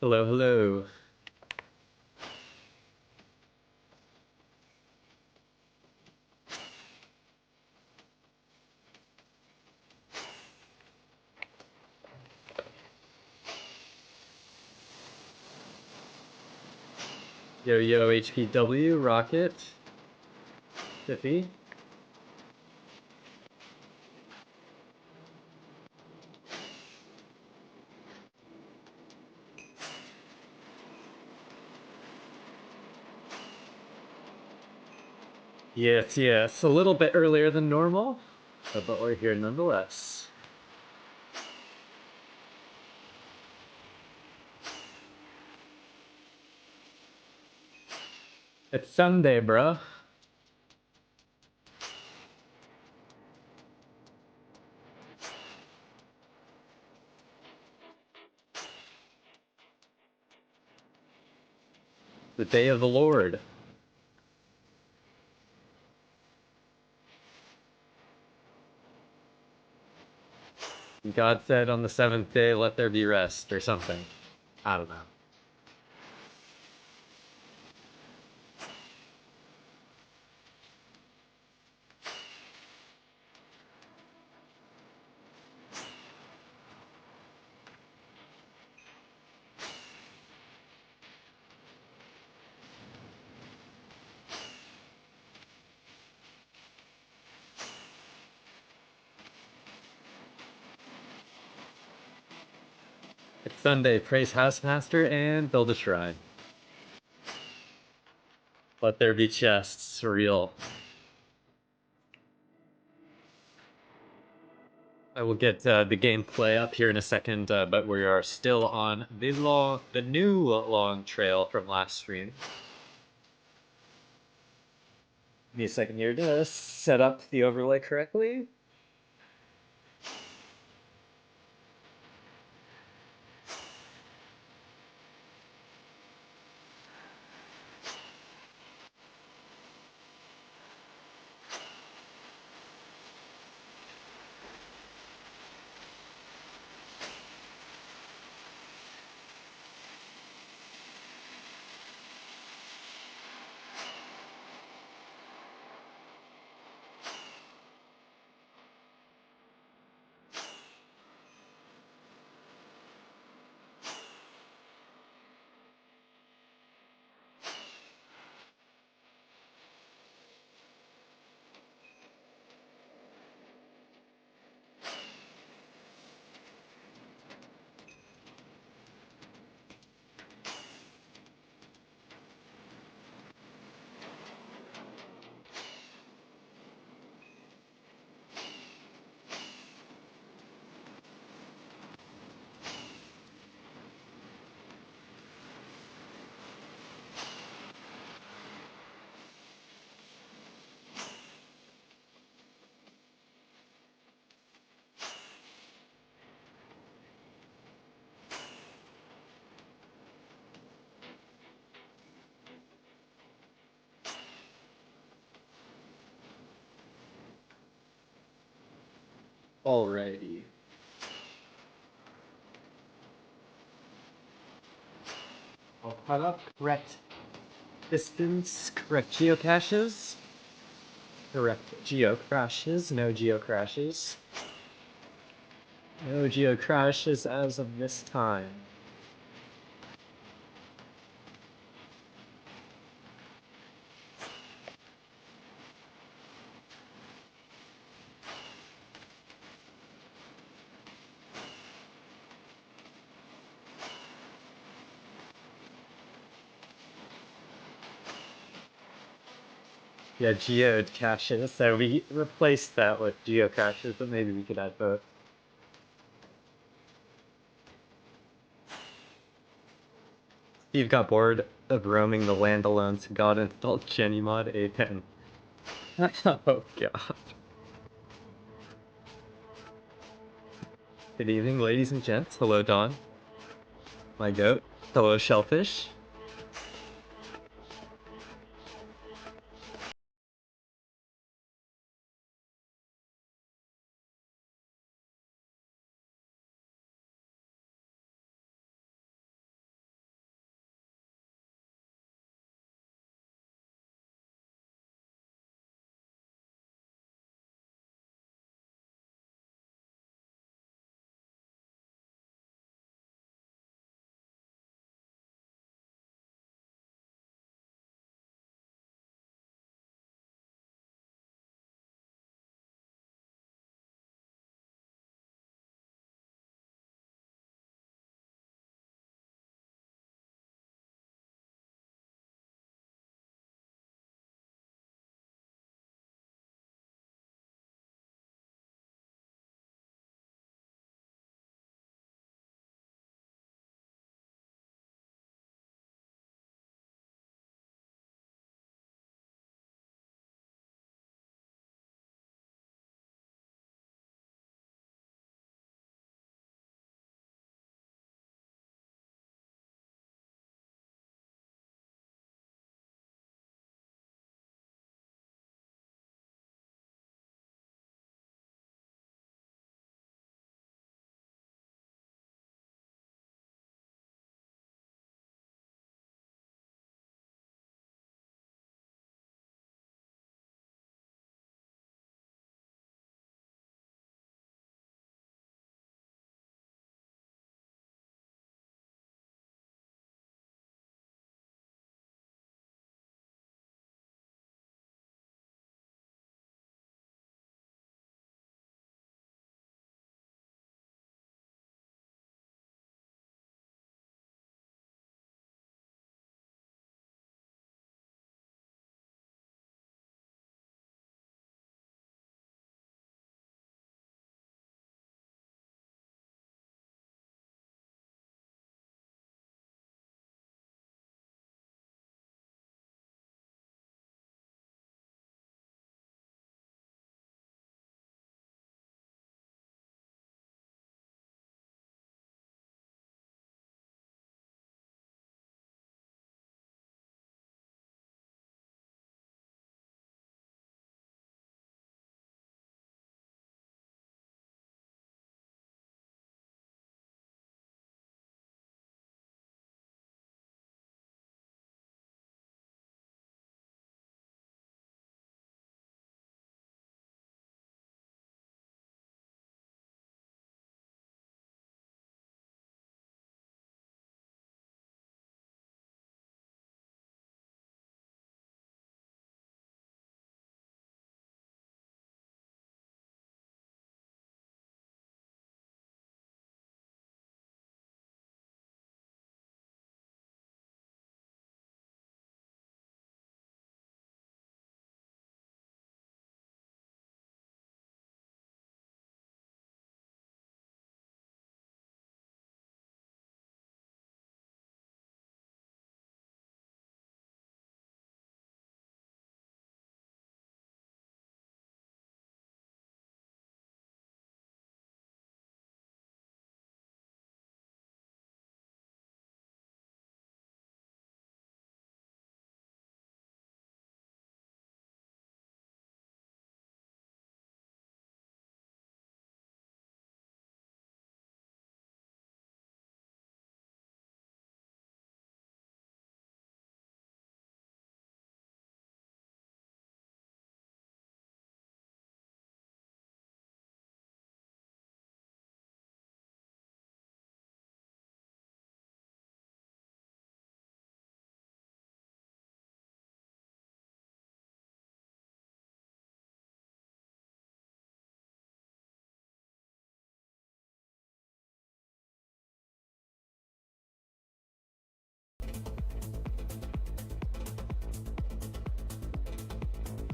Hello, hello. Yo, yo, HPW, Rocket, Tiffy. Yes, yes, a little bit earlier than normal, but we're here nonetheless. It's Sunday, bro. The day of the Lord. God said on the seventh day, let there be rest, or something. I don't know. It's Sunday, praise Housemaster and build a shrine. Let there be chests, real. I will get the gameplay up here in a second, but we are still on the new long trail from last stream. Give me a second here to set up the overlay correctly. Alrighty. I'll put up correct distance, correct geocaches. Correct geocrashes, no geocrashes. No geocrashes as of this time. Yeah, geocaches. So we replaced that with geocaches, but maybe we could add both. Steve got bored of roaming the land alone, so God installed Genimod 810. Oh god. Good evening, ladies and gents. Hello, Dawn. My goat. Hello, Shellfish.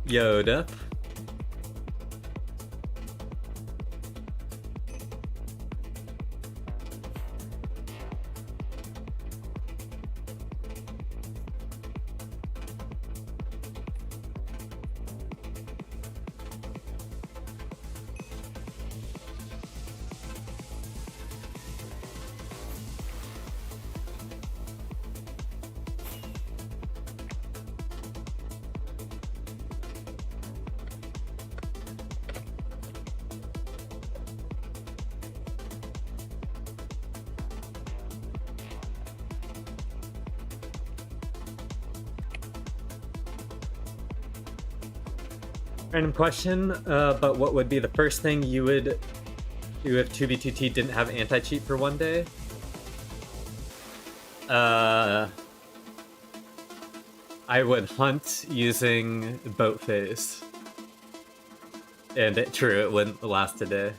Yoda. Random question, but what would be the first thing you would do if 2B2T didn't have anti-cheat for one day? I would hunt using boat phase. And true, it wouldn't last a day.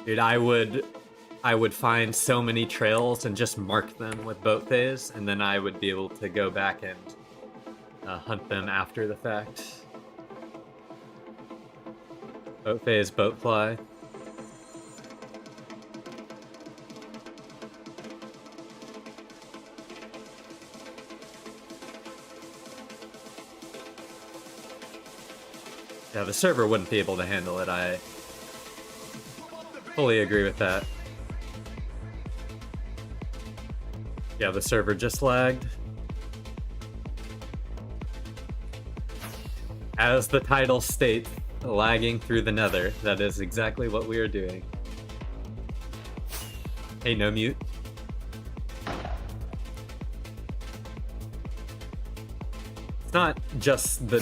Dude, I would find so many trails and just mark them with boat phase, and then I would be able to go back and hunt them after the fact. Boat phase, boat fly. Yeah, the server wouldn't be able to handle it. I fully agree with that. Yeah, the server just lagged. As the title states, lagging through the Nether. That is exactly what we are doing. Hey, no mute. It's not just the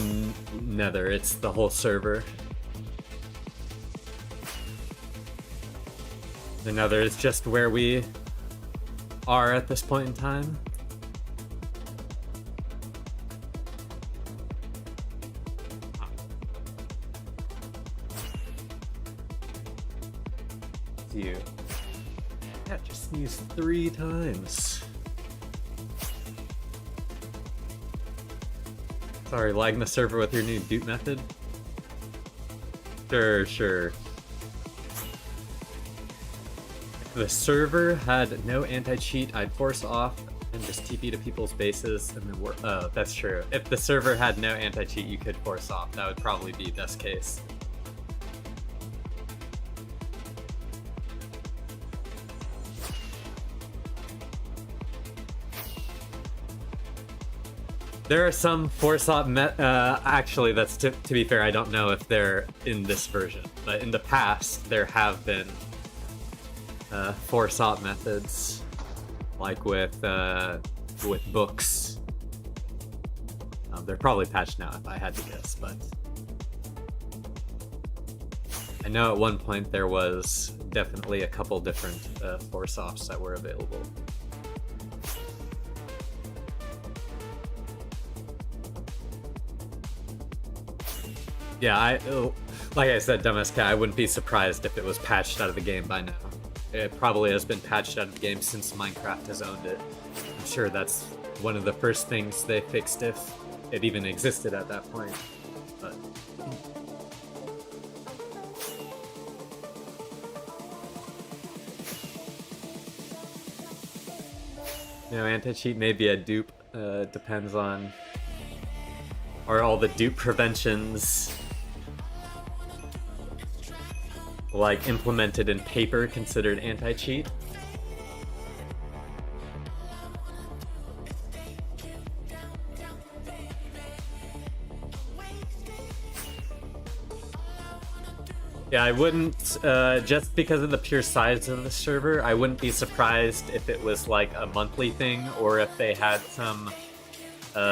Nether, it's the whole server. The Nether is just where we are at this point in time. You. Yeah, just sneezed 3 times. Sorry, lagging the server with your new dupe method? Sure. If the server had no anti-cheat, I'd force off and just TP to people's bases and then work. Oh, that's true. If the server had no anti-cheat, you could force off. That would probably be best case. There are some force op actually, that's to be fair, I don't know if they're in this version, but in the past there have been force op methods, like with books. They're probably patched now if I had to guess, but I know at one point there was definitely a couple different force ops that were available. Yeah, like I said, Dumbass Cat, I wouldn't be surprised if it was patched out of the game by now. It probably has been patched out of the game since Minecraft has owned it. I'm sure that's one of the first things they fixed if it even existed at that point. But you know, anti-cheat may be a dupe. Depends on, are all the dupe preventions like implemented in paper considered anti-cheat? Yeah, I wouldn't, just because of the pure size of the server, I wouldn't be surprised if it was like a monthly thing, or if they had some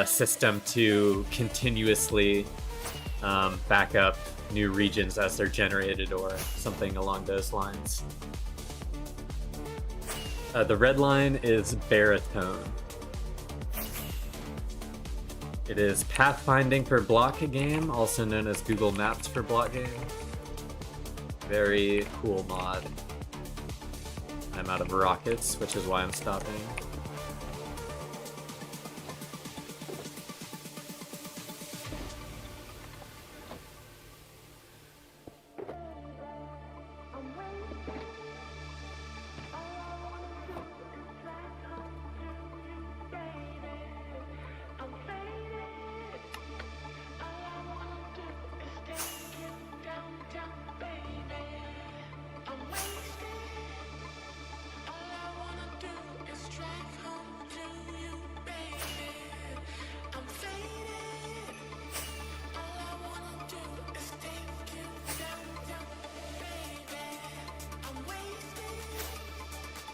system to continuously back up new regions as they're generated, or something along those lines. The red line is baritone. It is pathfinding for block game, also known as Google Maps for block game. Very cool mod. I'm out of rockets, which is why I'm stopping.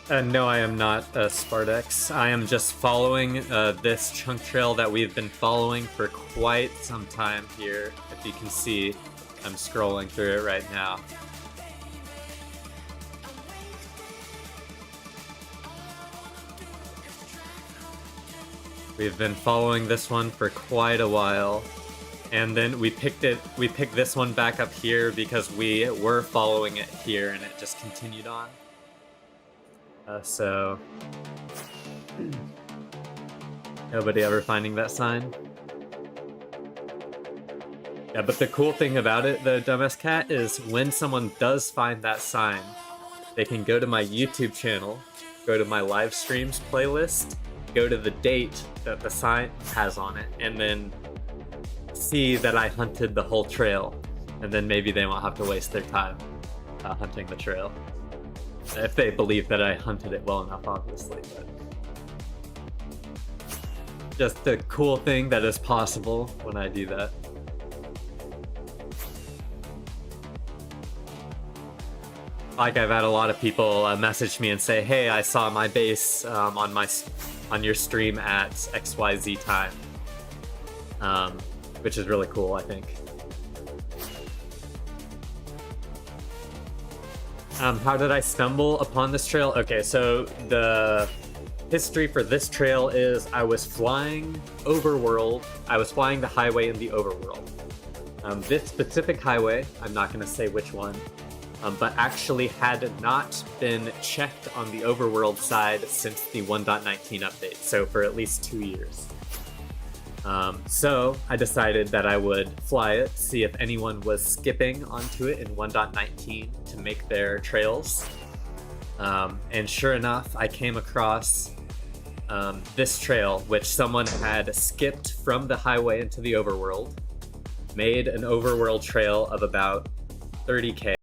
No, I am not Spartex. I am just following this chunk trail that we've been following for quite some time here. If you can see, I'm scrolling through it right now. We've been following this one for quite a while. And then we picked this one back up here because we were following it here and it just continued on. So nobody ever finding that sign. Yeah, but the cool thing about it, though, Dumbass Cat, is when someone does find that sign, they can go to my YouTube channel, go to my live streams playlist, go to the date that the sign has on it, and then see that I hunted the whole trail. And then maybe they won't have to waste their time hunting the trail. If they believe that I hunted it well enough, obviously. But just a cool thing that is possible when I do that. Like, I've had a lot of people message me and say, "Hey, I saw my base on your stream at XYZ time," which is really cool, I think. How did I stumble upon this trail? Okay, so the history for this trail is I was flying overworld. I was flying the highway in the overworld. This specific highway, I'm not going to say which one, but actually had not been checked on the overworld side since the 1.19 update, so for at least 2 years. So I decided that I would fly it, see if anyone was skipping onto it in 1.19 to make their trails. And sure enough, I came across this trail, which someone had skipped from the highway into the overworld, made an overworld trail of about 30k.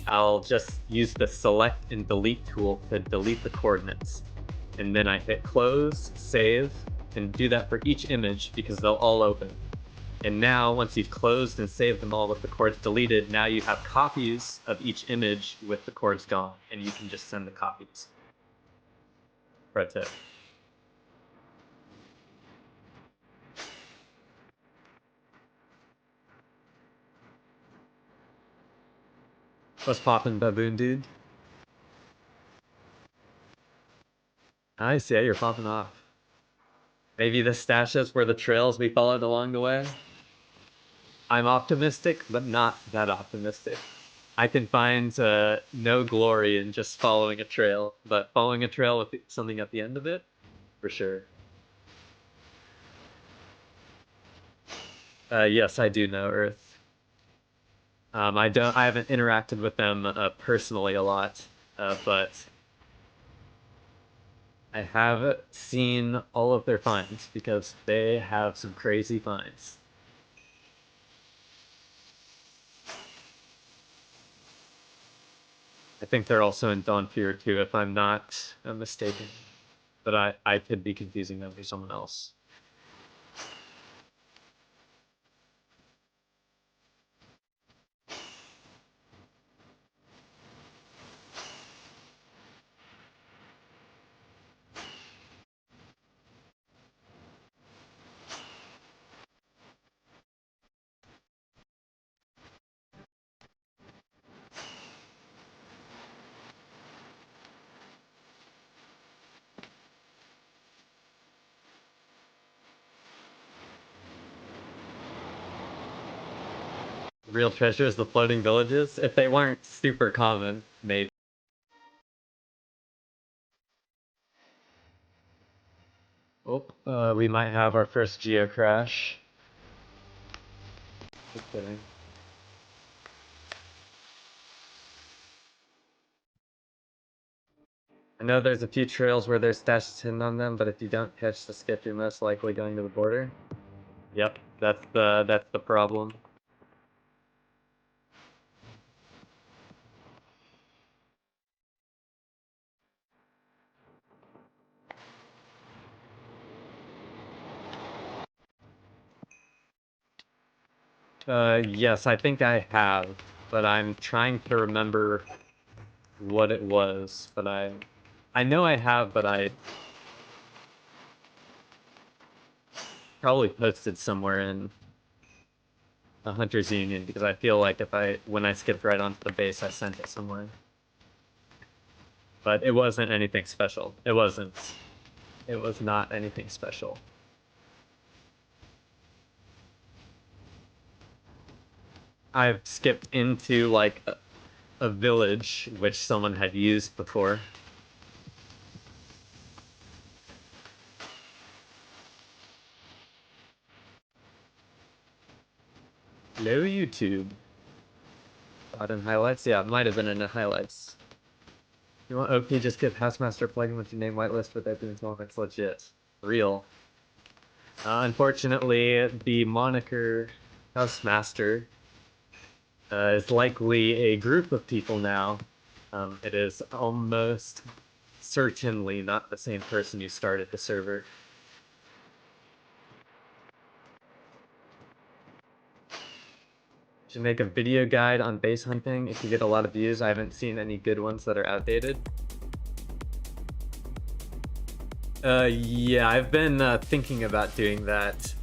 I'll just use the select and delete tool to delete the coordinates. And then I hit close, save, and do that for each image because they'll all open. And now, once you've closed and saved them all with the chords deleted, now you have copies of each image with the chords gone, and you can just send the copies. Pro tip. What's poppin', baboon dude? Nice, yeah, you're popping off. Maybe the stashes were the trails we followed along the way? I'm optimistic, but not that optimistic. I can find no glory in just following a trail, but following a trail with something at the end of it, for sure. Yes, I do know Earth. I haven't interacted with them personally a lot, but I have seen all of their finds because they have some crazy finds. I think they're also in Dawn Fear too, if I'm not mistaken. But I could be confusing them with someone else. Real treasures, the floating villages, if they weren't super common, maybe. Oh, we might have our first geocrash. Just kidding. I know there's a few trails where there's stashes hidden on them, but if you don't catch the skip, you're most likely going to the border. Yep, that's the problem. Yes, I think I have, but I'm trying to remember what it was, but I know I have, but I probably posted somewhere in a Hunter's Union because I feel like when I skipped right onto the base, I sent it somewhere. But it wasn't anything special. It wasn't. It was not anything special. I've skipped into like a village which someone had used before. Hello, YouTube. Thought in highlights? Yeah, it might have been in the highlights. You want OP, just get Housemaster plugin with your name whitelist without doing something that's legit. Real. Unfortunately, the moniker Housemaster is likely a group of people now. It is almost certainly not the same person who started the server. Should make a video guide on base hunting if you get a lot of views. I haven't seen any good ones that are outdated. Yeah, I've been thinking about doing that.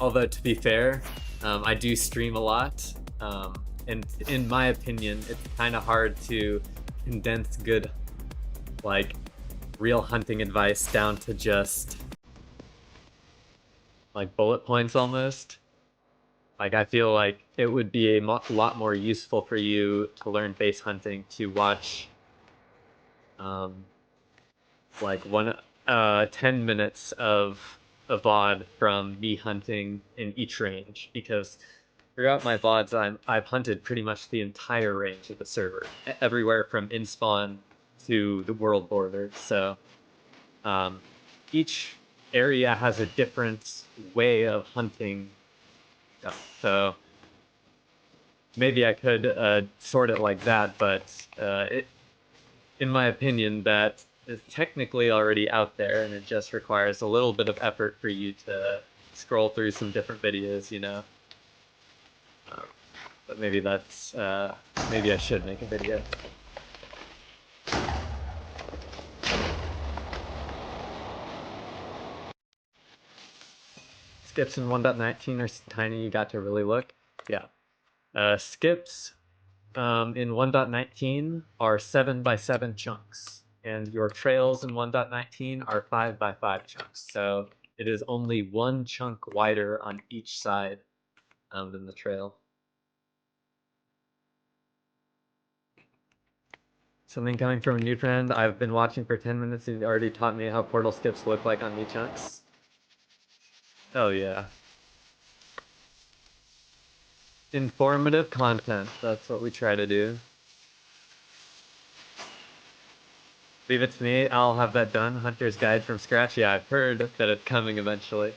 Although to be fair, I do stream a lot, and in my opinion, it's kind of hard to condense good, like, real hunting advice down to just like bullet points almost. Like, I feel like it would be a lot more useful for you to learn base hunting to watch, um, like 10 minutes of a VOD from me hunting in each range, because throughout my VODs, I've hunted pretty much the entire range of the server, everywhere from in-spawn to the world border, so each area has a different way of hunting stuff, so maybe I could sort it like that, but in my opinion, that is technically already out there, and it just requires a little bit of effort for you to scroll through some different videos, you know. But maybe that's maybe I should make a video. Skips in 1.19 are tiny. You got to really look. Yeah. Skips in 1.19 are 7 by 7 chunks, and your trails in 1.19 are 5 by 5 chunks. So it is only one chunk wider on each side than the trail. Something coming from a new friend. I've been watching for 10 minutes and he already taught me how portal skips look like on new chunks. Oh yeah. Informative content. That's what we try to do. Leave it to me. I'll have that done. Hunter's Guide from scratch. Yeah, I've heard that it's coming eventually.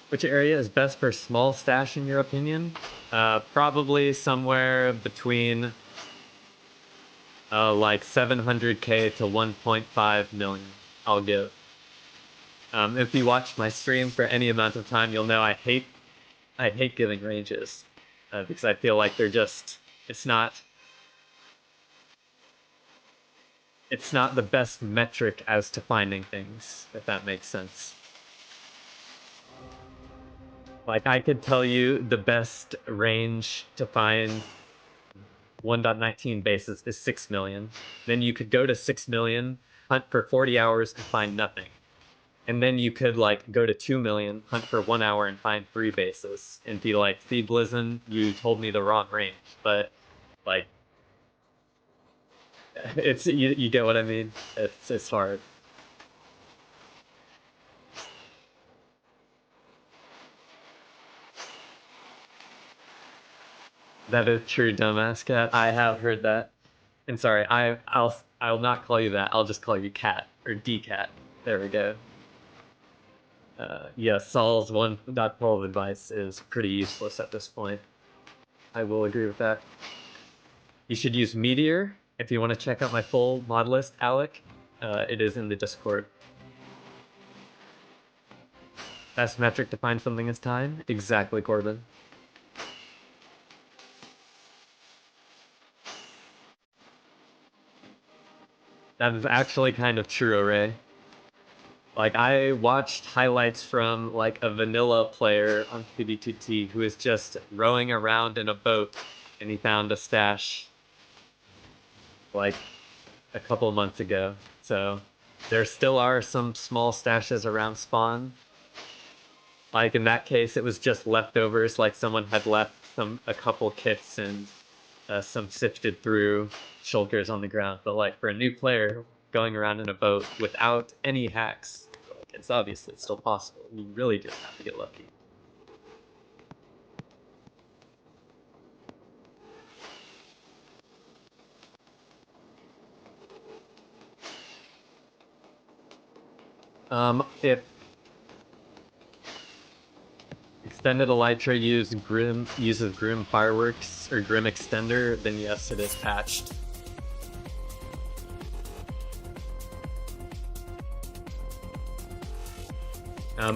Which area is best for small stash in your opinion? Probably somewhere between like 700k to 1.5 million. I'll give. If you watch my stream for any amount of time, you'll know I hate giving ranges because I feel like they're just it's not the best metric as to finding things, if that makes sense. Like, I could tell you the best range to find 1.19 bases is 6 million. Then you could go to 6 million, hunt for 40 hours and find nothing. And then you could, like, go to 2 million, hunt for 1 hour and find 3 bases. And be like, see, Blizzin, you told me the wrong range. But, like, it's, you get what I mean? It's hard. That is true, dumbass cat. I have heard that. And sorry, I'll not call you that. I'll just call you cat or D-cat. There we go. Yeah, Saul's 1.12 advice is pretty useless at this point. I will agree with that. You should use Meteor if you want to check out my full mod list, Alec. It is in the Discord. Best metric to find something is time? Exactly, Corbin. That is actually kind of true, Ray. Like, I watched highlights from, like, a vanilla player on PB2T who is just rowing around in a boat, and he found a stash, like, a couple months ago. So, there still are some small stashes around spawn. Like, in that case, it was just leftovers, like someone had left a couple kits and some sifted through shulkers on the ground. But, like, for a new player going around in a boat without any hacks, it's obviously still possible. You really just have to get lucky. If extended elytra uses Grim fireworks or Grim extender, then yes, it is patched.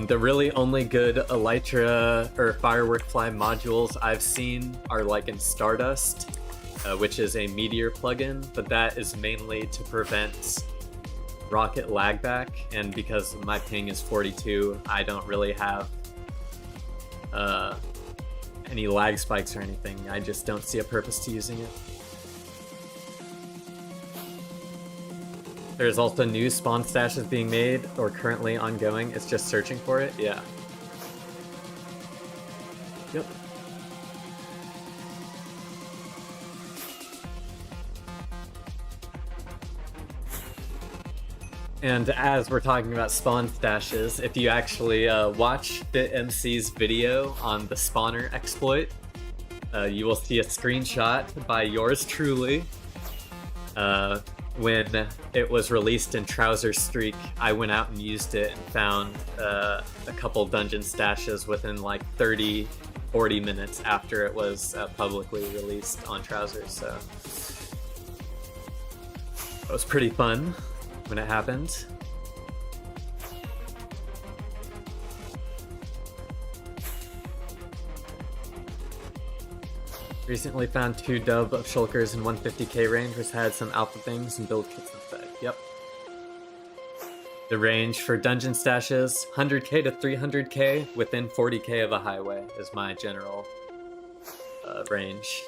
The really only good elytra or firework fly modules I've seen are like in Stardust, which is a Meteor plugin, but that is mainly to prevent rocket lag back, and because my ping is 42, I don't really have any lag spikes or anything. I just don't see a purpose to using it. There's also new spawn stashes being made or currently ongoing. It's just searching for it. Yeah. Yep. And as we're talking about spawn stashes, if you actually watch BitMC's video on the spawner exploit, you will see a screenshot by yours truly when it was released in Trouser Streak, I went out and used it and found a couple dungeon stashes within like 30, 40 minutes after it was publicly released on Trousers. So it was pretty fun when it happened. Recently found 2 dub of shulkers in 150k range, which had some alpha things and build kits instead. Yep. The range for dungeon stashes, 100k to 300k within 40k of a highway is my general range.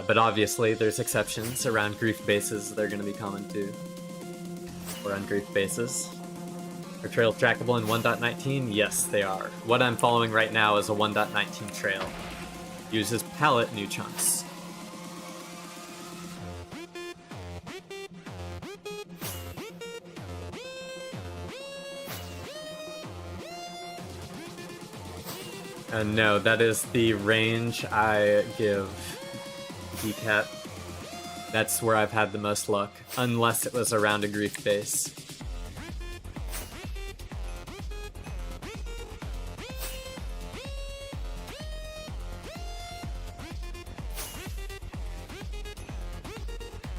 But obviously there's exceptions around grief bases they're going to be common too. Or on grief bases. Are trails trackable in 1.19? Yes, they are. What I'm following right now is a 1.19 trail. Uses pallet new chunks. No, that is the range I give DCAT. That's where I've had the most luck, unless it was around a grief base.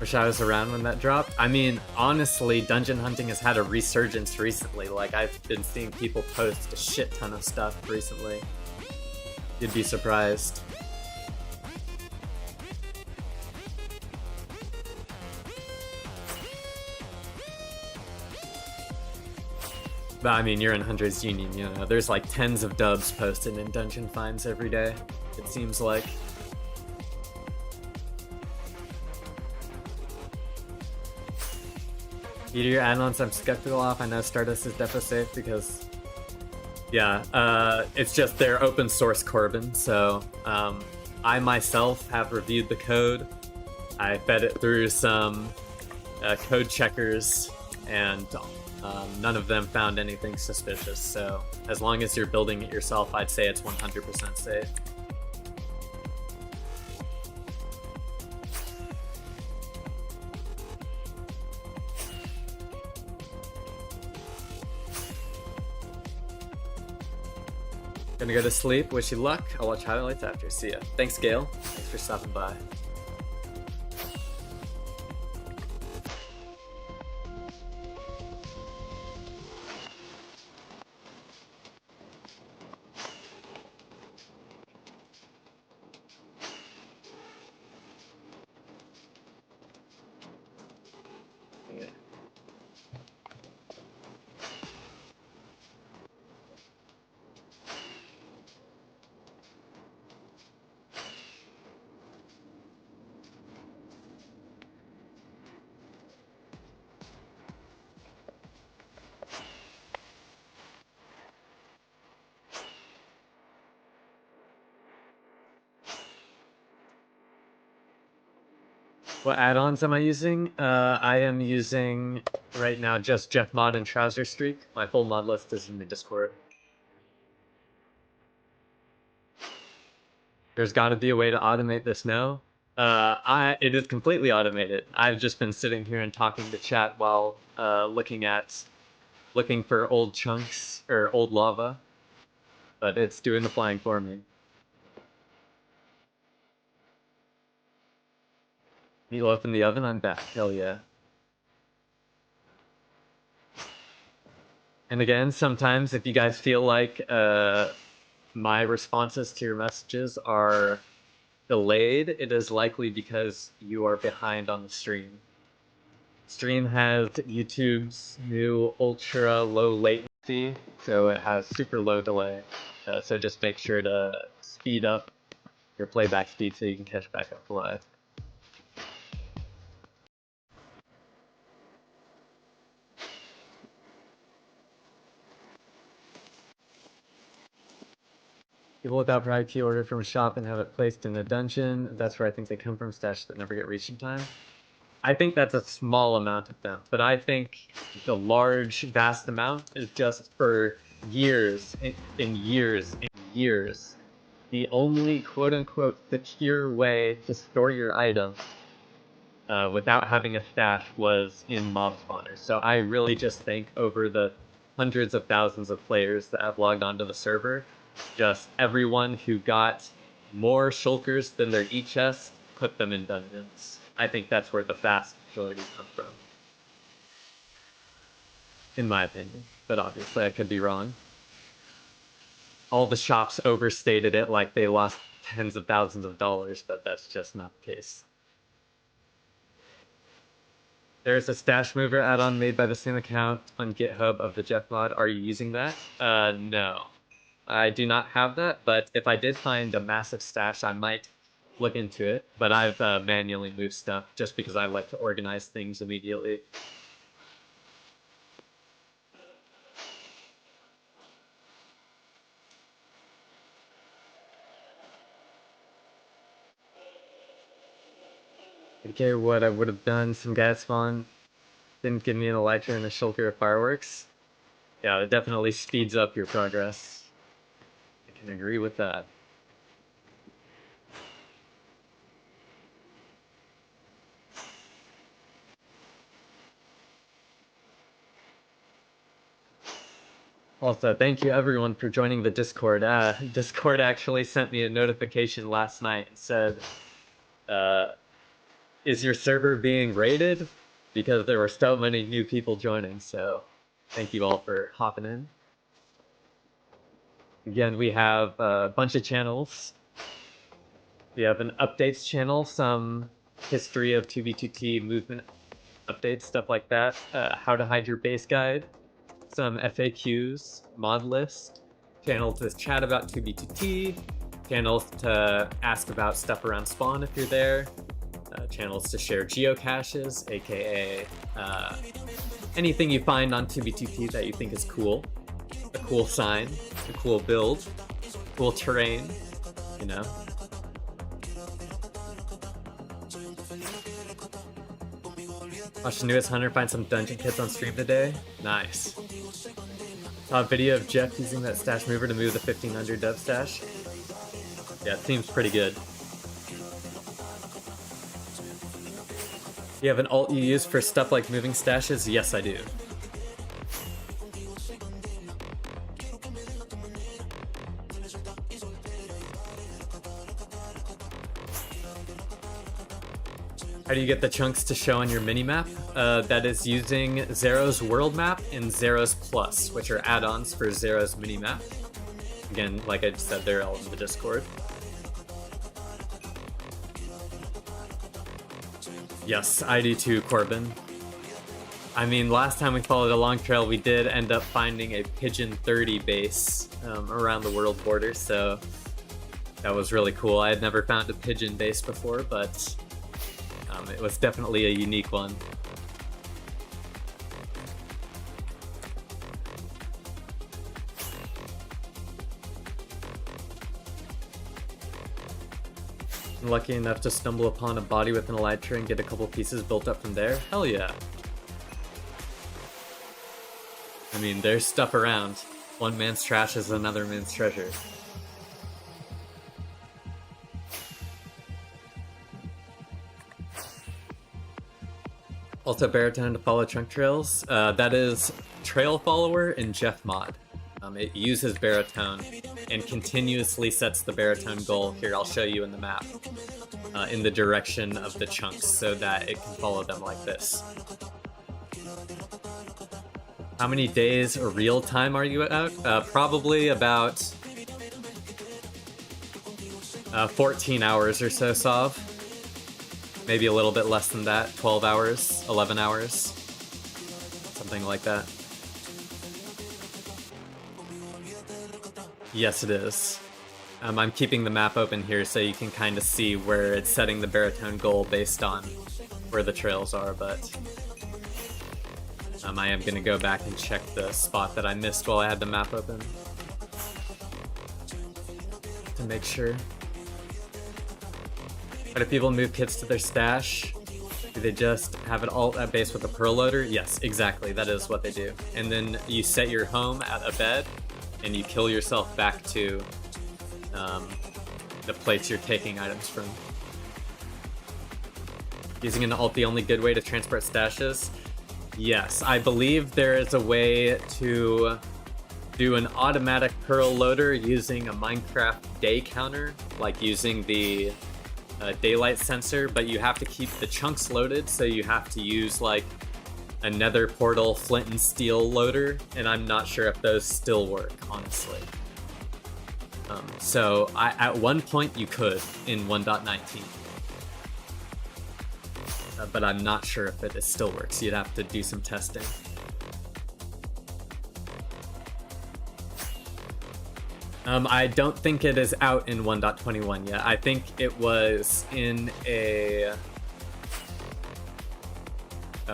Wish I was around when that dropped. I mean, honestly, dungeon hunting has had a resurgence recently. Like, I've been seeing people post a shit ton of stuff recently. You'd be surprised. But I mean, you're in Hunters Union, you know, there's like tens of dubs posted in dungeon finds every day, it seems like. Meteor add-ons I'm skeptical of. I know Stardust is defo safe because, yeah, it's just they're open source Corbin, so I myself have reviewed the code. I fed it through some code checkers, and none of them found anything suspicious, so as long as you're building it yourself, I'd say it's 100% safe. Gonna go to sleep. Wish you luck. I'll watch highlights after. See ya. Thanks, Gail. Thanks for stopping by. What add-ons am I using? I am using right now just Jeff Mod and Trouser Streak. My full mod list is in the Discord. There's got to be a way to automate this now. It is completely automated. I've just been sitting here and talking to chat while looking for old chunks or old lava, but it's doing the flying for me. Meatloaf in the oven, I'm back. Hell yeah. And again, sometimes if you guys feel like my responses to your messages are delayed, it is likely because you are behind on the stream. Stream has YouTube's new ultra low latency, so it has super low delay. So just make sure to speed up your playback speed so you can catch back up live. People without private key order from a shop and have it placed in a dungeon. That's where I think they come from, stashes that never get reached in time. I think that's a small amount of them, but I think the large, vast amount is just for years and years and years. The only quote-unquote secure way to store your items without having a stash was in mob spawners. So I really just think over the hundreds of thousands of players that have logged onto the server, just everyone who got more shulkers than their e-chest, put them in dungeons. I think that's where the vast majority come from. In my opinion. But obviously I could be wrong. All the shops overstated it like they lost tens of thousands of dollars, but that's just not the case. There's a stash mover add-on made by the same account on GitHub of the Jeff mod. Are you using that? No. I do not have that, but if I did find a massive stash, I might look into it. But I've manually moved stuff just because I like to organize things immediately. Okay, what I would have done, some gas spawn didn't give me an elytra and a shulker of fireworks. Yeah, it definitely speeds up your progress. I can agree with that. Also, thank you everyone for joining the Discord. Discord actually sent me a notification last night and said, is your server being raided? Because there were so many new people joining, so thank you all for hopping in. Again, we have a bunch of channels. We have an updates channel, some history of 2v2t movement updates, stuff like that. How to hide your base guide, some FAQs, mod list, channel to chat about 2v2t, channels to ask about stuff around spawn if you're there, channels to share geocaches, aka anything you find on 2v2t that you think is cool, a cool sign, a cool build, cool terrain, you know. Watch the newest hunter find some dungeon kits on stream today. Nice. Saw a video of Jeff using that stash mover to move the 1500 dub stash. Yeah, it seems pretty good. You have an alt you use for stuff like moving stashes? Yes, I do. How do you get the chunks to show on your minimap? That is using Zero's World Map and Zero's Plus, which are add-ons for Zero's minimap. Again, like I said, they're all in the Discord. Yes, I do too, Corbin. I mean, last time we followed a long trail, we did end up finding a Pigeon 30 base around the world border, so that was really cool. I had never found a Pigeon base before, but it was definitely a unique one. I'm lucky enough to stumble upon a body with an elytra and get a couple pieces built up from there. Hell yeah. I mean, there's stuff around. One man's trash is another man's treasure. Also, baritone to follow trunk trails. That is Trail Follower in Jeff mod. It uses baritone and continuously sets the baritone goal. Here, I'll show you in the map. In the direction of the chunks so that it can follow them like this. How many days real time are you out? Probably about 14 hours or so, Sov. Maybe a little bit less than that, 12 hours, 11 hours, something like that. Yes, it is. I'm keeping the map open here so you can kind of see where it's setting the baritone goal based on where the trails are, but I am going to go back and check the spot that I missed while I had the map open to make sure. How do people move kits to their stash? Do they just have it all at base with a pearl loader? Yes, exactly, that is what they do. And then you set your home at a bed and you kill yourself back to the place you're taking items from. Using an alt the only good way to transport stashes? Yes, I believe there is a way to do an automatic Pearl loader using a Minecraft day counter, like using the daylight sensor, but you have to keep the chunks loaded, so you have to use like a Nether portal flint and steel loader, and I'm not sure if those still work, honestly. So at one point you could in 1.19. But I'm not sure if it still works. You'd have to do some testing. I don't think it is out in 1.21 yet. I think it was in a...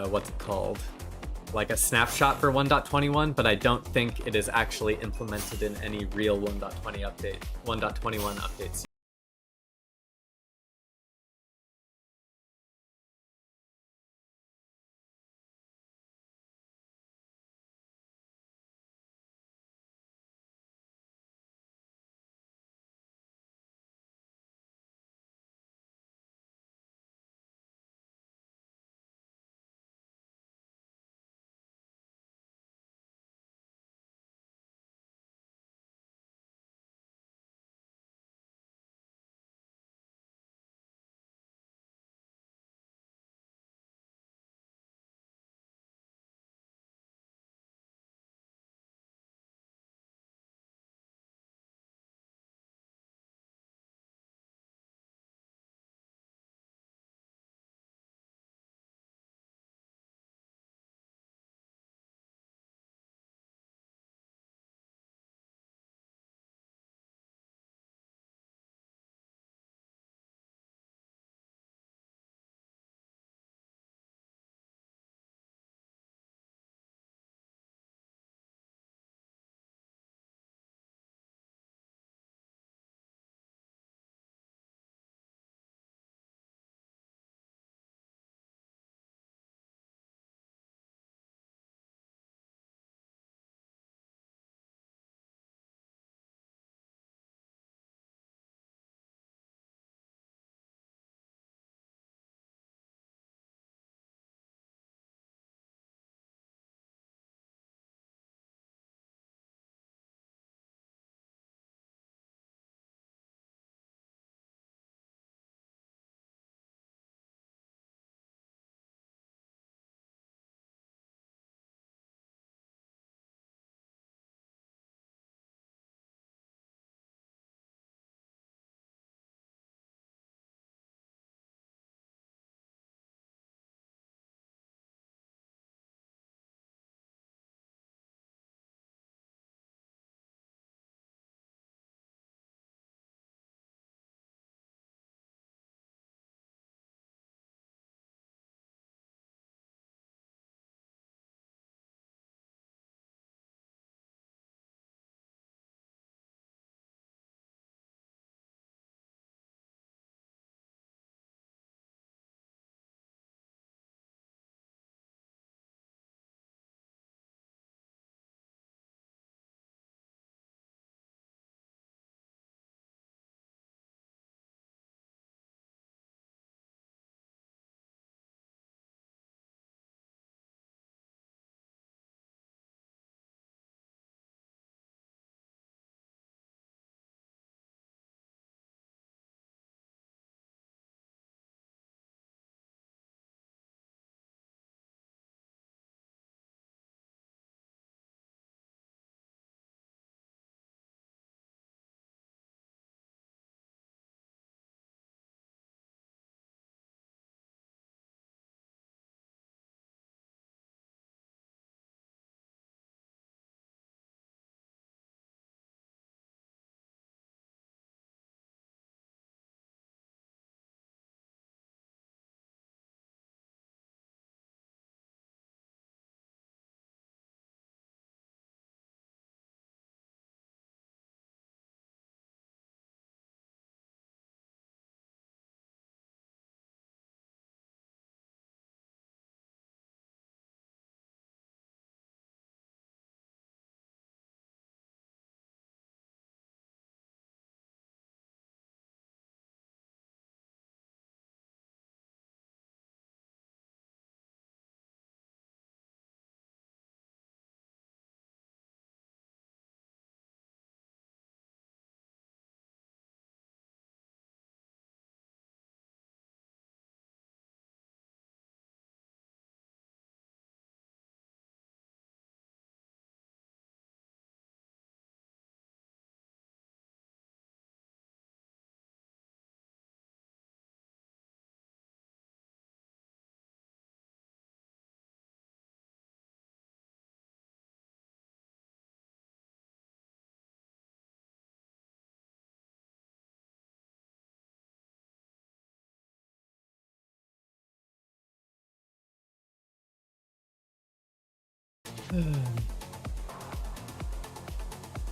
what's it called? Like a snapshot for 1.21, but I don't think it is actually implemented in any real 1.21 updates.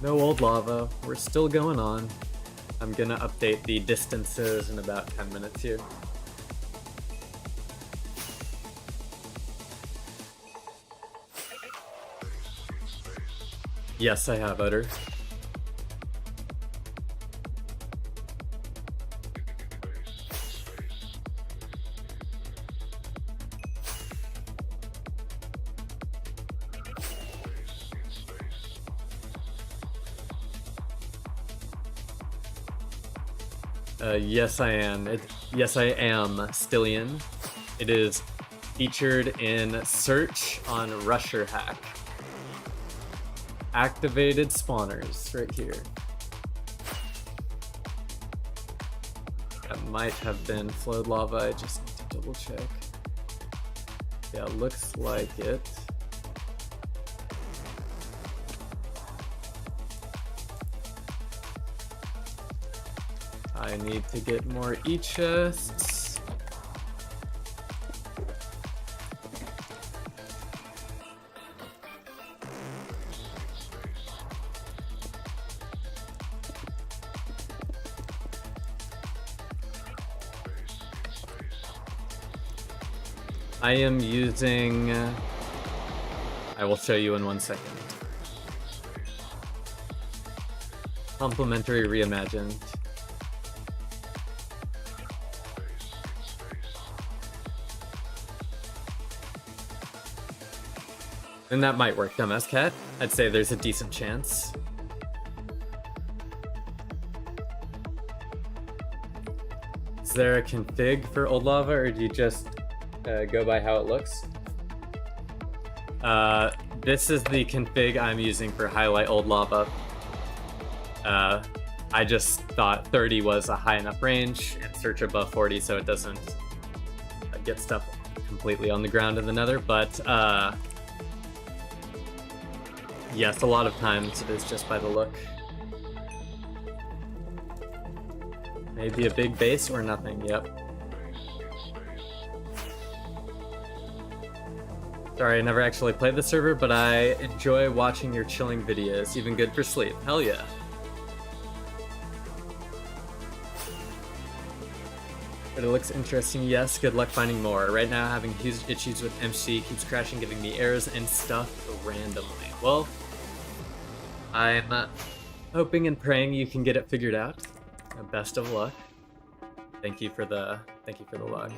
No old lava. We're still going on. I'm gonna update the distances in about 10 minutes here. Yes, I have, Odor. Yes, I am. Yes, I am, Stillion. It is featured in Search on Rusher Hack. Activated spawners right here. That might have been flowed lava. I just need to double check. Yeah, looks like it. I need to get more e-chests. I am using... I will show you in 1 second. Complementary reimagined. And that might work, Dumbass Cat. I'd say there's a decent chance. Is there a config for old lava, or do you just go by how it looks? This is the config I'm using for highlight old lava. I just thought 30 was a high enough range and search above 40 so it doesn't get stuff completely on the ground in the Nether, but yes, a lot of times it is just by the look. Maybe a big base or nothing, yep. Sorry, I never actually played the server, but I enjoy watching your chilling videos, even good for sleep. Hell yeah. But it looks interesting, yes. Good luck finding more. Right now, having huge issues with MC, keeps crashing, giving me errors and stuff randomly. Well, I'm hoping and praying you can get it figured out. Best of luck. Thank you for the luck.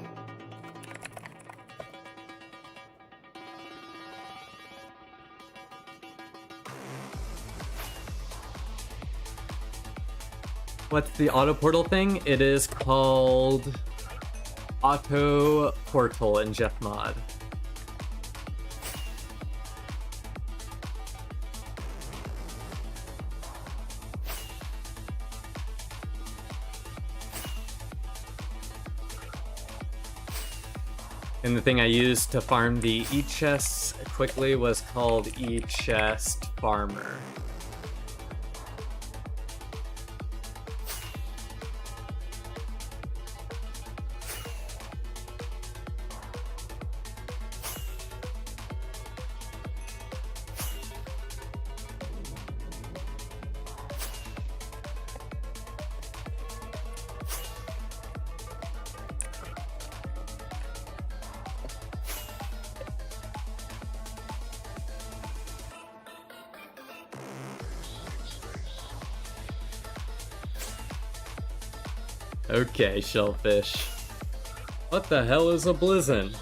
What's the auto portal thing? It is called Auto Portal in Jeff Mod. And the thing I used to farm the e-chests quickly was called e-chest farmer. Okay, shellfish. What the hell is a blizzard?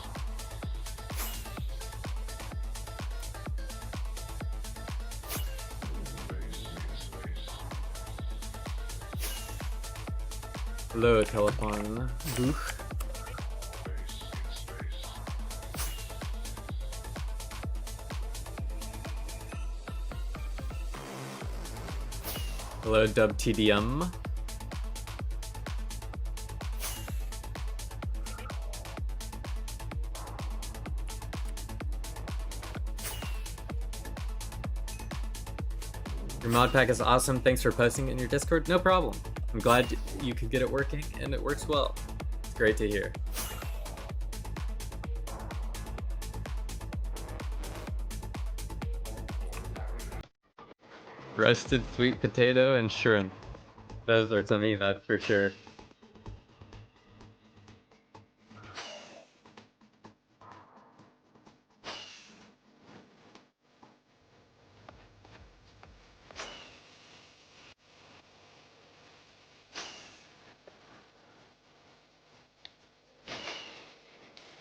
Hello, telephone booth. Hello, Dub TDM. Your mod pack is awesome. Thanks for posting it in your Discord. No problem. I'm glad you could get it working, and it works well. It's great to hear. Roasted sweet potato and shrimp. Those are to me, that's for sure.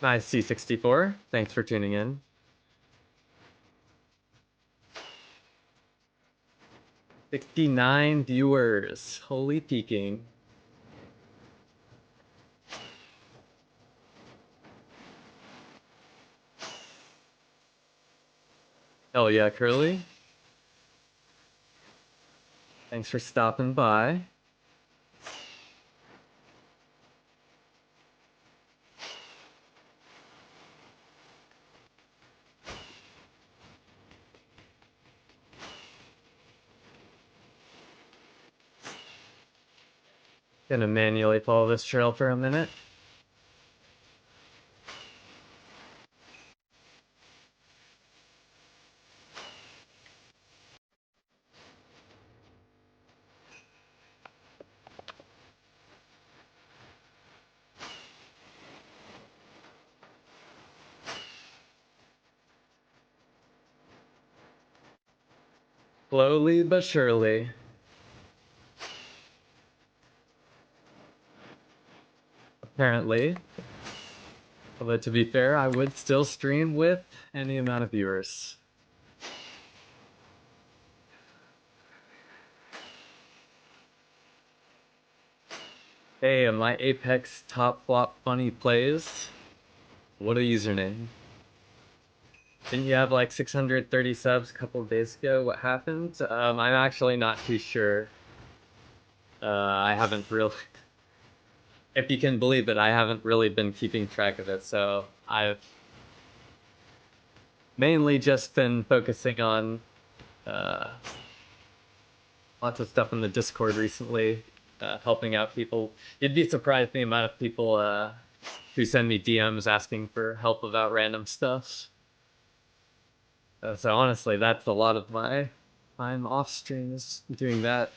Nice C64. Thanks for tuning in. 69 viewers. Holy peaking. Hell yeah, Curly. Thanks for stopping by. Gonna manually follow this trail for a minute. Slowly but surely. Apparently. Although to be fair, I would still stream with any amount of viewers. Hey, my Apex top flop funny plays. What a username. Didn't you have like 630 subs a couple of days ago? What happened? I'm actually not too sure. I haven't really... If you can believe it, I haven't really been keeping track of it, so I've mainly just been focusing on lots of stuff in the Discord recently, helping out people. You'd be surprised the amount of people who send me DMs asking for help about random stuff. So honestly, that's a lot of my time off stream is doing that.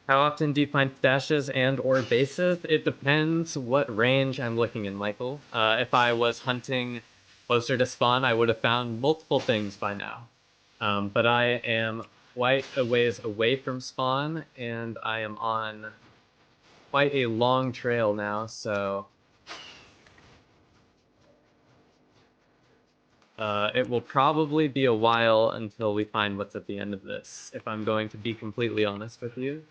How often do you find stashes and or bases? It depends what range I'm looking in, Michael. If I was hunting closer to spawn, I would have found multiple things by now. But I am quite a ways away from spawn, and I am on quite a long trail now, so... it will probably be a while until we find what's at the end of this, if I'm going to be completely honest with you.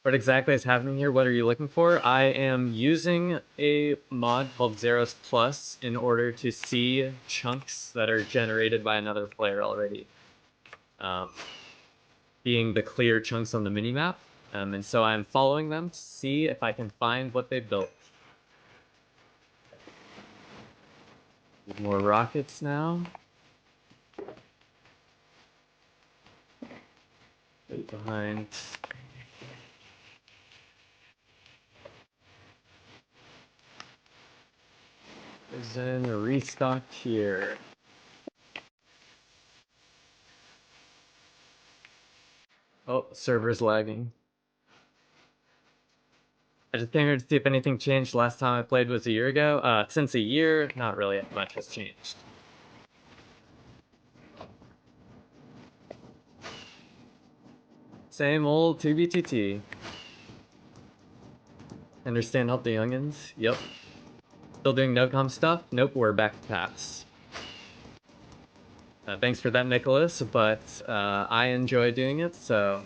What exactly is happening here? What are you looking for? I am using a mod called Zeros Plus in order to see chunks that are generated by another player already. Being the clear chunks on the minimap. And so I'm following them to see if I can find what they built. More rockets now. Right behind. Is then a restock here. Oh, server's lagging. I just came here to see if anything changed. Last time I played was a year ago. Since a year, not really much has changed. Same old 2BTT. Understand help the youngins? Yep. Still doing no-com stuff? Nope, we're back to pass. Thanks for that, Nicholas, but I enjoy doing it, so...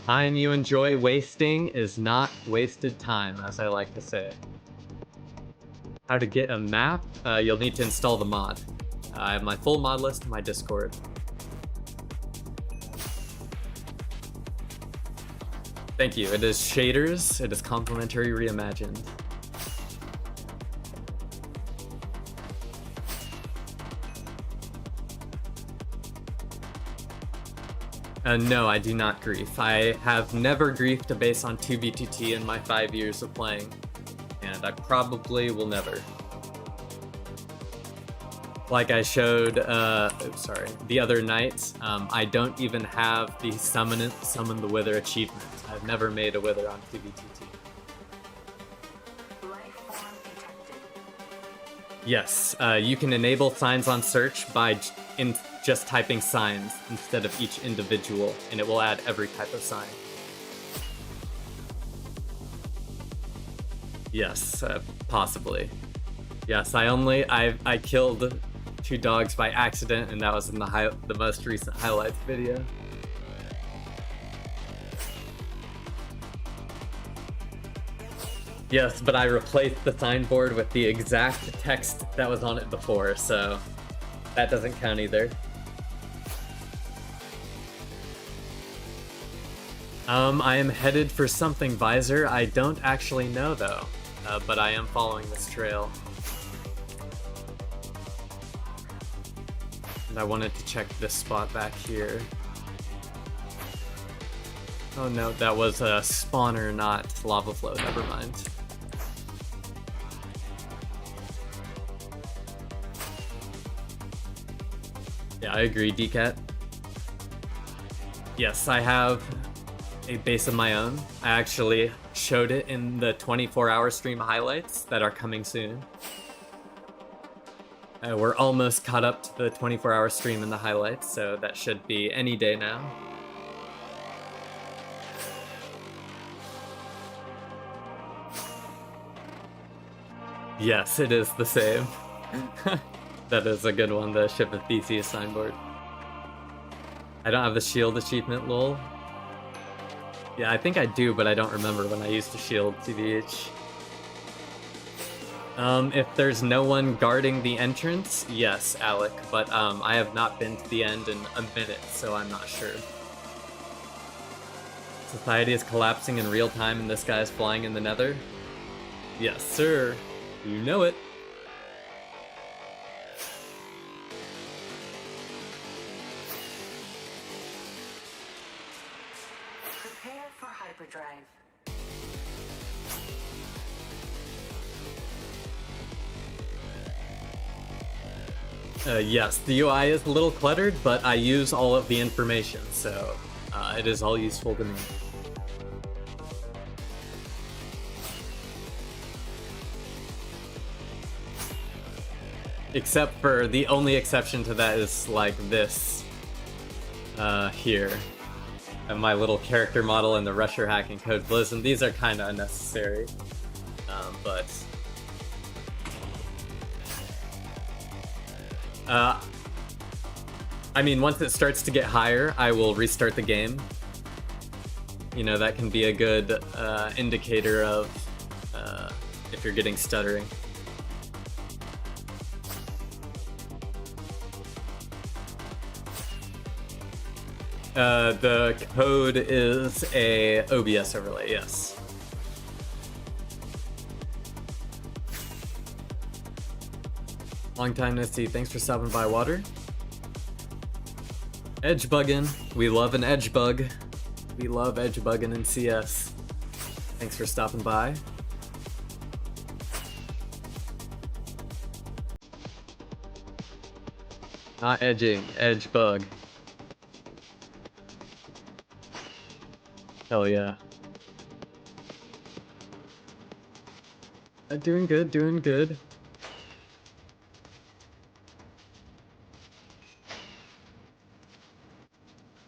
Time you enjoy wasting is not wasted time, as I like to say. How to get a map? You'll need to install the mod. I have my full mod list in my Discord. Thank you. It is shaders. It is complementary reimagined. No, I do not grief. I have never griefed a base on 2BTT in my 5 years of playing, and I probably will never. Like I showed, the other night, I don't even have the summon the Wither achievement. I've never made a Wither on 2BTT. Yes, you can enable signs on search by just typing signs instead of each individual, and it will add every type of sign. Yes, possibly. Yes, I killed 2 dogs by accident, and that was in the most recent highlights video. Yes, but I replaced the signboard with the exact text that was on it before, so that doesn't count either. I am headed for something, Visor. I don't actually know, though, but I am following this trail. And I wanted to check this spot back here. Oh no, that was a spawner, not lava flow, never mind. Yeah, I agree, DCat. Yes, I have a base of my own. I actually showed it in the 24-hour stream highlights that are coming soon. We're almost caught up to the 24-hour stream in the highlights, so that should be any day now. Yes, it is the same. That is a good one, the Ship of Theseus signboard. I don't have the shield achievement, lol. Yeah, I think I do, but I don't remember when I used to shield, TBH. If there's no one guarding the entrance, yes, Alec, but I have not been to the end in a minute, so I'm not sure. Society is collapsing in real time and this guy is flying in the Nether? Yes, sir. You know it. Prepare for hyperdrive. Yes, the UI is a little cluttered, but I use all of the information, so it is all useful to me. Except for the only exception to that is like this here. And my little character model and the Rusher hacking code Blizz, and these are kind of unnecessary, but I mean, once it starts to get higher, I will restart the game. You know, that can be a good indicator of if you're getting stuttering. The code is a OBS overlay, yes. Long time no see. Thanks for stopping by, Water. Edge bugging. We love an edge bug. We love edge bugging in CS. Thanks for stopping by. Not edging, edge bug. Hell yeah. Doing good, doing good.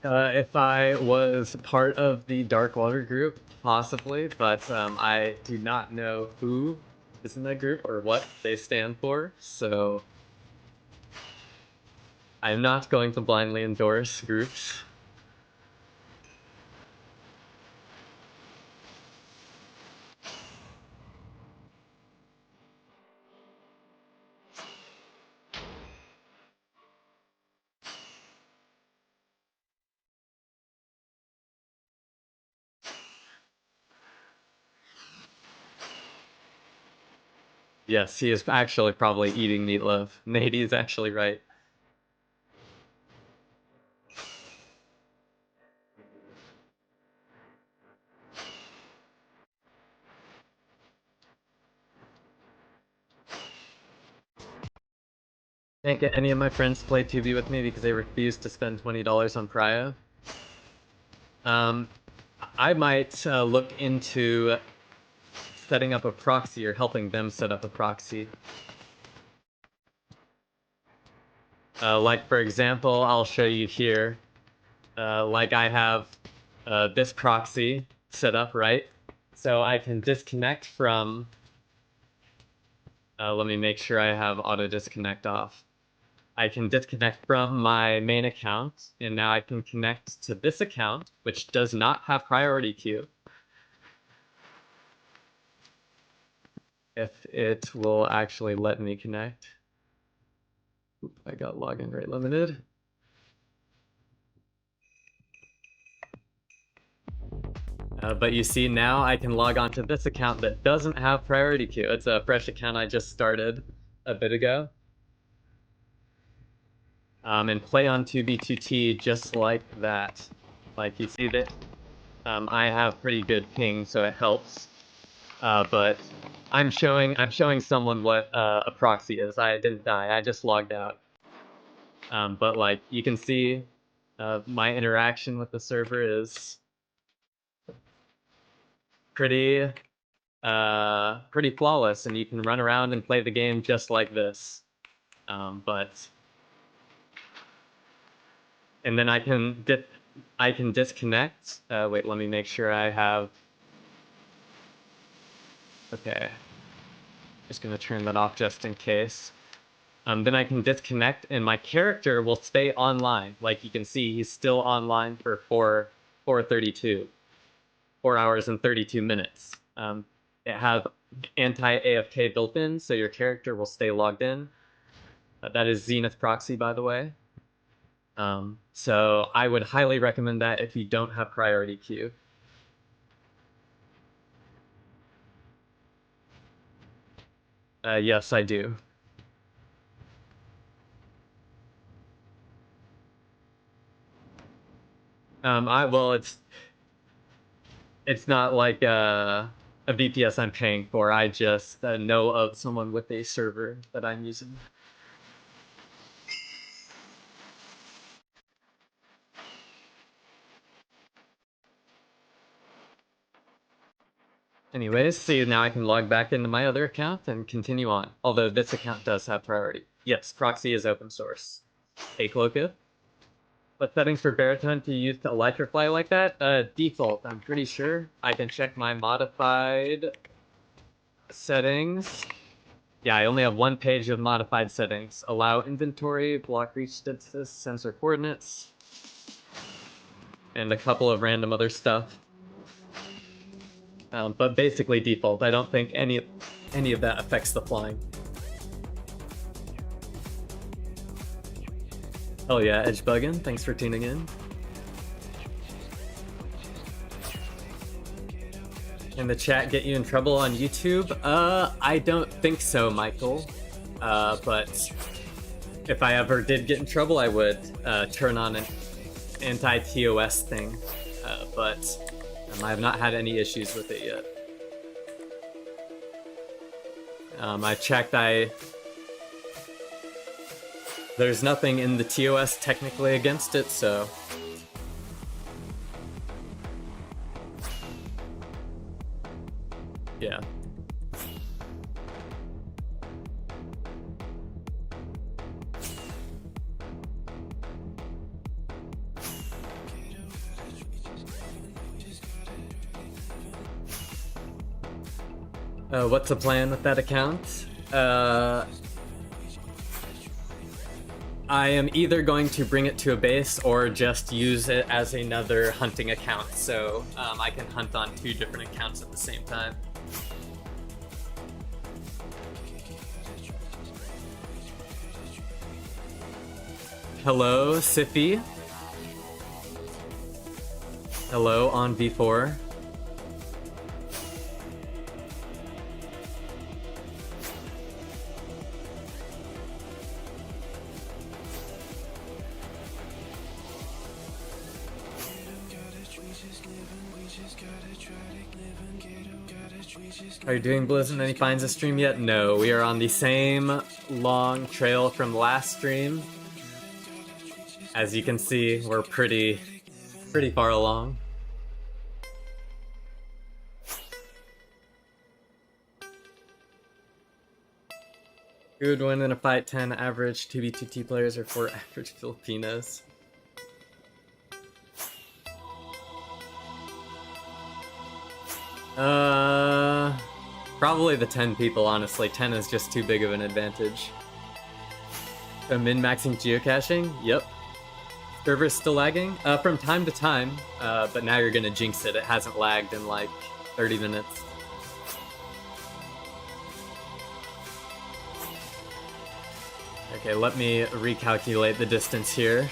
If I was part of the Dark Water group, possibly, but I do not know who is in that group or what they stand for, so I'm not going to blindly endorse groups. Yes, he is actually probably eating meatloaf. Nady is actually right. Can't get any of my friends to play 2B with me because they refuse to spend $20 on Prio. I might look into setting up a proxy or helping them set up a proxy. Like for example, I'll show you here. Like I have this proxy set up, right? So I can disconnect from, let me make sure I have auto disconnect off. I can disconnect from my main account, and now I can connect to this account, which does not have priority queue. If it will actually let me connect. Oop, I got login rate limited. But you see now I can log on to this account that doesn't have priority queue. It's a fresh account I just started a bit ago. And play on 2B2T just like that. Like you see that I have pretty good ping, so it helps. But I'm showing someone what a proxy is. I didn't die. I just logged out. But like you can see, my interaction with the server is pretty flawless, and you can run around and play the game just like this. And then I can disconnect. Wait, let me make sure I have. Okay, just gonna turn that off just in case. Then I can disconnect, and my character will stay online. Like you can see, he's still online for 4:32, 4 hours and 32 minutes. It has anti-AFK built in, so your character will stay logged in. That is Zenith Proxy, by the way. So I would highly recommend that if you don't have priority queue. Yes, I do. Well, it's not like a VPS I'm paying for. I just know of someone with a server that I'm using. Anyways, see, now I can log back into my other account and continue on. Although this account does have priority. Yes, proxy is open source. Hey, Cloaku. What settings for baritone to use to electrify like that? Default, I'm pretty sure. I can check my modified settings. Yeah, I only have one page of modified settings. Allow inventory, block reach status, sensor coordinates, and a couple of random other stuff. But basically default. I don't think any of that affects the flying. Oh yeah, Edge Buggin', thanks for tuning in. Can the chat get you in trouble on YouTube? I don't think so, Michael. But if I ever did get in trouble, I would turn on an anti-TOS thing. But I have not had any issues with it yet. I checked, there's nothing in the TOS technically against it, so... yeah. What's the plan with that account? I am either going to bring it to a base or just use it as another hunting account, so I can hunt on 2 different accounts at the same time. Hello, Siffy. Hello on V4. Are you doing Blizz and any finds a stream yet? No, we are on the same long trail from last stream. As you can see, we're pretty far along. Who would win in a fight? 10 average 2v2t players or 4 average Filipinos? Probably the 10 people, honestly. 10 is just too big of an advantage. Min-maxing geocaching? Yep. Server's still lagging? From time to time, but now you're gonna jinx it. It hasn't lagged in like 30 minutes. Okay, let me recalculate the distance here.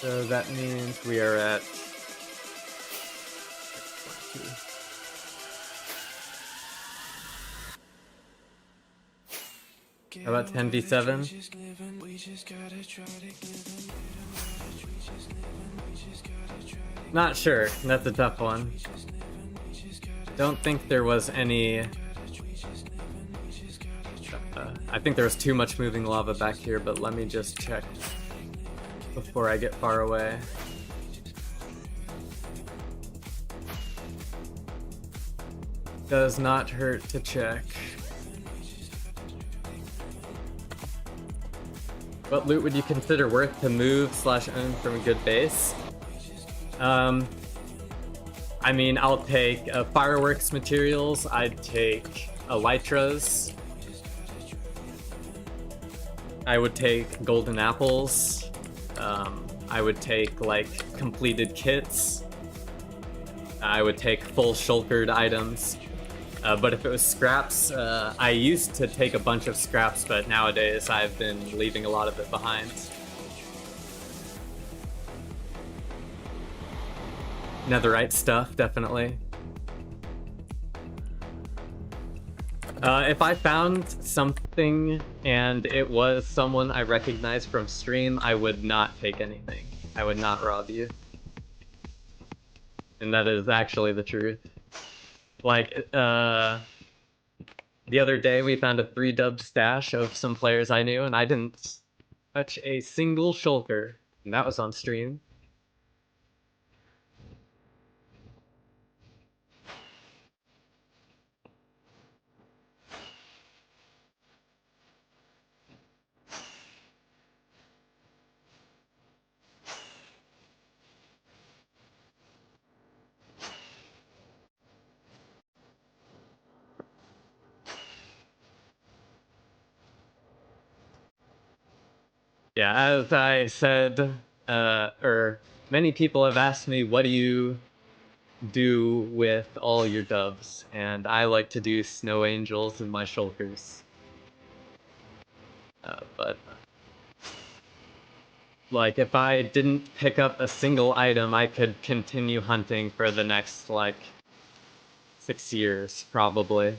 So that means we are at... How about 10v7? Not sure. That's a tough one. Don't think there was any... I think there was too much moving lava back here, but let me just check before I get far away. Does not hurt to check. What loot would you consider worth to move / own from a good base? I mean, I'll take fireworks materials, I'd take elytras, I would take golden apples, I would take like completed kits, I would take full shulkered items. But if it was scraps, I used to take a bunch of scraps, but nowadays I've been leaving a lot of it behind. Netherite stuff, definitely. If I found something and it was someone I recognized from stream, I would not take anything. I would not rob you. And that is actually the truth. Like, the other day we found a 3-dub stash of some players I knew, and I didn't touch a single shulker, and that was on stream. Yeah, as I said, or many people have asked me, what do you do with all your dubs? And I like to do snow angels in my shulkers. But like, if I didn't pick up a single item, I could continue hunting for the next, like, 6 years, probably.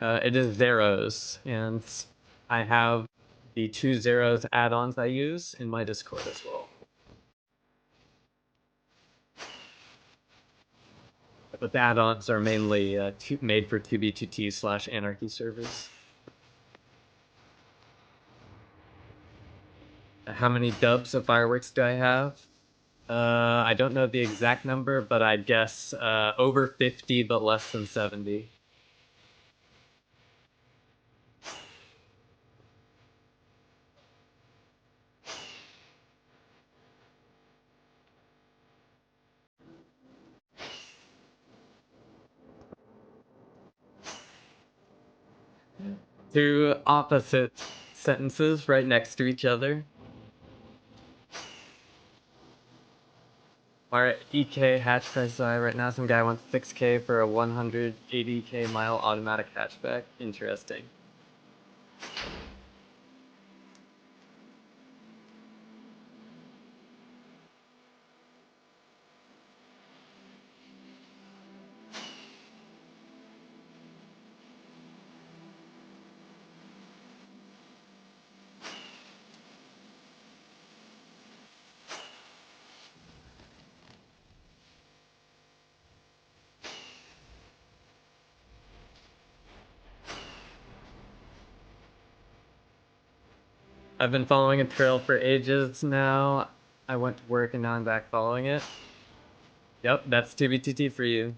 It is Zeros, and I have the 2 Zeros add-ons I use in my Discord as well. But the add-ons are mainly made for 2b2t / anarchy servers. How many dubs of fireworks do I have? I don't know the exact number, but I'd guess over 50, but less than 70. Two opposite sentences right next to each other. Alright, EK hatch price right now. Some guy wants 6K for a 180K mile automatic hatchback. Interesting. I've been following a trail for ages now. I went to work and now I'm back following it. Yep, that's 2BTT for you.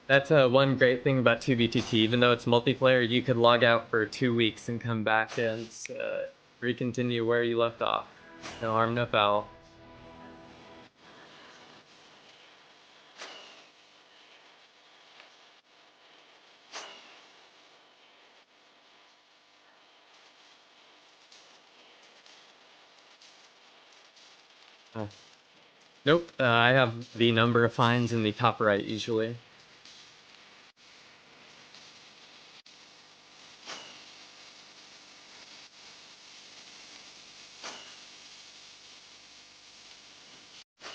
That's one great thing about 2BTT. Even though it's multiplayer, you could log out for 2 weeks and come back and recontinue where you left off. No harm, no foul. Nope, I have the number of fines in the top right usually.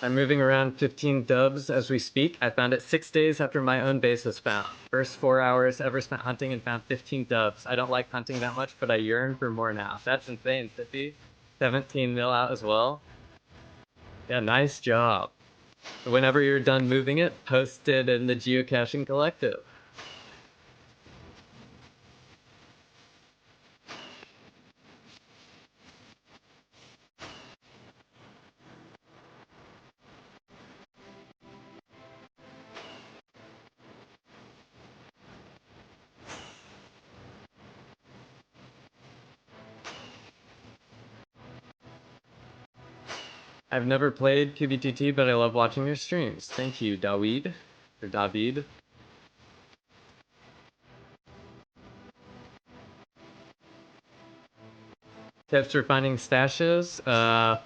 I'm moving around 15 dubs as we speak. I found it 6 days after my own base was found. First 4 hours ever spent hunting and found 15 dubs. I don't like hunting that much, but I yearn for more now. That's insane, 50. 17 mil out as well. Yeah, nice job. Whenever you're done moving it, post it in the Geocaching Collective. I've never played QBTT, but I love watching your streams. Thank you, David. Or David. Tips for finding stashes.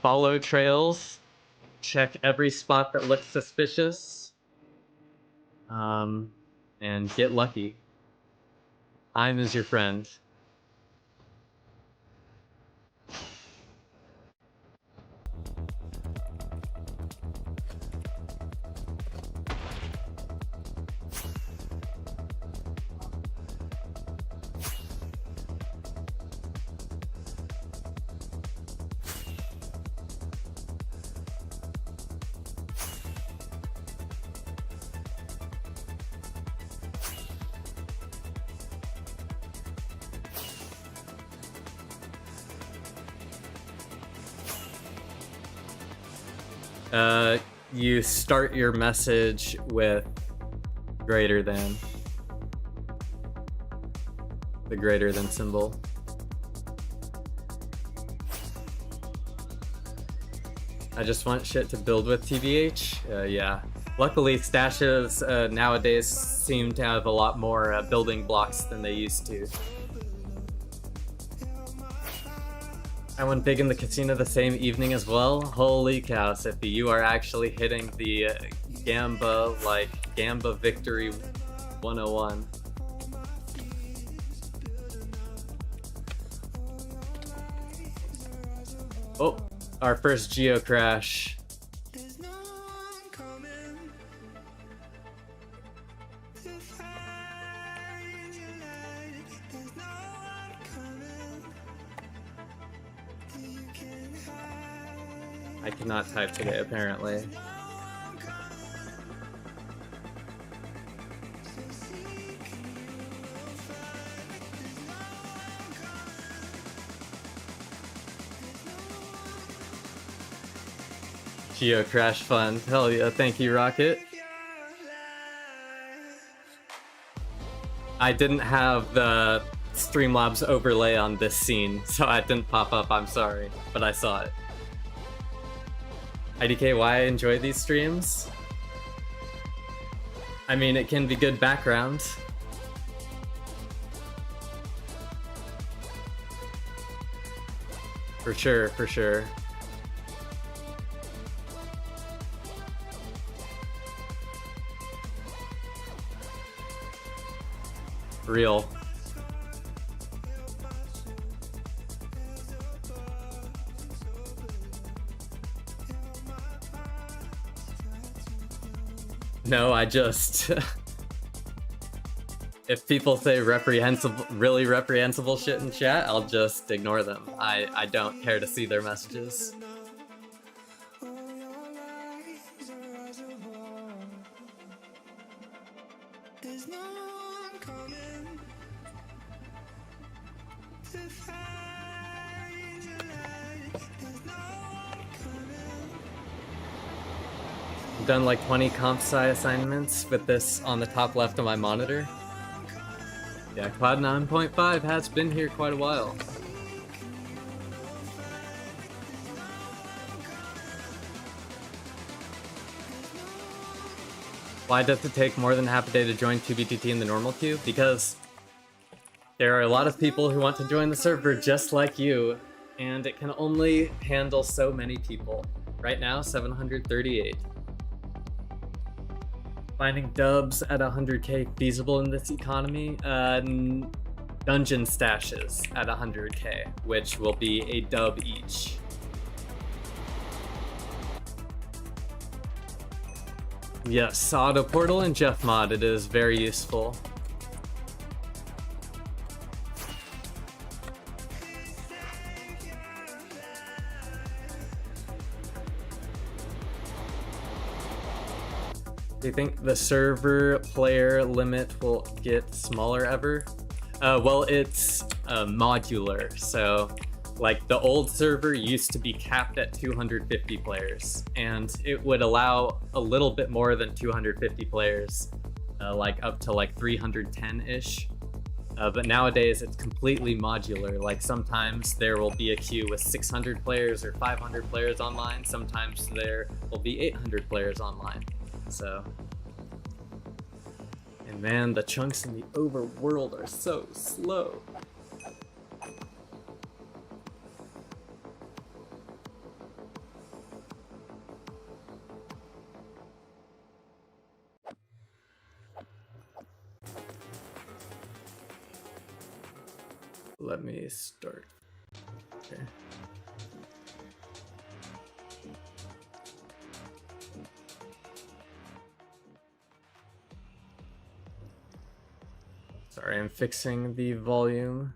Follow trails. Check every spot that looks suspicious. And get lucky. Time is your friend. You start your message with greater than. The greater than symbol. I just want shit to build with, TBH. Yeah. Luckily, stashes nowadays seem to have a lot more building blocks than they used to. I went big in the casino the same evening as well. Holy cow, Sippy, you are actually hitting the Gamba victory 101. Oh, our first geo crash. I cannot type today, apparently. Geo crash fun. Hell yeah, thank you, Rocket. I didn't have the Streamlabs overlay on this scene, so it didn't pop up, I'm sorry, but I saw it. IDK, why I enjoy these streams? I mean, it can be good background. For sure, for sure. Real. No, I just... if people say reprehensible, really reprehensible shit in chat, I'll just ignore them. I don't care to see their messages. Done like 20 comp sci assignments with this on the top left of my monitor. Yeah, Cloud 9.5 has been here quite a while. Why does it take more than half a day to join 2BTT in the normal queue? Because there are a lot of people who want to join the server just like you, and it can only handle so many people. Right now, 738. Finding dubs at 100k feasible in this economy? Dungeon stashes at 100k, which will be a dub each. Yes, Auto Portal and Jeff Mod, it is very useful. Do you think the server player limit will get smaller ever? Well, it's modular, so like the old server used to be capped at 250 players, and it would allow a little bit more than 250 players, like up to like 310-ish. But nowadays it's completely modular. Like sometimes there will be a queue with 600 players or 500 players online. Sometimes there will be 800 players online. So, and man, the chunks in the overworld are so slow. Let me start. Okay. Sorry, I'm fixing the volume.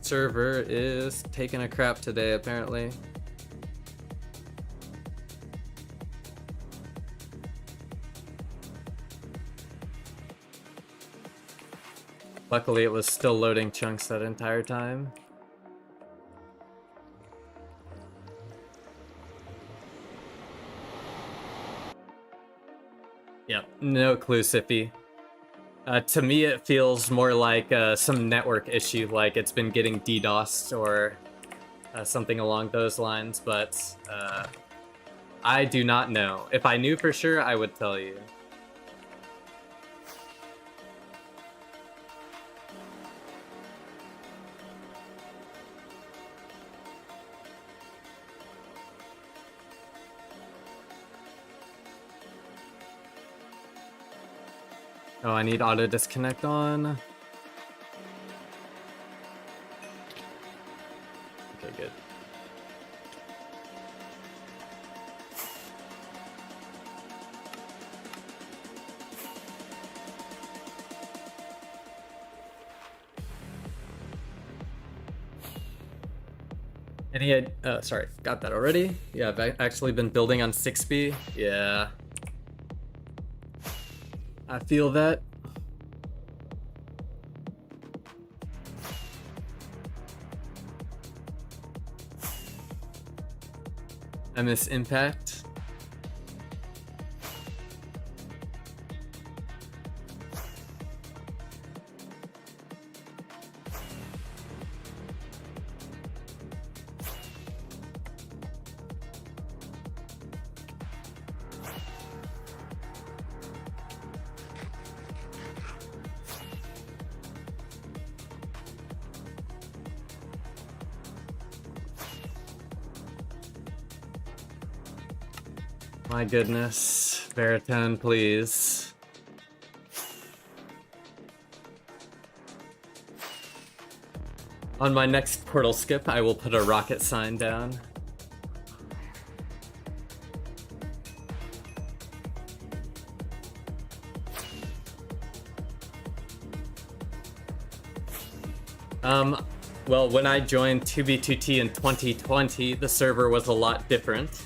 Server is taking a crap today, apparently. Luckily, it was still loading chunks that entire time. Yep, no clue, Sippy. To me, it feels more like some network issue, like it's been getting DDoSed or something along those lines, but I do not know. If I knew for sure, I would tell you. Oh, I need auto disconnect on. Okay, good. Sorry, got that already. Yeah, I've actually been building on 6B. Yeah. I feel that. I miss Impact. My goodness, Baritone, please. On my next portal skip, I will put a rocket sign down. Well, when I joined 2B2T in 2020, the server was a lot different.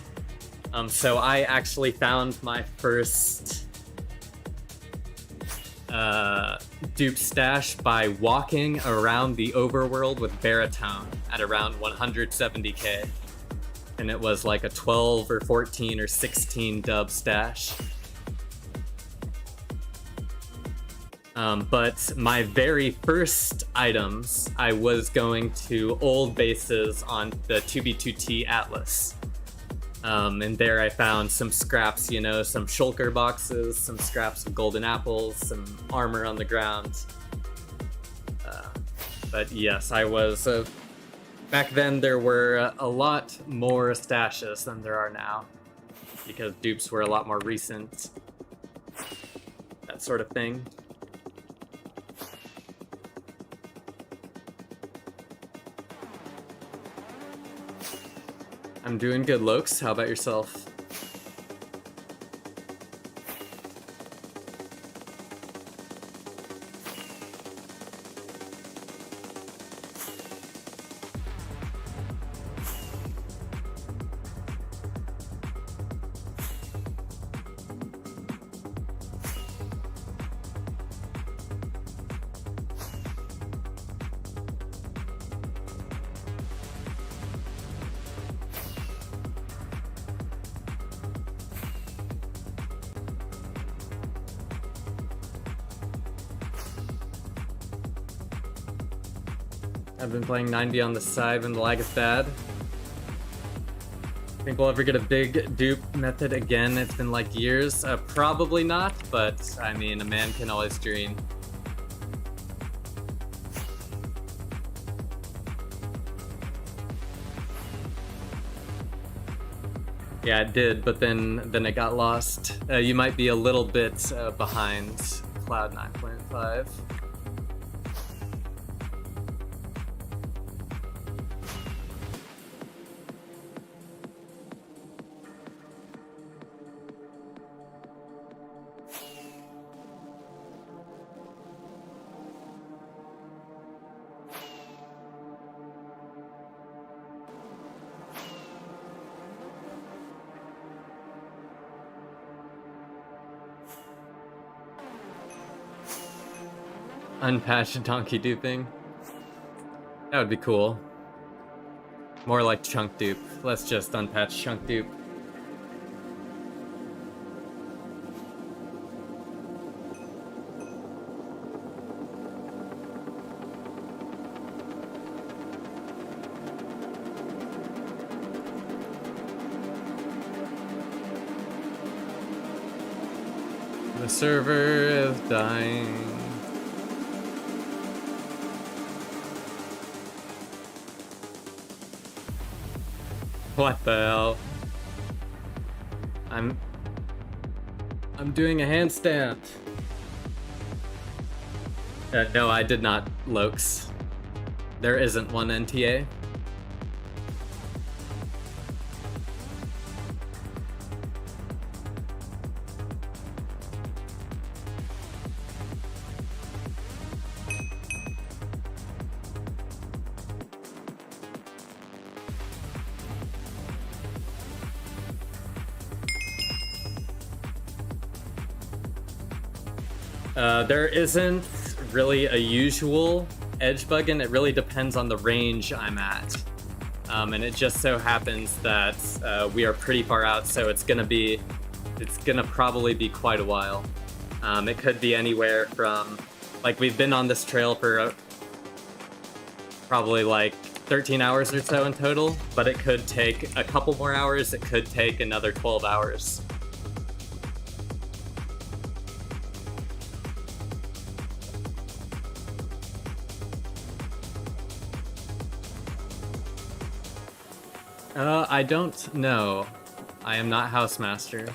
So I actually found my first dupe stash by walking around the overworld with Baritone at around 170k. And it was like a 12 or 14 or 16 dub stash. But my very first items, I was going to old bases on the 2B2T Atlas. And there I found some scraps, you know, some shulker boxes, some scraps of golden apples, some armor on the ground. But yes, I was... back then there were a lot more stashes than there are now, because dupes were a lot more recent. That sort of thing. I'm doing good, Lokes. How about yourself? I've been playing 90 on the side when the lag is bad. Think we'll ever get a big dupe method again? It's been like years. Probably not, but I mean, a man can always dream. Yeah, it did, but then it got lost. You might be a little bit behind Cloud 9.5. Unpatched donkey duping. That would be cool. More like chunk dupe. Let's just unpatch chunk dupe. The server is dying. What the hell? I'm doing a handstand. No, I did not, Lokes. There isn't one NTA. There isn't really a usual edge bugging. It really depends on the range I'm at. And it just so happens that we are pretty far out, so it's gonna probably be quite a while. It could be anywhere from, like, we've been on this trail for probably like 13 hours or so in total, but it could take a couple more hours. It could take another 12 hours. I don't know. I am not Housemaster.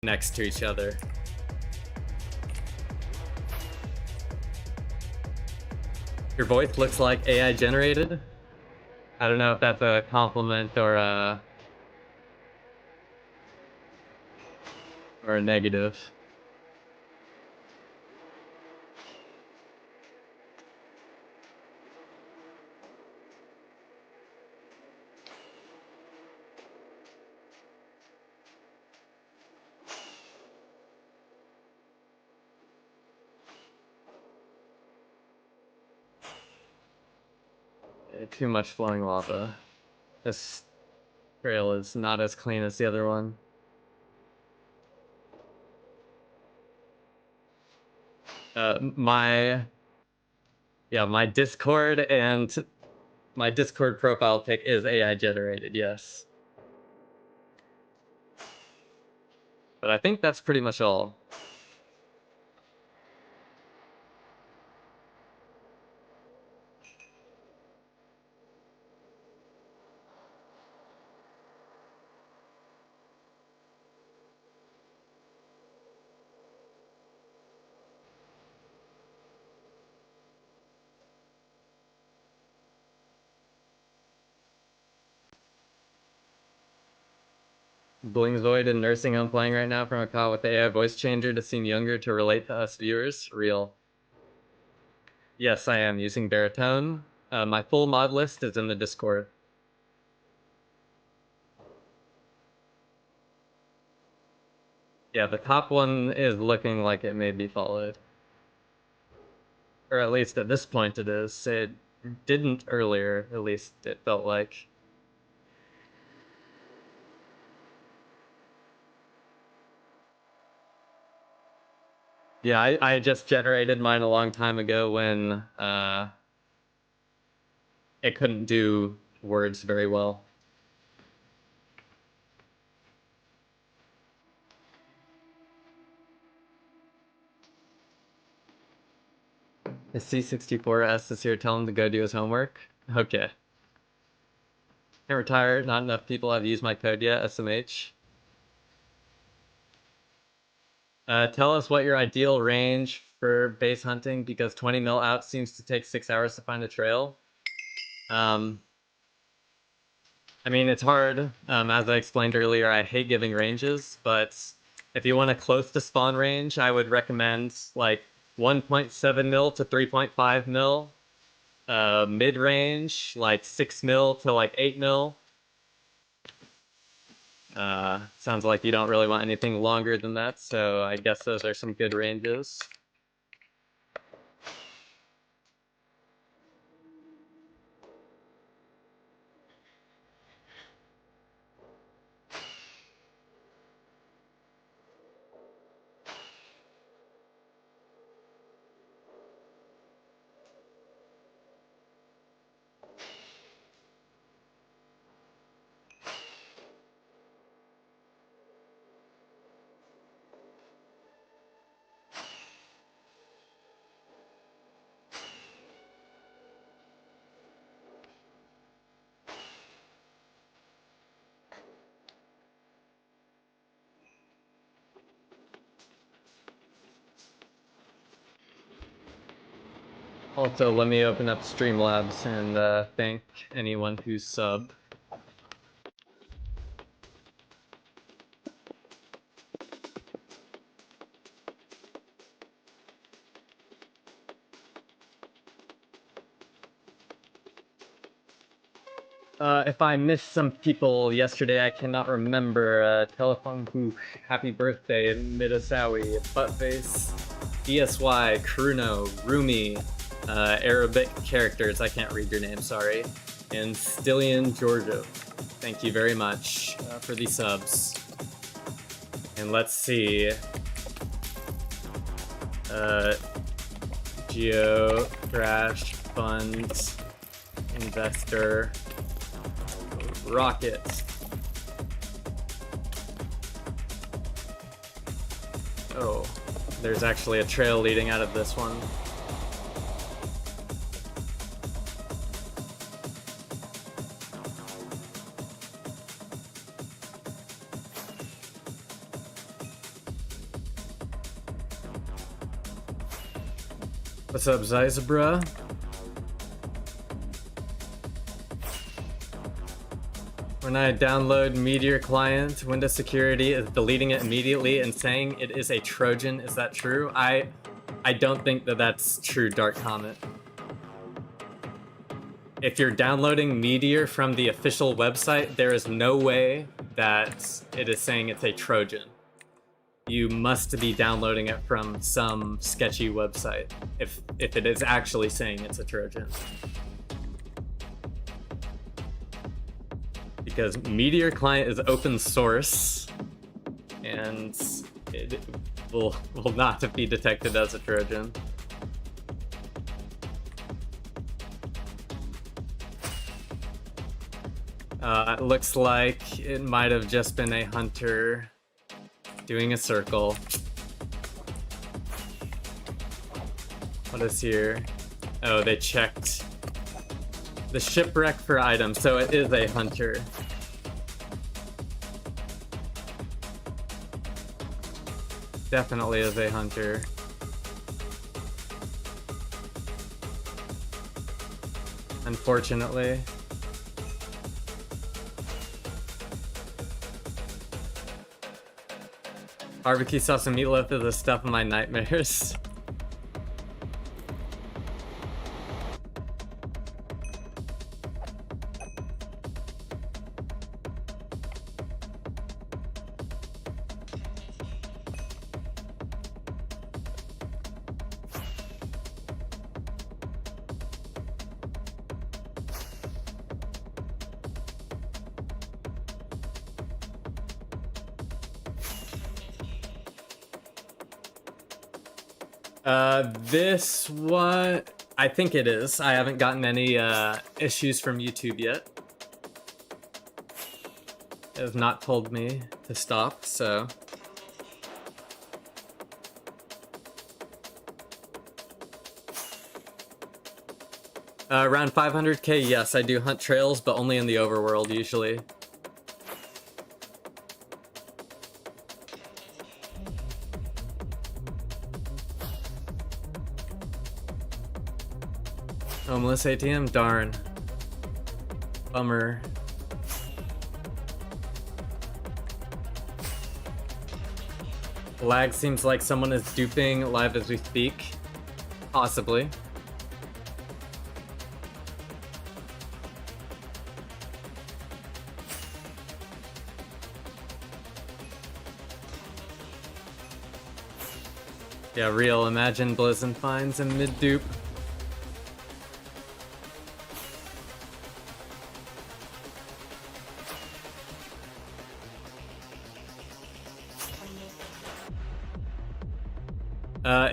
next to each other. Your voice looks like AI generated. I don't know if that's a compliment or a negative. Too much flowing lava. This trail is not as clean as the other one. My Discord and my Discord profile pic is AI generated, yes. But I think that's pretty much all. Blingzoid and Nursing Home playing right now from a call with the AI voice changer to seem younger to relate to us viewers. Real. Yes, I am using baritone. My full mod list is in the Discord. Yeah, the top one is looking like it may be followed. Or at least at this point it is. It didn't earlier, at least it felt like. Yeah, I just generated mine a long time ago when it couldn't do words very well. The C64S is here, tell him to go do his homework. Okay. Can't retire, not enough people have used my code yet, SMH. Tell us what your ideal range for base hunting, because 20 mil out seems to take 6 hours to find a trail. I mean, it's hard. As I explained earlier, I hate giving ranges, but if you want a close to spawn range, I would recommend like 1.7 mil to 3.5 mil. Mid range, like 6 mil to like 8 mil. Sounds like you don't really want anything longer than that, so I guess those are some good ranges. Also, let me open up Streamlabs and thank anyone who's subbed. If I missed some people yesterday, I cannot remember. Telephone Booth, Happy Birthday, Midasawi, Buttface, ESY, Kruno, Rumi, Arabic characters, I can't read your name, sorry, and Stillion Giorgio. Thank you very much for these subs. And let's see. Geo, Crash, Fund, Investor, Rocket. Oh, there's actually a trail leading out of this one. What's up, Zizabra? When I download Meteor client, Windows Security is deleting it immediately and saying it is a Trojan. Is that true? I don't think that that's true, Dark Comet. If you're downloading Meteor from the official website, there is no way that it is saying it's a Trojan. You must be downloading it from some sketchy website if it is actually saying it's a Trojan. Because Meteor client is open source and it will not be detected as a Trojan. It looks like it might have just been a hunter doing a circle. What is here? Oh, they checked the shipwreck for items, so it is a hunter. Definitely is a hunter. Unfortunately. Barbecue sauce and meatloaf is the stuff of my nightmares. This one, I think it is. I haven't gotten any issues from YouTube yet. It has not told me to stop, so. Around 500k, yes, I do hunt trails, but only in the overworld usually. Homeless ATM? Darn. Bummer. Lag seems like someone is duping live as we speak. Possibly. Yeah, real. Imagine Blizzard finds a mid-dupe.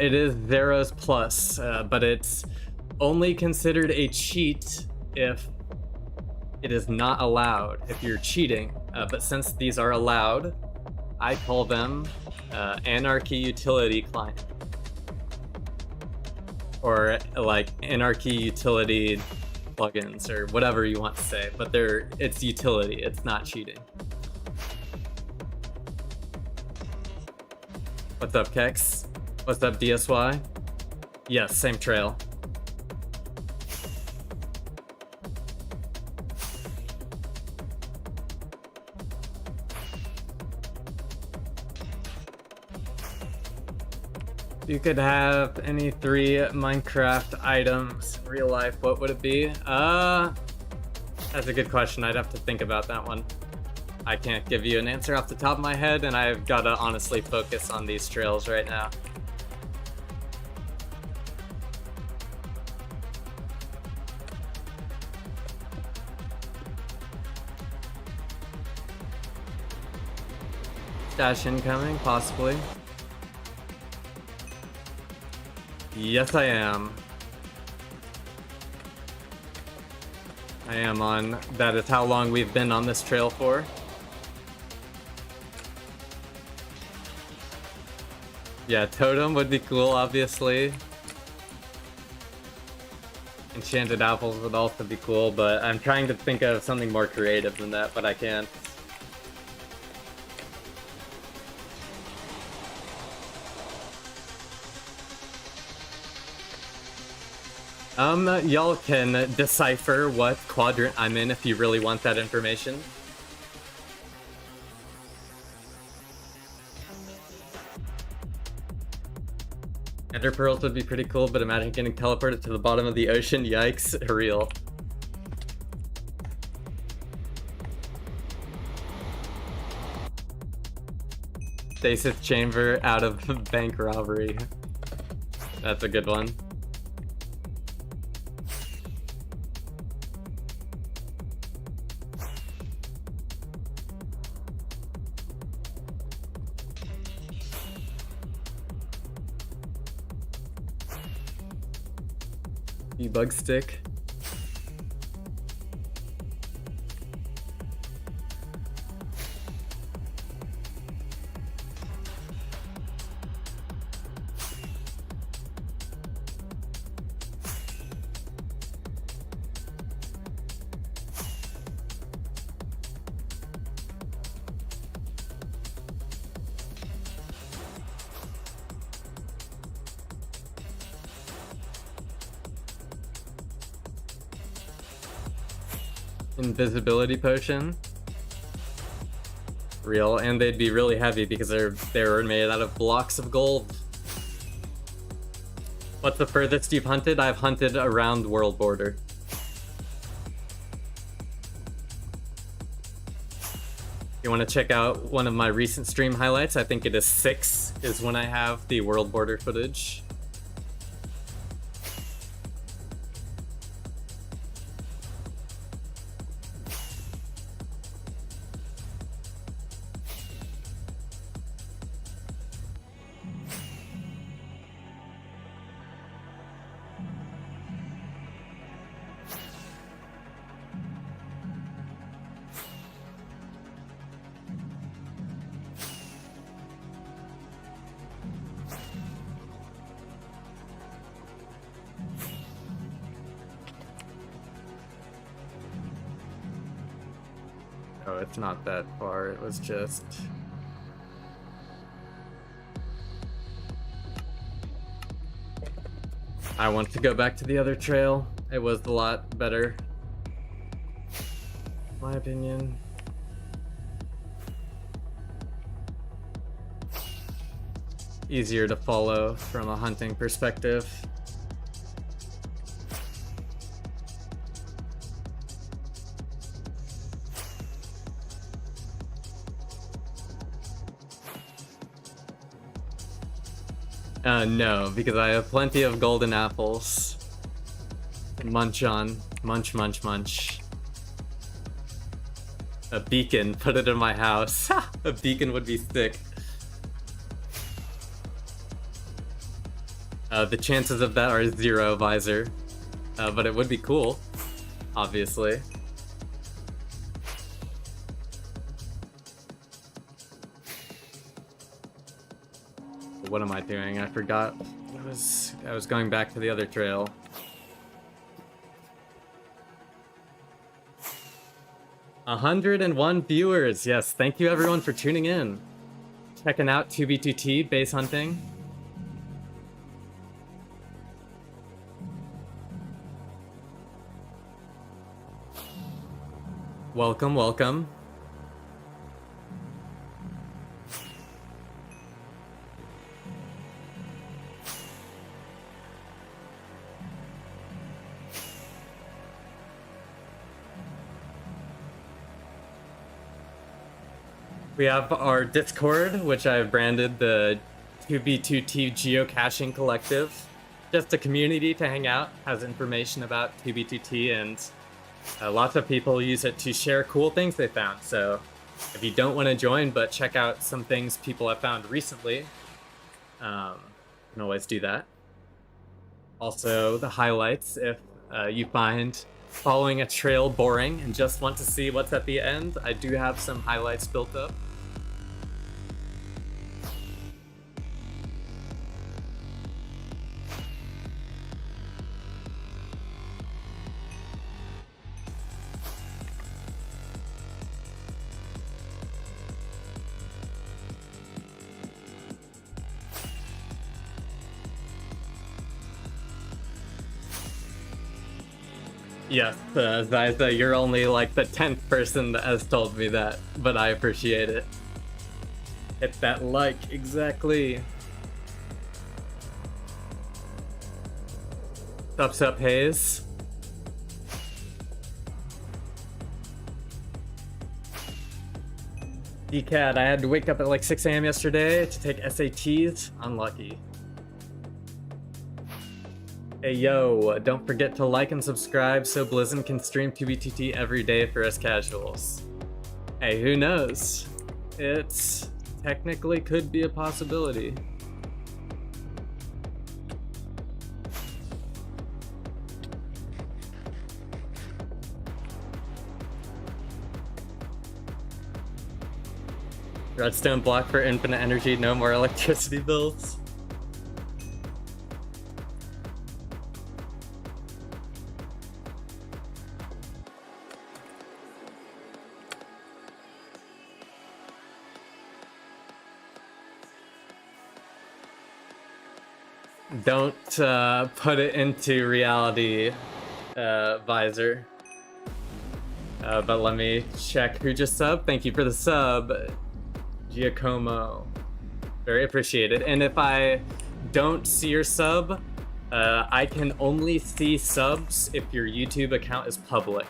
It is Zeros Plus, but it's only considered a cheat if it is not allowed, if you're cheating. But since these are allowed, I call them anarchy utility client. Or like anarchy utility plugins, or whatever you want to say. But it's utility, it's not cheating. What's up, Kex? What's up, DSY? Yes, same trail. If you could have any 3 Minecraft items in real life, what would it be? That's a good question. I'd have to think about that one. I can't give you an answer off the top of my head, and I've got to honestly focus on these trails right now. Dash incoming, possibly. Yes, I am. I am on. That is how long we've been on this trail for. Yeah, totem would be cool, obviously. Enchanted apples would also be cool, but I'm trying to think of something more creative than that, but I can't. Y'all can decipher what quadrant I'm in if you really want that information. Ender pearls would be pretty cool, but imagine getting teleported to the bottom of the ocean. Yikes, real. Stasis chamber out of bank robbery. That's a good one. Debug stick. Invisibility potion. Real, and they'd be really heavy because they're made out of blocks of gold. What's the furthest you've hunted? I've hunted around world border. You want to check out one of my recent stream highlights? I think it is 6 is when I have the world border footage. Oh, it's not that far. It was just... I want to go back to the other trail. It was a lot better. My opinion. Easier to follow from a hunting perspective. No, because I have plenty of golden apples. Munch on. Munch, munch, munch. A beacon. Put it in my house. A beacon would be sick. The chances of that are 0, Visor. But it would be cool, obviously. What am I doing? I forgot. I was going back to the other trail. "101 viewers. Yes, thank you everyone for tuning in. Checking out 2B2T base hunting. Welcome, welcome. We have our Discord, which I've branded the 2B2T Geocaching Collective. Just a community to hang out, has information about 2B2T, and lots of people use it to share cool things they found. So if you don't want to join, but check out some things people have found recently, you can always do that. Also, the highlights, if you find following a trail boring and just want to see what's at the end, I do have some highlights built up. Yes, Zyza, you're only like the 10th person that has told me that, but I appreciate it. Hit that like, exactly. What's up, Hayes? DCAT, I had to wake up at like 6 a.m. yesterday to take SATs. Unlucky. Hey yo, don't forget to like and subscribe so Blizzin can stream 2B2T every day for us casuals. Hey, who knows? It's technically could be a possibility. Redstone block for infinite energy, no more electricity bills. Don't put it into reality, Visor. But let me check who just subbed. Thank you for the sub, Giacomo. Very appreciated. And if I don't see your sub, I can only see subs if your YouTube account is public.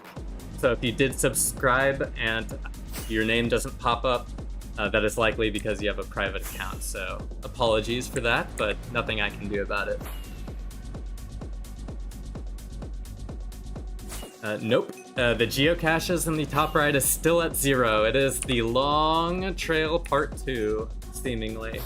So if you did subscribe and your name doesn't pop up, that is likely because you have a private account, so apologies for that, but nothing I can do about it. Nope. The geocaches in the top right is still at 0. It is the long trail part 2, seemingly.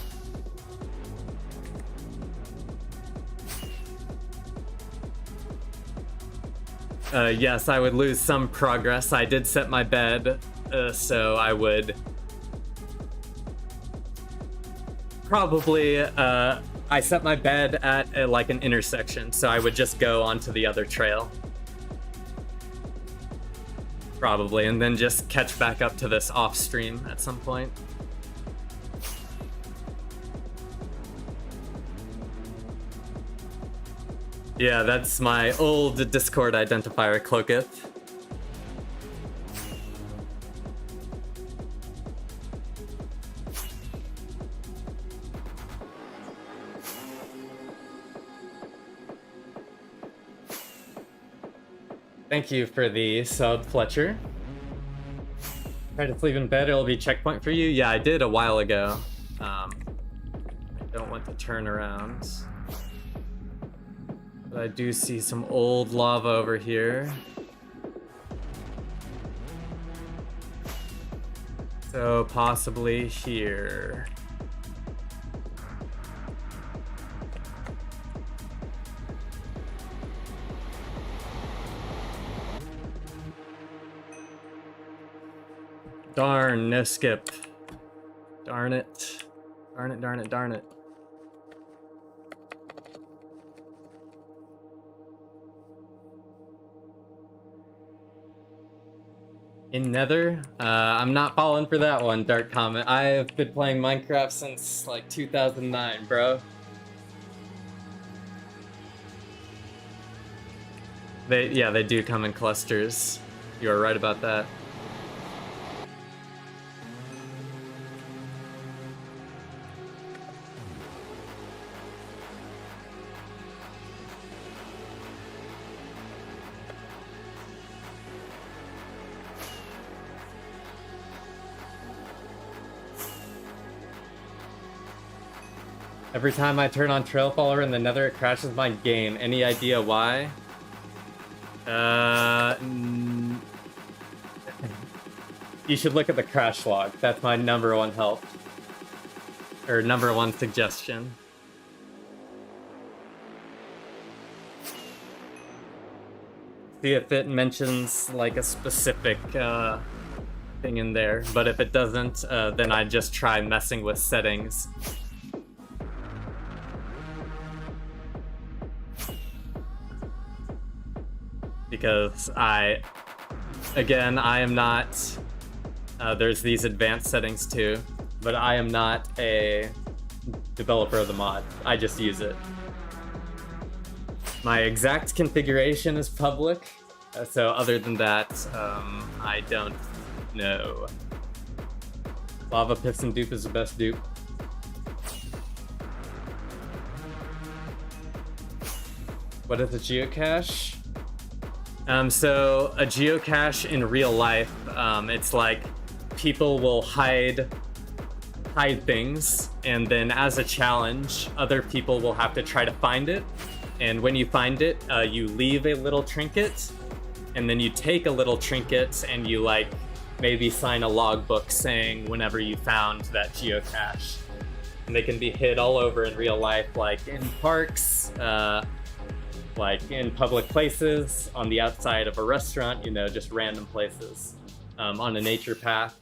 Yes, I would lose some progress. I did set my bed, so I would probably, I set my bed at like an intersection, so I would just go onto the other trail. Probably, and then just catch back up to this off stream at some point. Yeah, that's my old Discord identifier, Cloaketh. Thank you for the sub, Fletcher. Try to sleep in bed, it'll be checkpoint for you? Yeah, I did a while ago. I don't want to turn around. But I do see some old lava over here. So possibly here. Darn, no skip. Darn it. Darn it, darn it, darn it. In Nether? I'm not falling for that one, Dark Comet. I've been playing Minecraft since like 2009, bro. They do come in clusters. You are right about that. Every time I turn on Trail Follower in the Nether, it crashes my game. Any idea why? You should look at the crash log. That's my #1 help. Or #1 suggestion. See if it mentions like a specific thing in there. But if it doesn't, then I just try messing with settings. Because I am not, there's these advanced settings too, but I am not a developer of the mod. I just use it. My exact configuration is public, So other than that, I don't know. Lava Piston dupe is the best dupe. What is a geocache? So a geocache in real life, it's like people will hide things, and then as a challenge, other people will have to try to find it. And when you find it, you leave a little trinket, and then you take a little trinket and you like maybe sign a logbook saying whenever you found that geocache. And they can be hid all over in real life, like in parks, like in public places, on the outside of a restaurant, you know, just random places, on a nature path.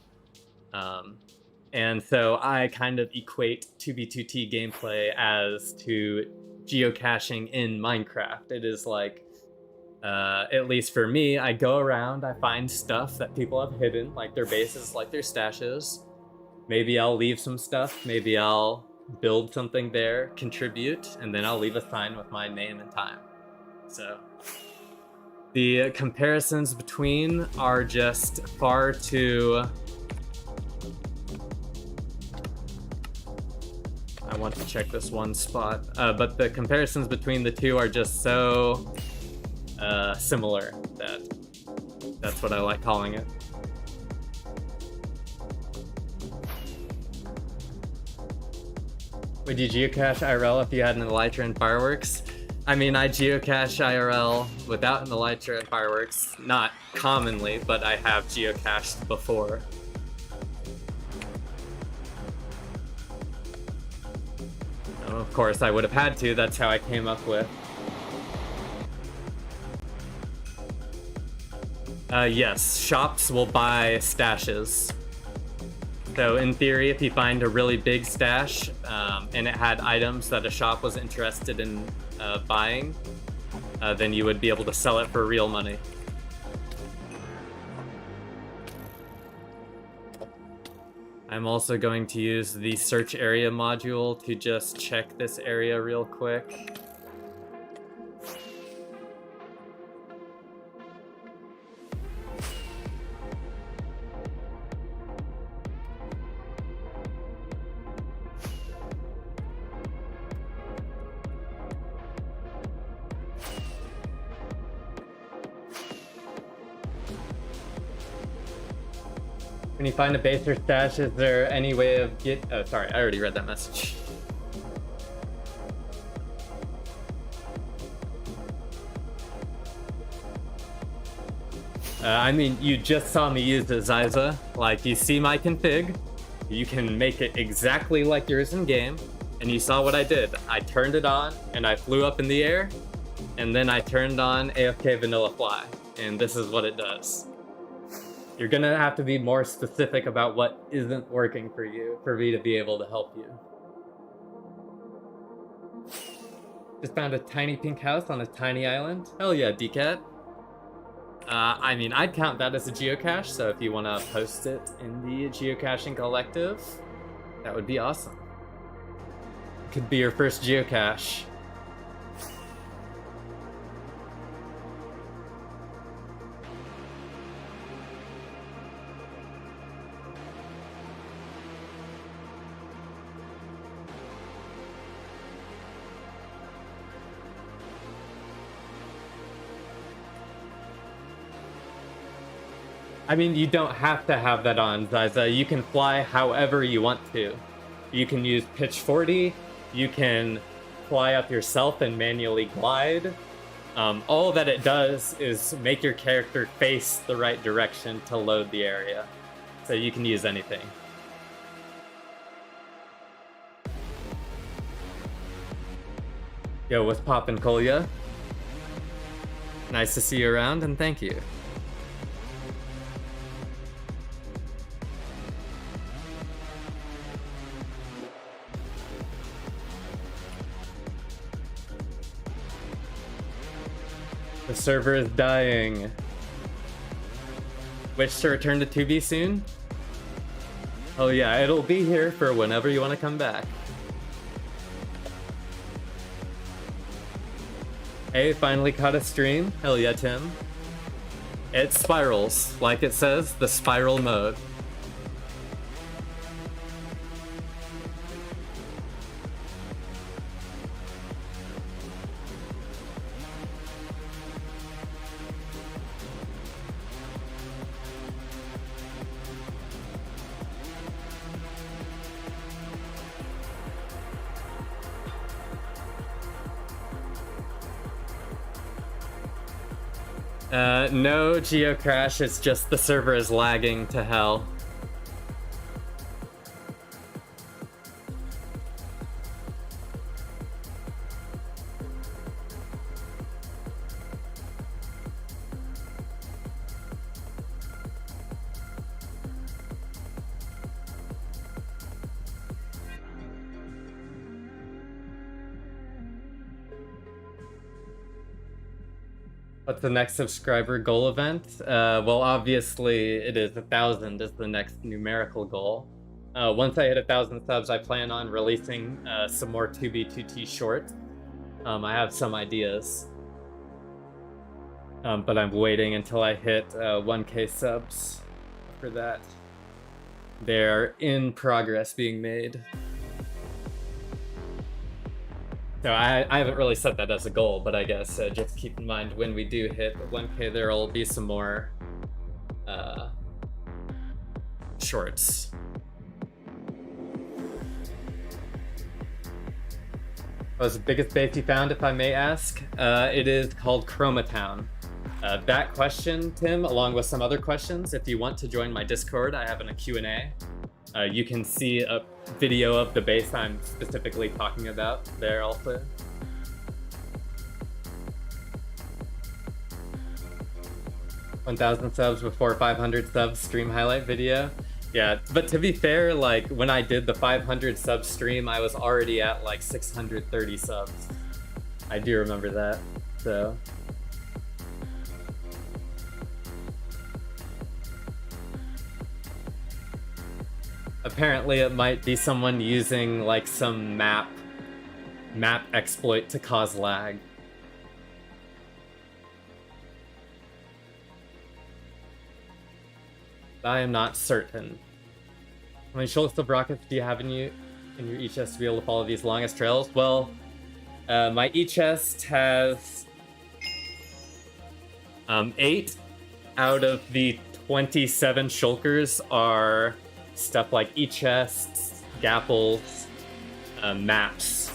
And so I kind of equate 2B2T gameplay as to geocaching in Minecraft. It is like, at least for me, I go around, I find stuff that people have hidden, like their bases, like their stashes. Maybe I'll leave some stuff, maybe I'll build something there, contribute, and then I'll leave a sign with my name and time. So the comparisons between are just far too... I want to check this one spot, but the comparisons between the two are just so similar that that's what I like calling it. Would you geocache IRL if you had an elytra and fireworks? I mean, I geocache IRL without an elytra and fireworks. Not commonly, but I have geocached before. Of course, I would have had to. That's how I came up with. Yes, shops will buy stashes. So in theory, if you find a really big stash and it had items that a shop was interested in buying, then you would be able to sell it for real money. I'm also going to use the search area module to just check this area real quick. When you find a base or stash, is there any way of oh, sorry, I already read that message. I mean, you just saw me use the Zyza. Like, you see my config, you can make it exactly like yours in game, and you saw what I did. I turned it on, and I flew up in the air, and then I turned on AFK Vanilla Fly, and this is what it does. You're gonna have to be more specific about what isn't working for you for me to be able to help you. Just found a tiny pink house on a tiny island. Hell yeah, DCat. I mean, I'd count that as a geocache, so if you want to post it in the geocaching collective, that would be awesome. It could be your first geocache. I mean, you don't have to have that on, Zyza. You can fly however you want to. You can use pitch 40, you can fly up yourself and manually glide. All that it does is make your character face the right direction to load the area. So you can use anything. Yo, what's poppin', Kolya? Nice to see you around, and thank you. The server is dying. Wish to return to 2B soon? Oh yeah, it'll be here for whenever you want to come back. Hey, finally caught a stream. Hell yeah, Tim. It spirals, like it says, the spiral mode. No geocrash, it's just the server is lagging to hell. What's the next subscriber goal event? Well, obviously it is 1,000 is the next numerical goal. Once I hit 1,000 subs, I plan on releasing some more 2B2T shorts. I have some ideas, but I'm waiting until I hit 1K subs for that. They're in progress being made. So I haven't really set that as a goal, but I guess just keep in mind when we do hit 1K, there will be some more shorts. What's the biggest base you found, if I may ask? It is called Chromatown. That question, Tim, along with some other questions, if you want to join my Discord, I have in a Q&A. You can see a video of the base I'm specifically talking about there also. $1,000 subs before 500 subs stream highlight video. Yeah, but to be fair, like when I did the 500 sub stream, I was already at like 630 subs. I do remember that, so. Apparently it might be someone using like some map exploit to cause lag. I am not certain. How many shoulders of rockets do you have in your e-chest to be able to follow these longest trails? Well, my e-chest has 8 out of the 27 shulkers are stuff like e-chests, gapples, maps.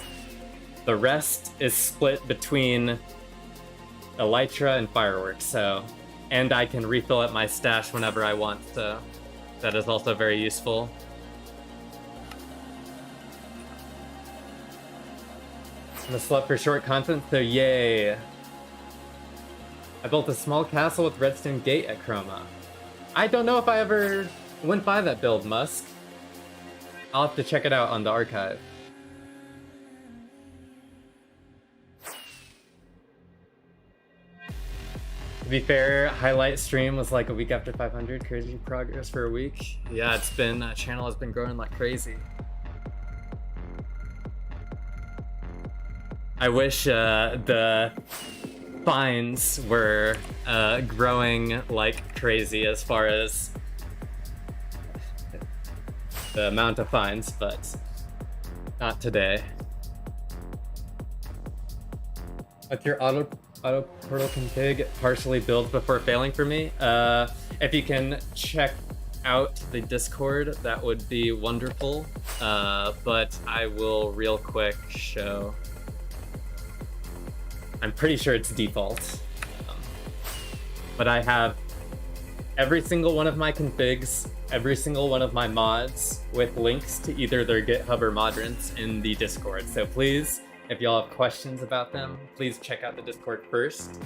The rest is split between elytra and fireworks, so, and I can refill up my stash whenever I want, so that is also very useful. I'm a slut for short content, so yay. I built a small castle with redstone gate at Chroma. I don't know if I ever went by that build, Musk. I'll have to check it out on the archive. To be fair, highlight stream was like a week after 500. Crazy progress for a week. Yeah, it's been, channel has been growing like crazy. I wish the fines were growing like crazy as far as the amount of fines, but not today. What's your auto portal config partially build before failing for me? If you can check out the Discord, that would be wonderful. But I will real quick show. I'm pretty sure it's default. But I have every single one of my configs, every single one of my mods with links to either their GitHub or Modrons in the Discord. So please, if y'all have questions about them, please check out the Discord first.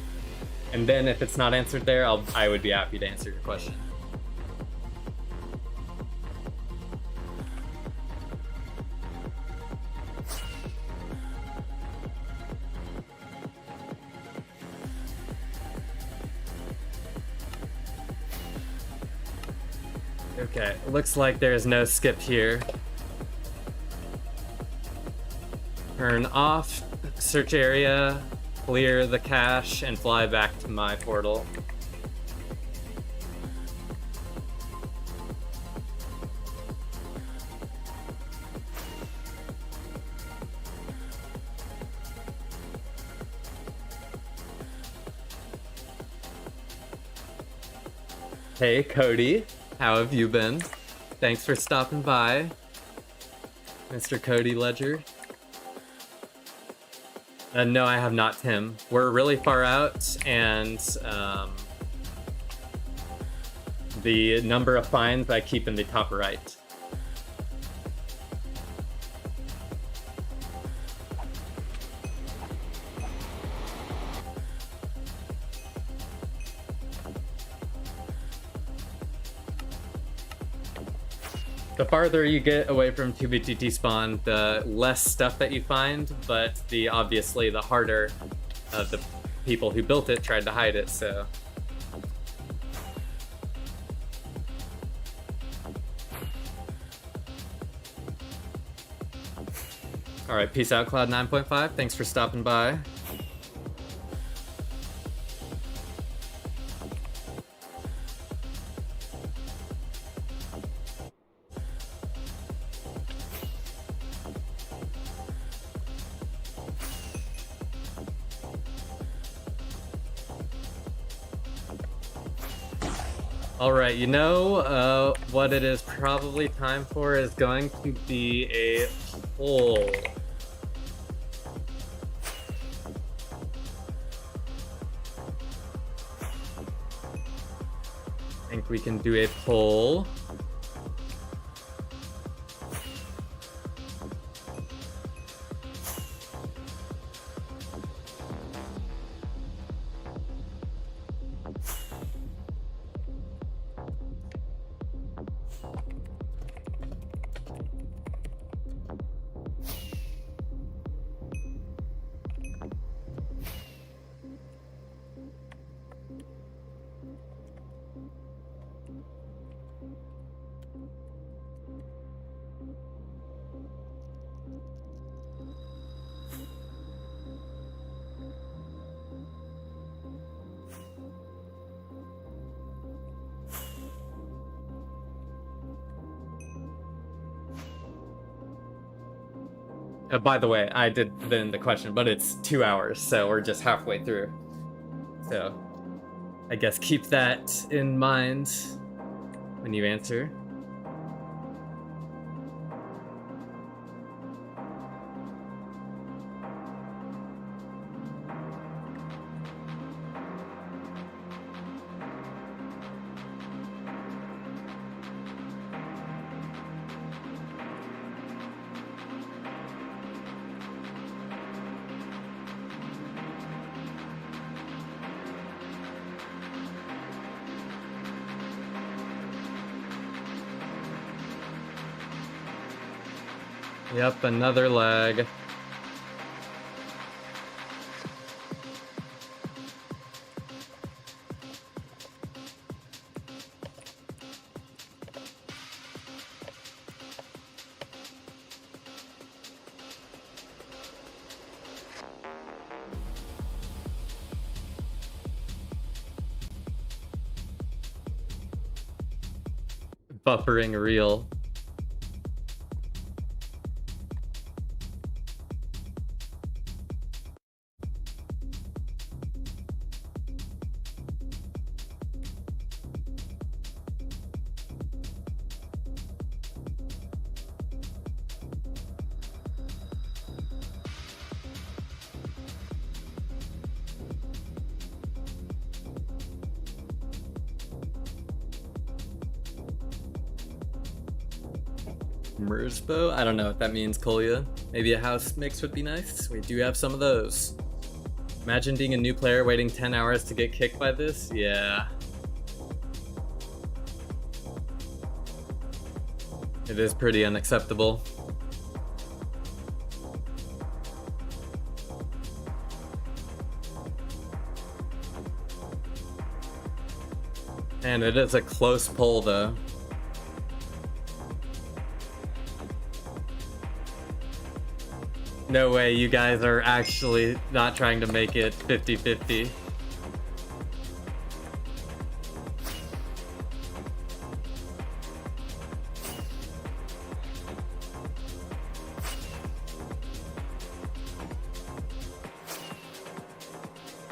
And then if it's not answered there, I would be happy to answer your question. Okay, looks like there's no skip here. Turn off search area, clear the cache, and fly back to my portal. Hey, Cody. How have you been? Thanks for stopping by, Mr. Cody Ledger. No, I have not, Tim. We're really far out, and the number of finds I keep in the top right. The farther you get away from 2BTT spawn, the less stuff that you find, but obviously the harder the people who built it tried to hide it, so. All right, peace out, Cloud 9.5. Thanks for stopping by. Alright, you know what it is probably time for is going to be a poll. I think we can do a poll. By the way, I did put in the question, but it's 2 hours, so we're just halfway through. So, I guess keep that in mind when you answer. Yep, another lag. Buffering real. Mersbo? I don't know what that means, Kolya. Maybe a house mix would be nice. We do have some of those. Imagine being a new player waiting 10 hours to get kicked by this? Yeah. It is pretty unacceptable. And it is a close poll, though. No way you guys are actually not trying to make it 50-50.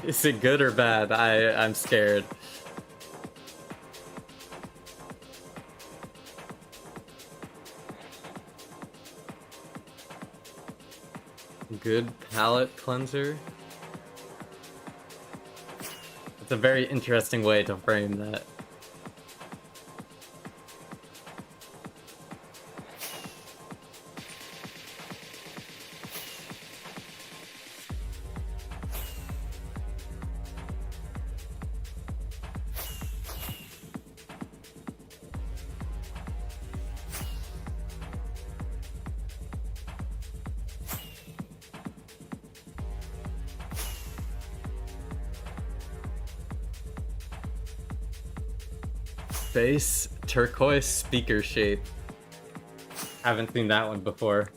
Is it good or bad? I'm scared. Good palate cleanser. It's a very interesting way to frame that. Base turquoise speaker shape. Haven't seen that one before.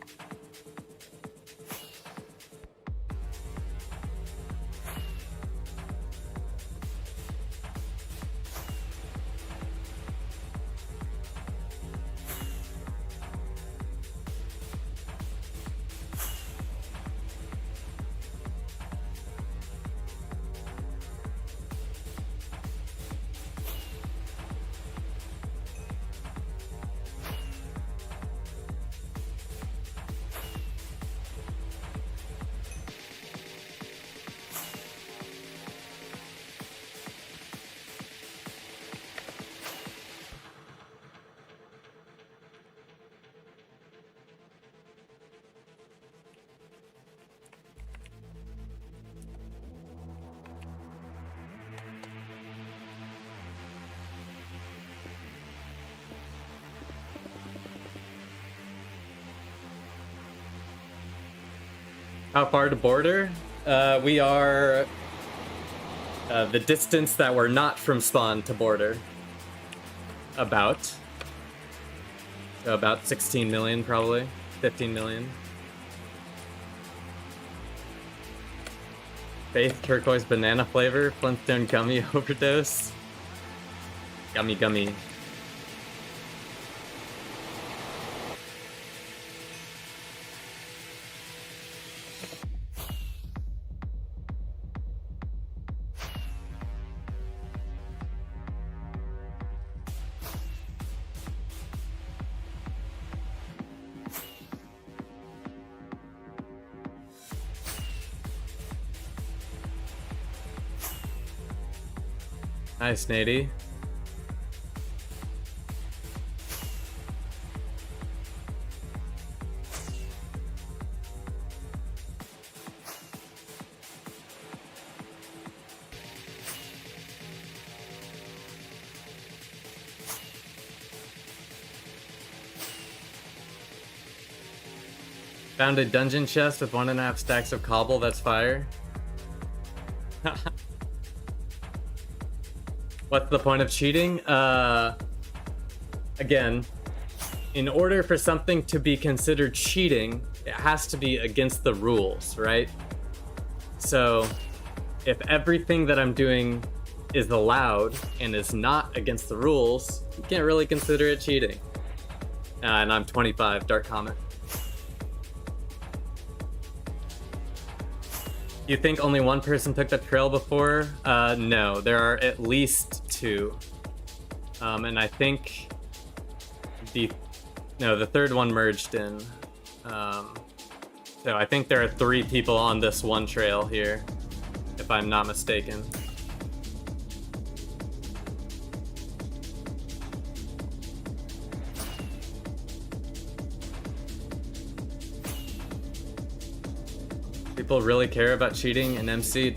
How far to border? We are the distance that we're not from spawn to border. About 16 million, probably 15 million. Faith turquoise banana flavor, Flintstone gummy overdose. Gummy gummy. Nice, Nady. Found a dungeon chest with 1.5 stacks of cobble. That's fire. What's the point of cheating? Again, in order for something to be considered cheating, it has to be against the rules, right? So if everything that I'm doing is allowed and is not against the rules, you can't really consider it cheating. And I'm 25, dark comment. You think only one person took the trail before? No, there are at least 2. And I think the third one merged in. So I think there are 3 people on this one trail here, if I'm not mistaken. People really care about cheating in MC.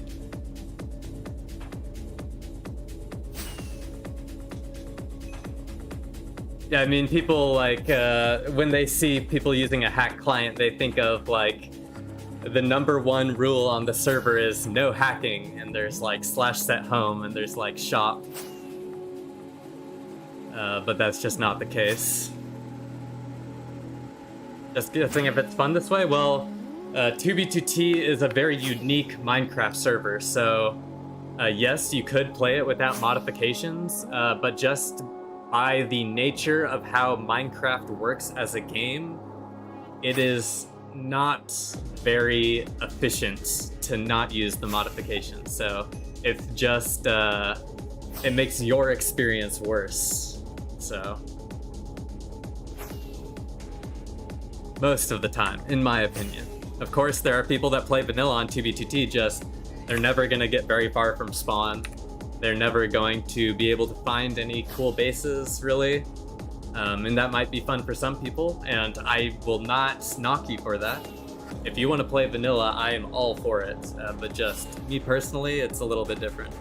Yeah, I mean, people like when they see people using a hack client, they think of like the #1 rule on the server is no hacking, and there's like /set_home and there's like shop. But that's just not the case. Just guessing if it's fun this way? Well, 2B2T is a very unique Minecraft server, so yes, you could play it without modifications, but just by the nature of how Minecraft works as a game, it is not very efficient to not use the modifications. So it's just, it makes your experience worse. So most of the time, in my opinion. Of course, there are people that play vanilla on 2b2t, just they're never going to get very far from spawn. They're never going to be able to find any cool bases, really. And that might be fun for some people, and I will not knock you for that. If you want to play vanilla, I am all for it, but just me personally, it's a little bit different.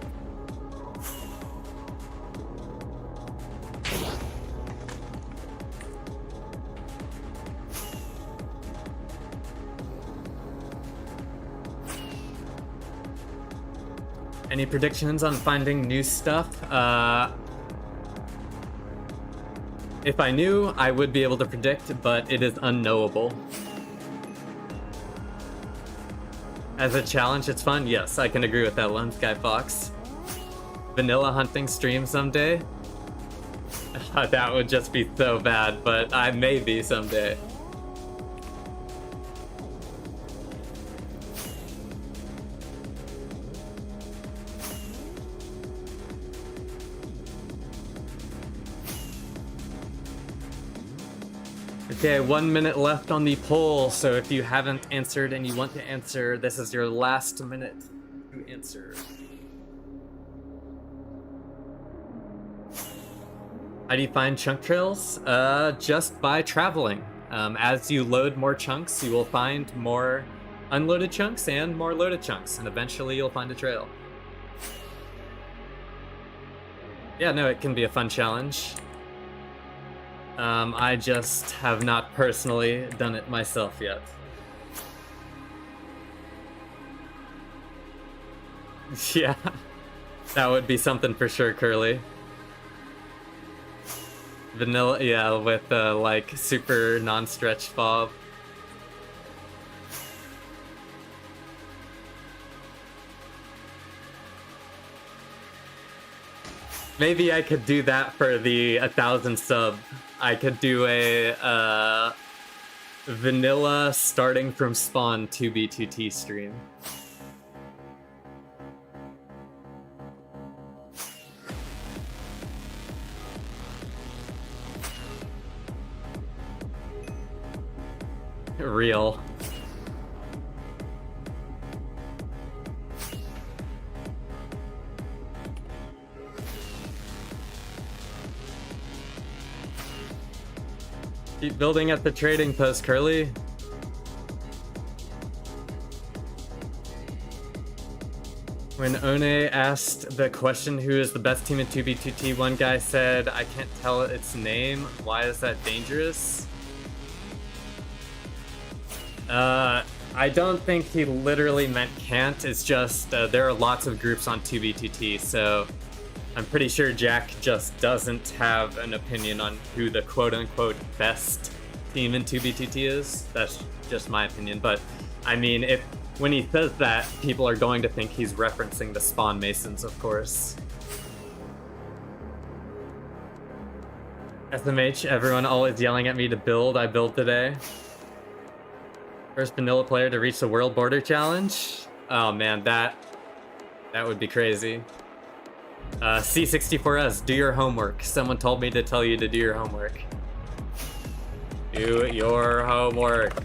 Any predictions on finding new stuff? If I knew, I would be able to predict, but it is unknowable. As a challenge, it's fun. Yes, I can agree with that, Lone Sky Fox. Vanilla hunting stream someday? That would just be so bad, but I may be someday. Okay, 1 minute left on the poll, so if you haven't answered and you want to answer, this is your last minute to answer. How do you find chunk trails? Just by traveling. As you load more chunks, you will find more unloaded chunks and more loaded chunks, and eventually you'll find a trail. Yeah, no, it can be a fun challenge. I just have not personally done it myself yet. Yeah, that would be something for sure, Curly. Vanilla, yeah, with like super non-stretch fob. Maybe I could do that for the 1,000 sub. I could do a vanilla starting from spawn 2b2t stream. Real. Keep building at the trading post, Curly. When One asked the question, who is the best team in 2b2t, one guy said, I can't tell its name. Why is that dangerous? I don't think he literally meant can't. It's just there are lots of groups on 2b2t, so I'm pretty sure Jack just doesn't have an opinion on who the quote-unquote best team in 2b2t is. That's just my opinion, but I mean, when he says that, people are going to think he's referencing the Spawn Masons, of course. SMH, everyone always yelling at me to build. I built today. First vanilla player to reach the World Border Challenge. Oh man, that would be crazy. C64S, do your homework. Someone told me to tell you to do your homework. Do your homework.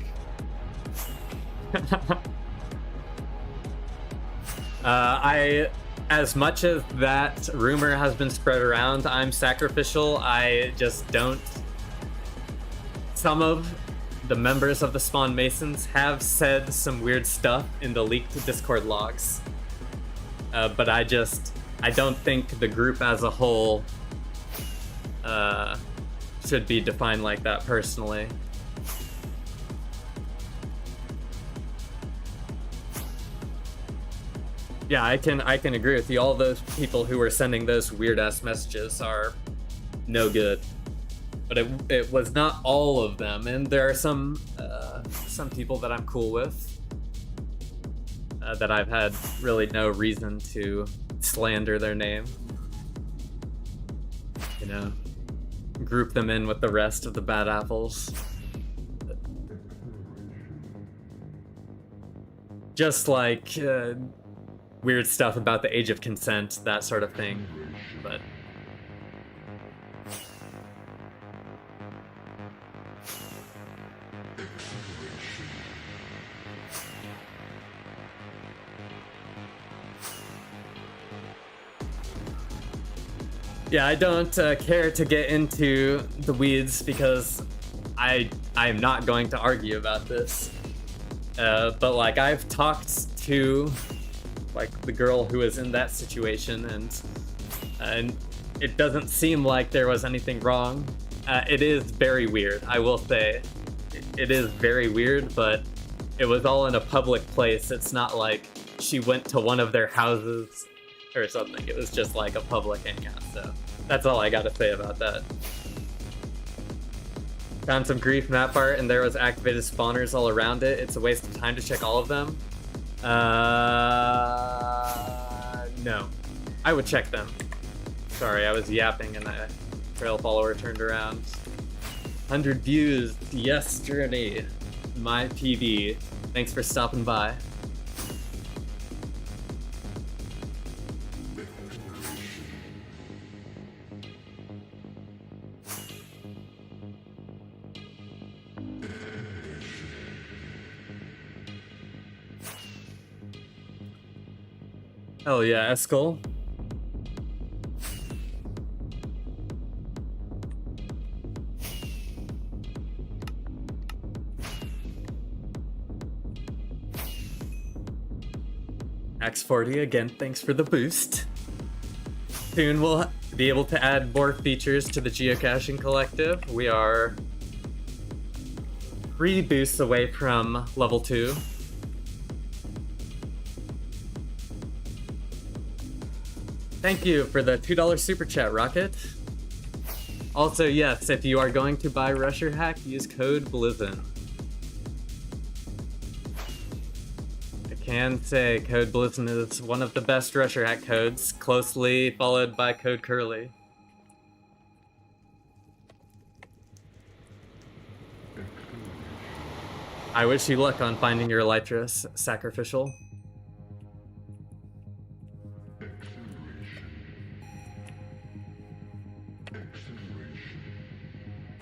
As much as that rumor has been spread around, I'm sacrificial. I just don't. Some of the members of the Spawn Masons have said some weird stuff in the leaked Discord logs. But I don't think the group as a whole should be defined like that personally. Yeah, I can agree with you. All those people who were sending those weird-ass messages are no good. But it was not all of them, and there are some people that I'm cool with that I've had really no reason to slander their name. You know, group them in with the rest of the bad apples. Just like weird stuff about the age of consent, that sort of thing. But Yeah, I don't care to get into the weeds because I am not going to argue about this. But like I've talked to like the girl who was in that situation, and it doesn't seem like there was anything wrong. It is very weird, I will say. It is very weird, but it was all in a public place. It's not like she went to one of their houses or something. It was just like a public hangout, so that's all I gotta say about that. Found some grief map art and there was activated spawners all around it. It's a waste of time to check all of them. No. I would check them. Sorry, I was yapping and a trail follower turned around. 100 views, yes, Journey. My PB. Thanks for stopping by. Hell yeah, Eskel. X40 again, thanks for the boost. Soon we'll be able to add more features to the Geocaching Collective. We are 3 boosts away from level 2. Thank you for the $2 super chat, Rocket. Also, yes, if you are going to buy Rusher Hack, use code Blizzin. I can say code Blizzin is one of the best Rusher Hack codes, closely followed by code Curly. I wish you luck on finding your Elytra's sacrificial.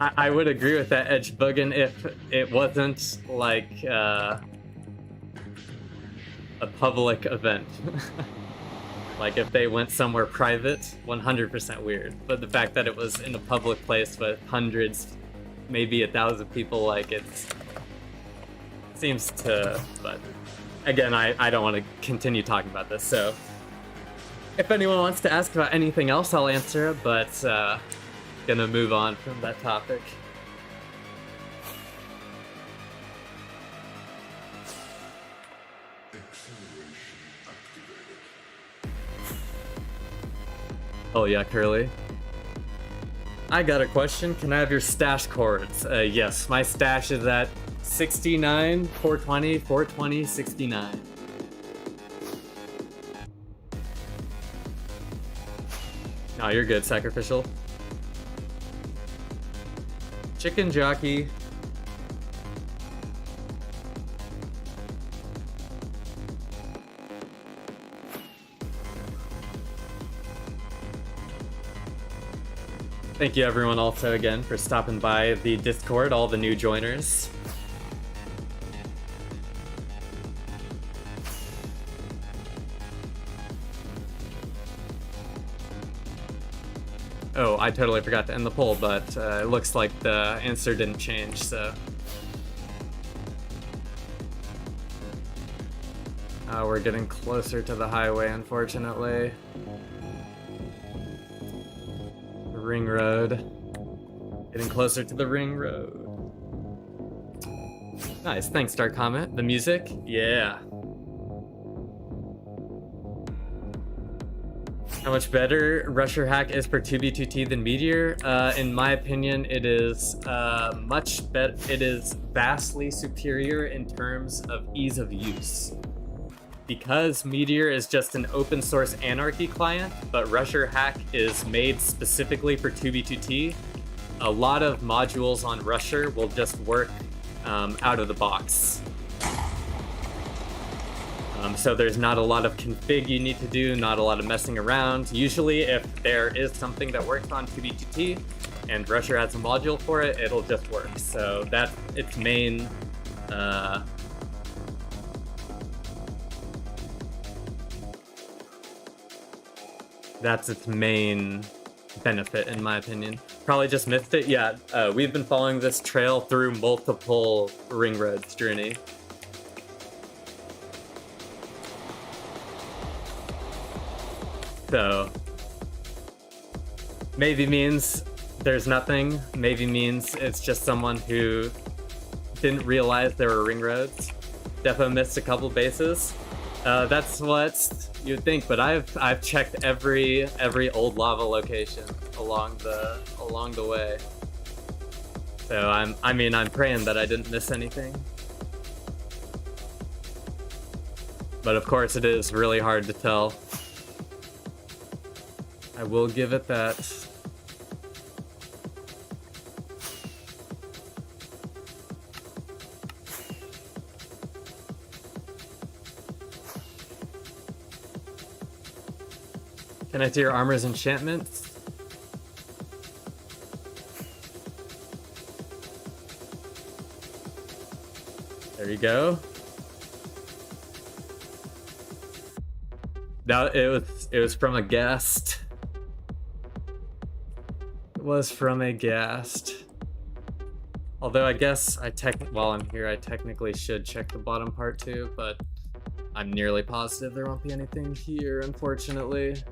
I would agree with that, Edge Buggin, if it wasn't like a public event. Like if they went somewhere private, 100% weird. But the fact that it was in a public place with hundreds, maybe 1,000 people, like it seems to, but again, I don't want to continue talking about this, so if anyone wants to ask about anything else, I'll answer it, but gonna move on from that topic. Oh yeah, Curly. I got a question. Can I have your stash cords? Yes, my stash is at 69, 420, 420, 69. No, you're good, Sacrificial. Chicken Jockey. Thank you everyone also again for stopping by the Discord, all the new joiners. Oh, I totally forgot to end the poll, but it looks like the answer didn't change, so. We're getting closer to the highway, unfortunately. The ring road. Getting closer to the ring road. Nice, thanks, Dark Comet. The music? Yeah. How much better Rusher Hack is for 2B2T than Meteor? In my opinion, it is much better. It is vastly superior in terms of ease of use. Because Meteor is just an open source anarchy client, but Rusher Hack is made specifically for 2B2T, a lot of modules on Rusher will just work out of the box. So there's not a lot of config you need to do, not a lot of messing around. Usually if there is something that works on 2B2T and Rusher has a module for it, it'll just work. So that's its main benefit, in my opinion. Probably just missed it. Yeah, we've been following this trail through multiple ring roads journey. So maybe means there's nothing. Maybe means it's just someone who didn't realize there were ring roads. Defo missed a couple bases. That's what you'd think, but I've checked every old lava location along the way. So I'm praying that I didn't miss anything. But of course it is really hard to tell. I will give it that. Can I see your armor's enchantments? There you go. Now it was from a guest. It was from a guest. Although I guess while I'm here I technically should check the bottom part too, but I'm nearly positive there won't be anything here, unfortunately.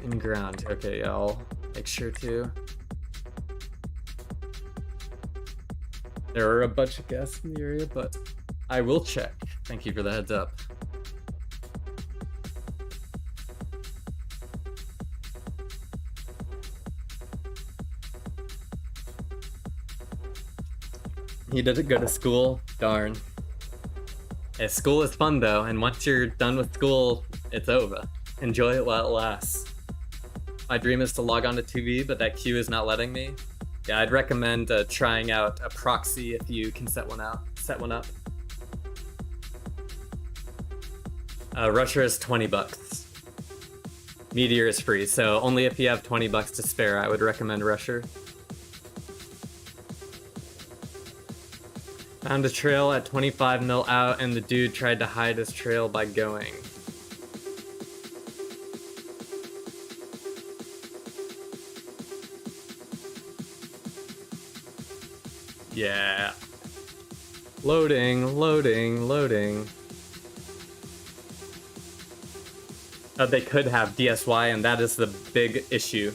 In ground. Okay, yeah, I'll make sure to. There are a bunch of guests in the area, but I will check. Thank you for the heads up. You didn't go to school? Darn. Hey, school is fun though, and once you're done with school, it's over. Enjoy it while it lasts. My dream is to log on to 2V, but that queue is not letting me. Yeah, I'd recommend trying out a proxy if you can set one up. Rusher is 20 bucks. Meteor is free, so only if you have 20 bucks to spare, I would recommend Rusher. Found a trail at 25 mil out, and the dude tried to hide his trail by going. Yeah. Loading. They could have DSY, and that is the big issue.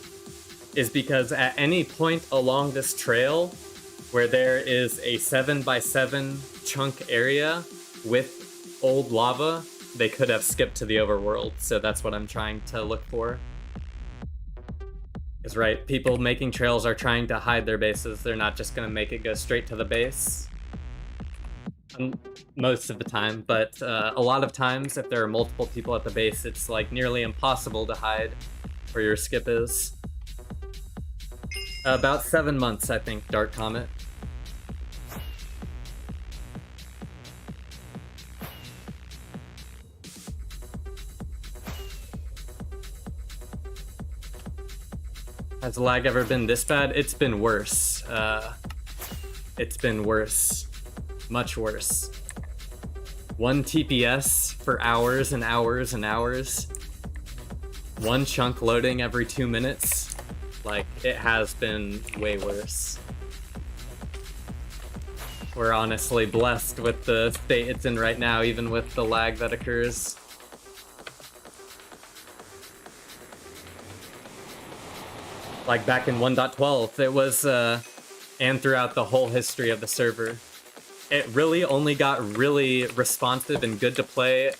Is because at any point along this trail where there is a 7x7 chunk area with old lava, they could have skipped to the overworld, so that's what I'm trying to look for. Is right, people making trails are trying to hide their bases. They're not just gonna make it go straight to the base. Most of the time, but a lot of times if there are multiple people at the base, it's like nearly impossible to hide where your skip is. About 7 months, I think, Dark Comet. Has lag ever been this bad? It's been worse. It's been worse. Much worse. 1 TPS for hours and hours and hours. 1 chunk loading every 2 minutes. Like, it has been way worse. We're honestly blessed with the state it's in right now, even with the lag that occurs. Like back in 1.12, it was, and throughout the whole history of the server, it really only got really responsive and good to play,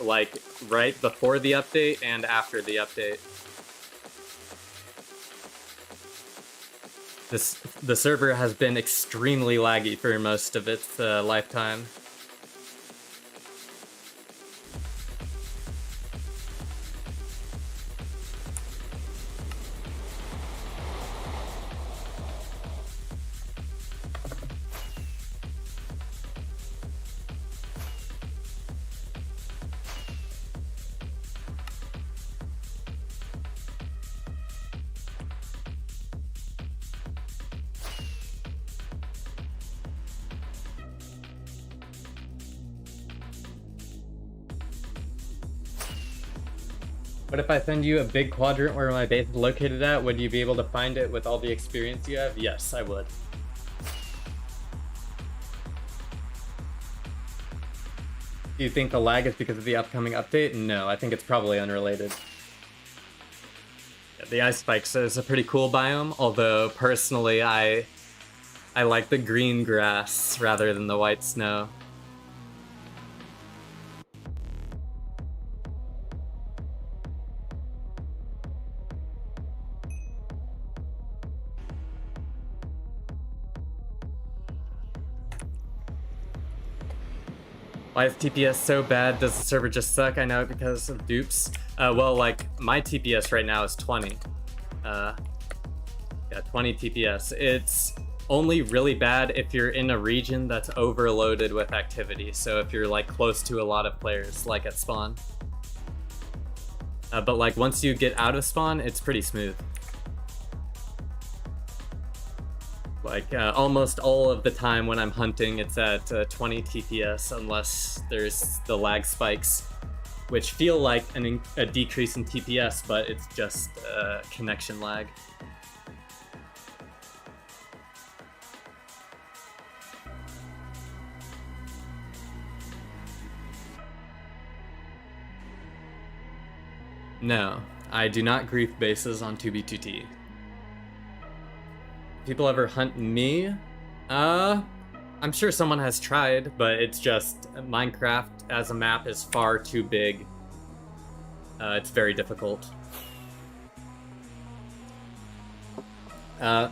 like, right before the update and after the update. The server has been extremely laggy for most of its lifetime. What if I send you a big quadrant where my base is located at? Would you be able to find it with all the experience you have? Yes, I would. Do you think the lag is because of the upcoming update? No, I think it's probably unrelated. Yeah, the ice spikes is a pretty cool biome, although personally I like the green grass rather than the white snow. Why is TPS so bad? Does the server just suck? I know it because of dupes. Well, like, my TPS right now is 20. Yeah, 20 TPS. It's only really bad if you're in a region that's overloaded with activity. So if you're, like, close to a lot of players, like at spawn. But, like, once you get out of spawn, it's pretty smooth. Like, almost all of the time when I'm hunting, it's at 20 TPS, unless there's the lag spikes, which feel like a decrease in TPS, but it's just connection lag. No, I do not grief bases on 2B2T. People ever hunt me? I'm sure someone has tried, but it's just Minecraft as a map is far too big. It's very difficult. The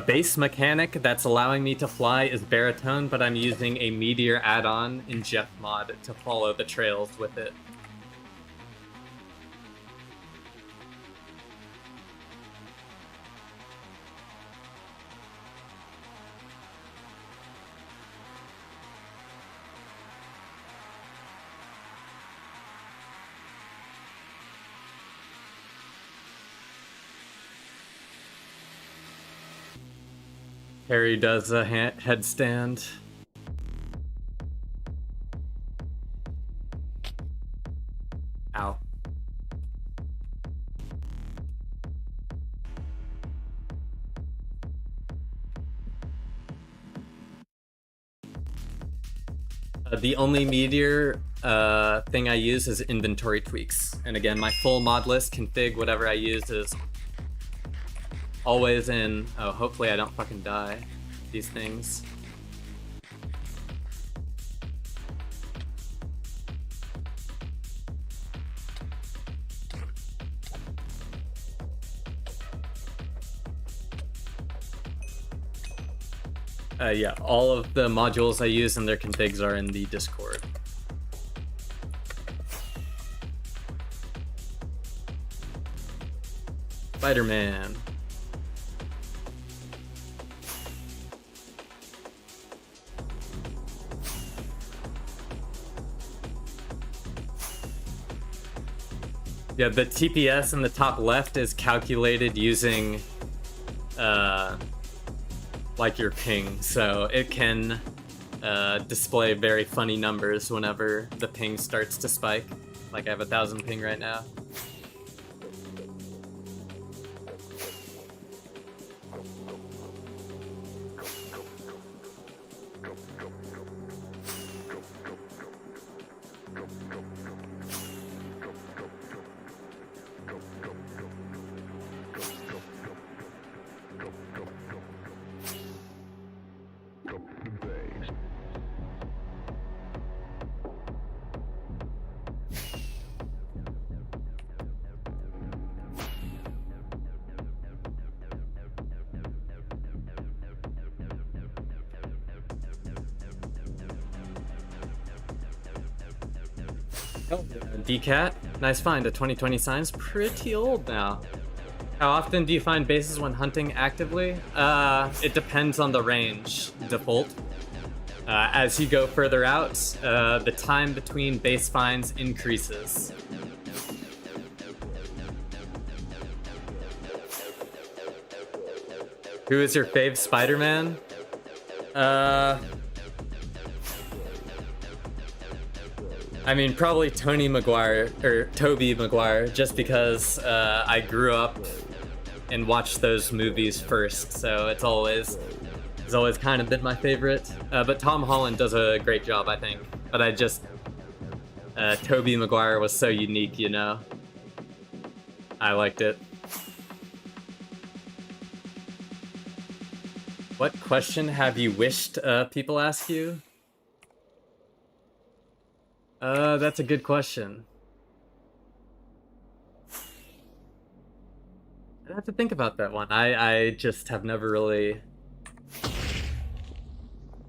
base mechanic that's allowing me to fly is baritone, but I'm using a meteor add-on in Jeff mod to follow the trails with it. Harry does a headstand. Ow. The only meteor thing I use is inventory tweaks. And again, my full mod list config, whatever I use is always in... Oh, hopefully I don't fucking die. These things. Yeah, all of the modules I use and their configs are in the Discord. Spider-Man. Yeah, the TPS in the top left is calculated using like your ping, so it can display very funny numbers whenever the ping starts to spike. Like I have 1,000 ping right now. DCAT, nice find. A 2020 sign's pretty old now. How often do you find bases when hunting actively? It depends on the range. Default. As you go further out, the time between base finds increases. Who is your fave Spider-Man? I mean, probably Tony Maguire or Toby Maguire, just because I grew up and watched those movies first, so it's always kind of been my favorite. But Tom Holland does a great job, I think. But I just Toby Maguire was so unique, you know. I liked it. What question have you wished people ask you? That's a good question. I'd have to think about that one. I just have never really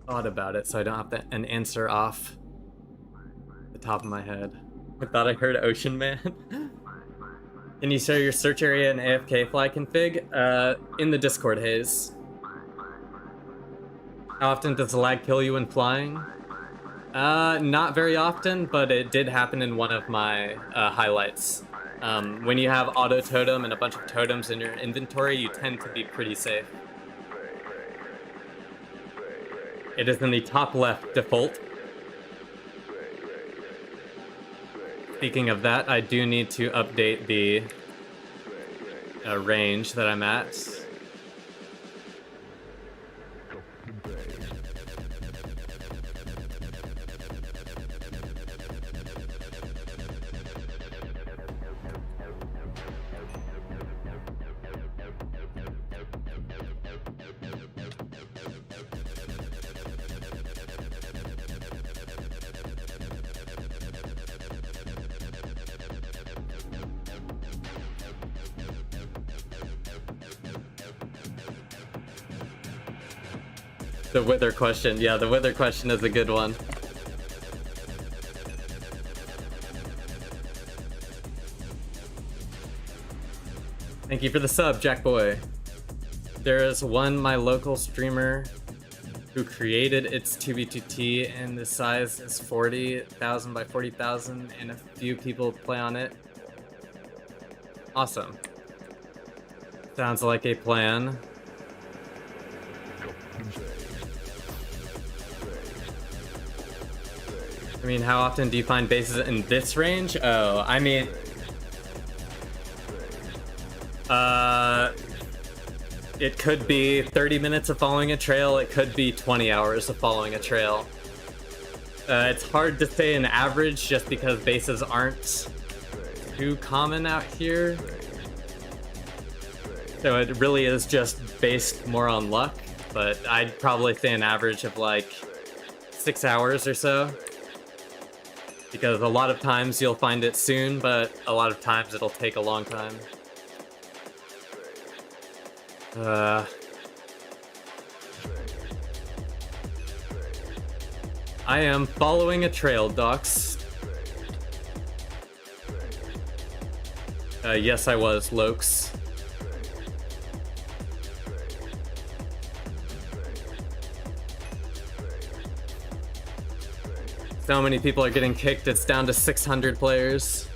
thought about it, so I don't have an answer off the top of my head. I thought I heard Ocean Man. Can you share your search area and AFK fly config? In the Discord, Haze. How often does the lag kill you when flying? Not very often, but it did happen in one of my highlights. When you have auto totem and a bunch of totems in your inventory, you tend to be pretty safe. It is in the top left default. Speaking of that, I do need to update the range that I'm at. The wither question. Yeah, the wither question is a good one. Thank you for the sub, Jack Boy. There is my local streamer who created its 2v2t, and the size is 40,000 by 40,000, and a few people play on it. Awesome. Sounds like a plan. I mean, how often do you find bases in this range? Oh, I mean... It could be 30 minutes of following a trail, it could be 20 hours of following a trail. It's hard to say an average just because bases aren't too common out here. So it really is just based more on luck, but I'd probably say an average of like 6 hours or so. Because a lot of times you'll find it soon, but a lot of times it'll take a long time. I am following a trail, Docs. Yes, I was, Lokes. So many people are getting kicked, it's down to 600 players.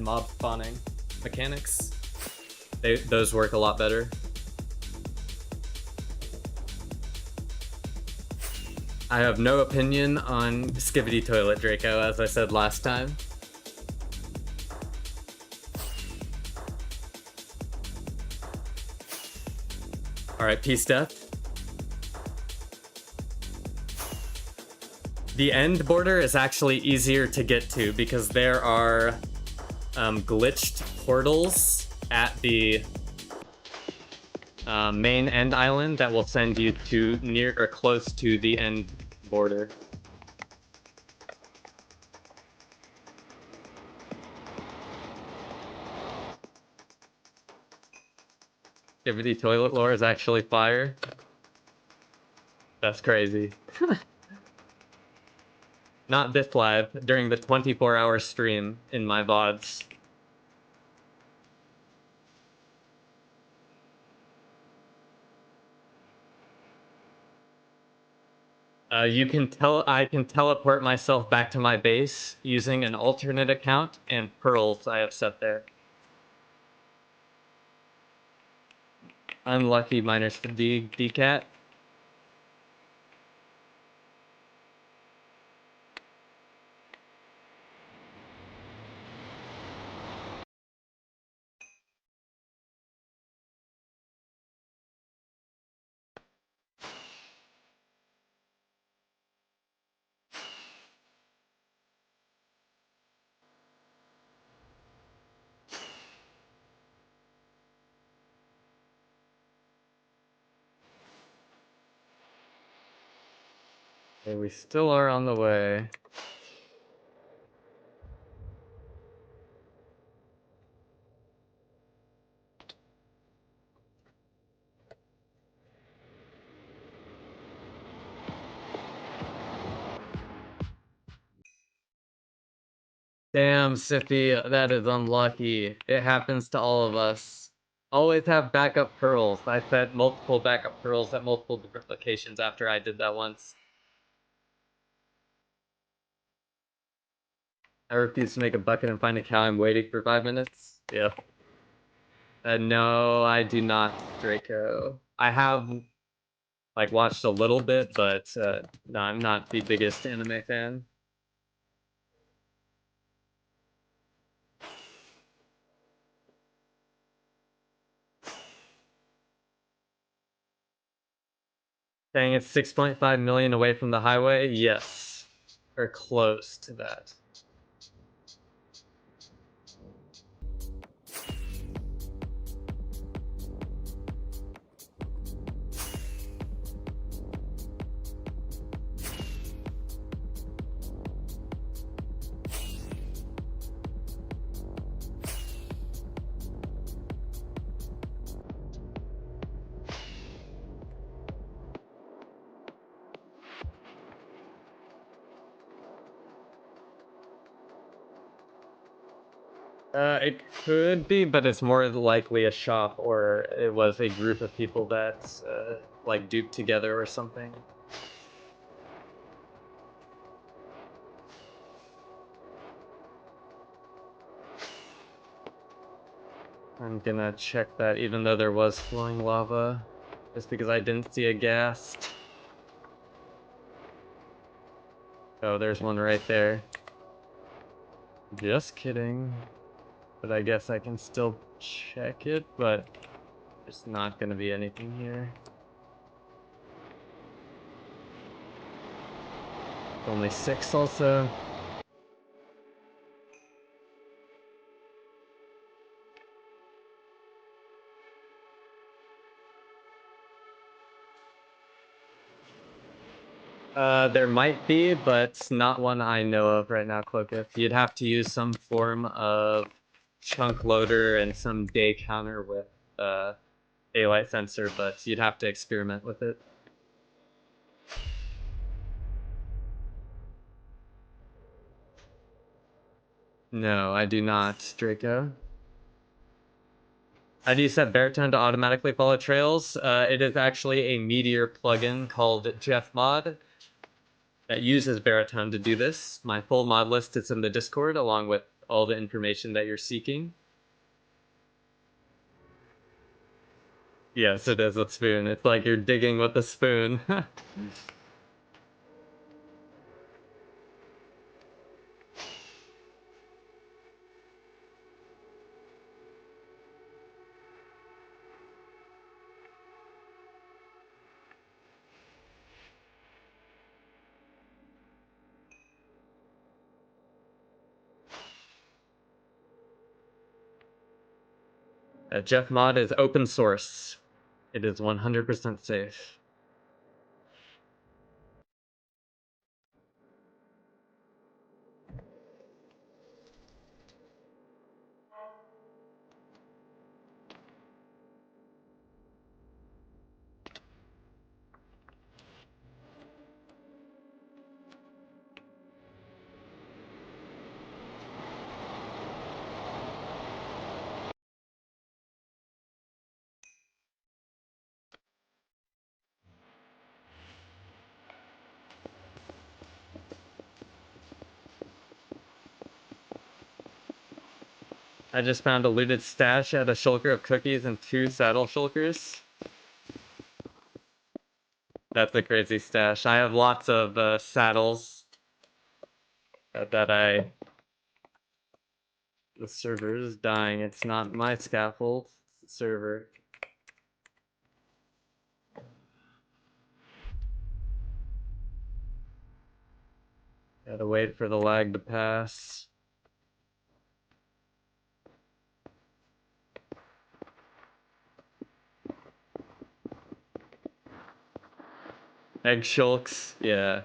mob spawning mechanics. Those work a lot better. I have no opinion on Skivity Toilet Draco, as I said last time. Alright, peace death. The end border is actually easier to get to because there are glitched portals at the main end island that will send you to near or close to the end border. Skivity Toilet Lore is actually fire. That's crazy. Not this live, during the 24-hour stream in my VODs. I can teleport myself back to my base using an alternate account and pearls I have set there. Unlucky miners fatigue, DCAT. Okay, we still are on the way. Damn, Sippy, that is unlucky. It happens to all of us. Always have backup pearls. I set multiple backup pearls at multiple different locations after I did that once. I refuse to make a bucket and find a cow. I'm waiting for 5 minutes. Yeah. No, I do not, Draco. I have, like, watched a little bit, but no, I'm not the biggest anime fan. Saying it's 6.5 million away from the highway? Yes. Or close to that. It could be, but it's more likely a shop, or it was a group of people that, like, duped together or something. I'm gonna check that even though there was flowing lava, just because I didn't see a ghast. Oh, there's one right there. Just kidding. But I guess I can still check it, but there's not gonna be anything here. Only 6 also. There might be, but not one I know of right now, Cloakif. You'd have to use some form of chunk loader and some day counter with daylight sensor, but you'd have to experiment with it. No, I do not, Draco. How do you set baritone to automatically follow trails? It is actually a Meteor plugin called JeffMod that uses baritone to do this. My full mod list is in the Discord, along with all the information that you're seeking. Yes, it is a spoon. It's like you're digging with a spoon. Jeff Mod is open source. It is 100% safe. I just found a looted stash at a shulker of cookies and 2 saddle shulkers. That's a crazy stash. I have lots of saddles that I... The server is dying. It's not my scaffold. It's the server. Gotta wait for the lag to pass. Egg shulks, yeah.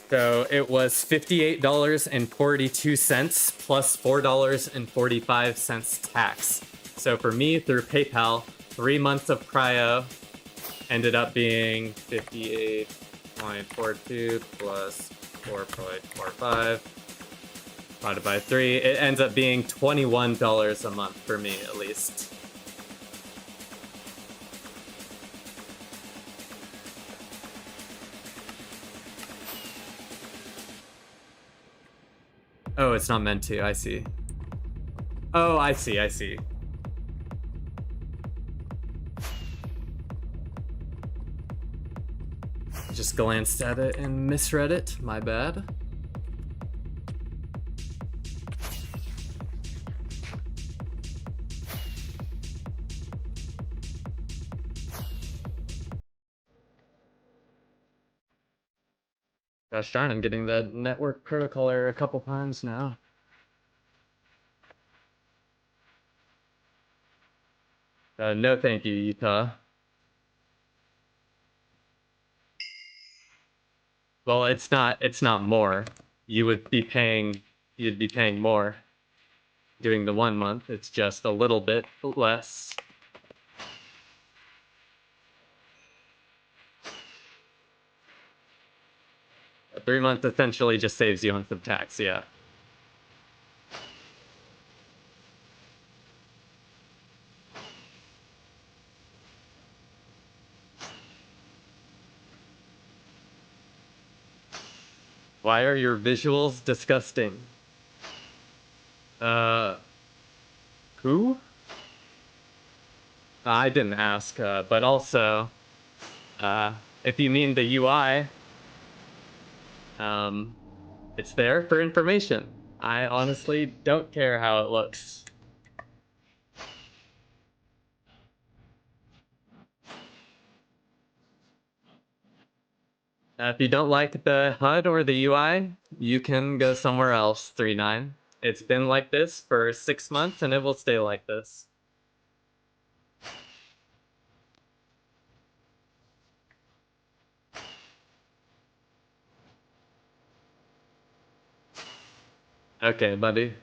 So it was $58.42 plus $4.45 tax. So for me, through PayPal, 3 months of cryo ended up being 58.42 plus 4.45 divided by 3. It ends up being $21 a month for me, at least. Oh, it's not meant to. I see. Oh, I see. I see. Just glanced at it and misread it. My bad. Gosh darn, I'm getting that network protocol error a couple times now. No thank you, Utah. Well, it's not more. You'd be paying more doing the 1 month. It's just a little bit less. A 3 month essentially just saves you on some tax, yeah. Why are your visuals disgusting? Who? I didn't ask, but also, if you mean the UI, it's there for information. I honestly don't care how it looks. If you don't like the HUD or the UI, you can go somewhere else, 3.9. It's been like this for 6 months and it will stay like this. Okay, buddy.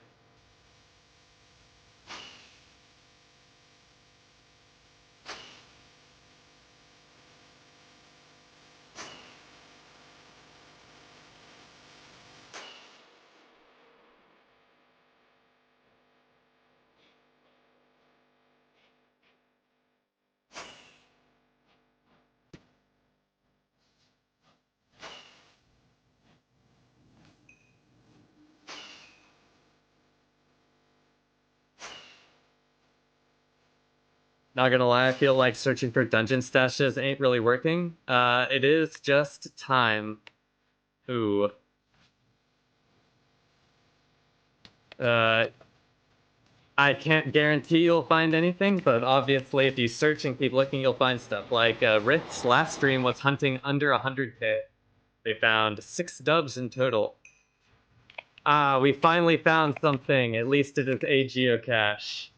Not gonna lie, I feel like searching for dungeon stashes ain't really working. It is just time. Ooh. Uh, I can't guarantee you'll find anything, but obviously if you search and keep looking, you'll find stuff. Like, Rift's last stream was hunting under 100k. They found 6 dubs in total. Ah, we finally found something. At least it is a geocache.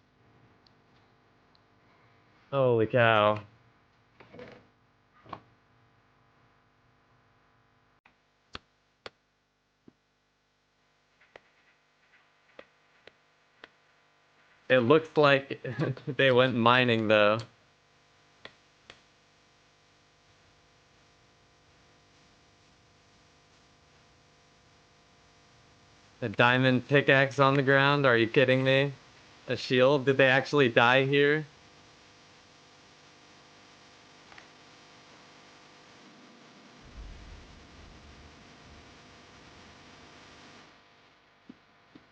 Holy cow. It looks like they went mining, though. A diamond pickaxe on the ground? Are you kidding me? A shield? Did they actually die here?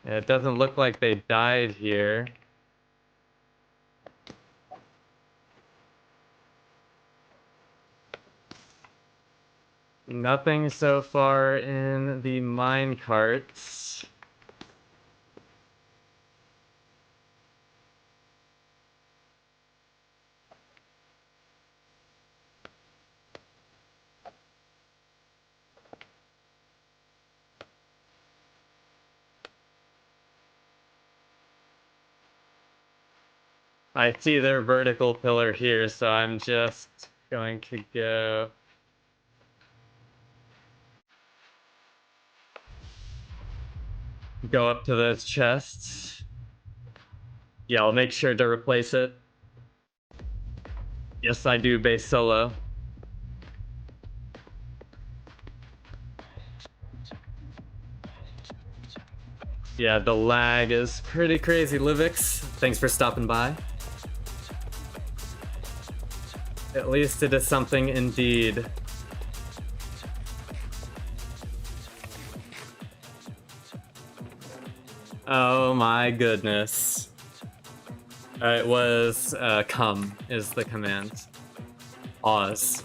Yeah, it doesn't look like they died here. Nothing so far in the mine carts. I see their vertical pillar here, so I'm just going to go... Go up to those chests. Yeah, I'll make sure to replace it. Yes, I do base solo. Yeah, the lag is pretty crazy, Livix. Thanks for stopping by. At least it is something indeed. Oh my goodness. It was come is the command. Pause.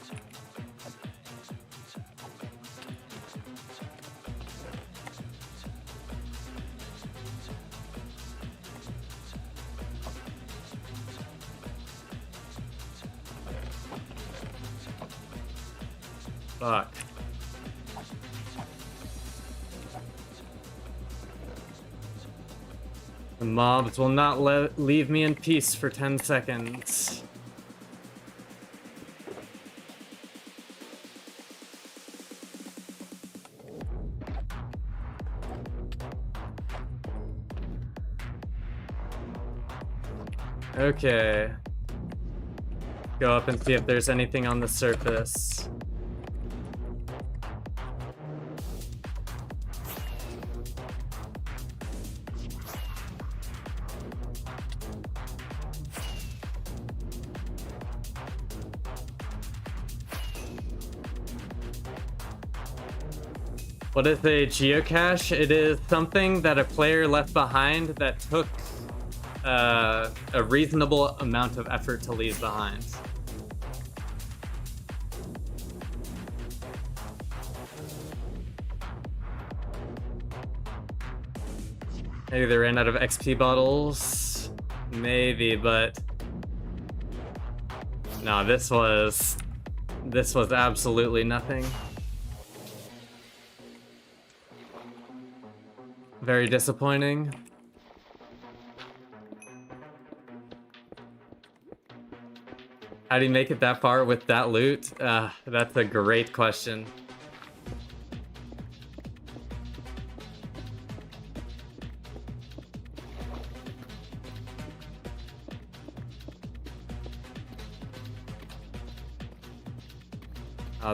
Fuck. The mobs will not leave me in peace for 10 seconds. Okay. Go up and see if there's anything on the surface. What is a geocache? It is something that a player left behind that took a reasonable amount of effort to leave behind. Maybe they ran out of XP bottles. Maybe, but no, this was absolutely nothing. Very disappointing. How do you make it that far with that loot? That's a great question.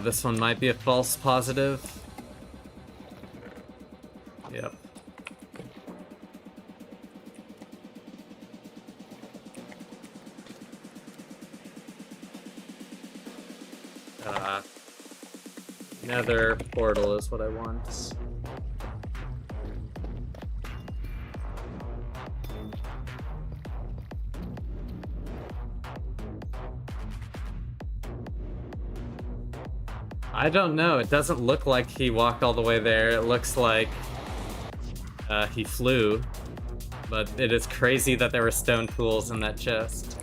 This one might be a false positive. Yep. Nether portal is what I want. I don't know. It doesn't look like he walked all the way there. It looks like he flew. But it is crazy that there were stone tools in that chest.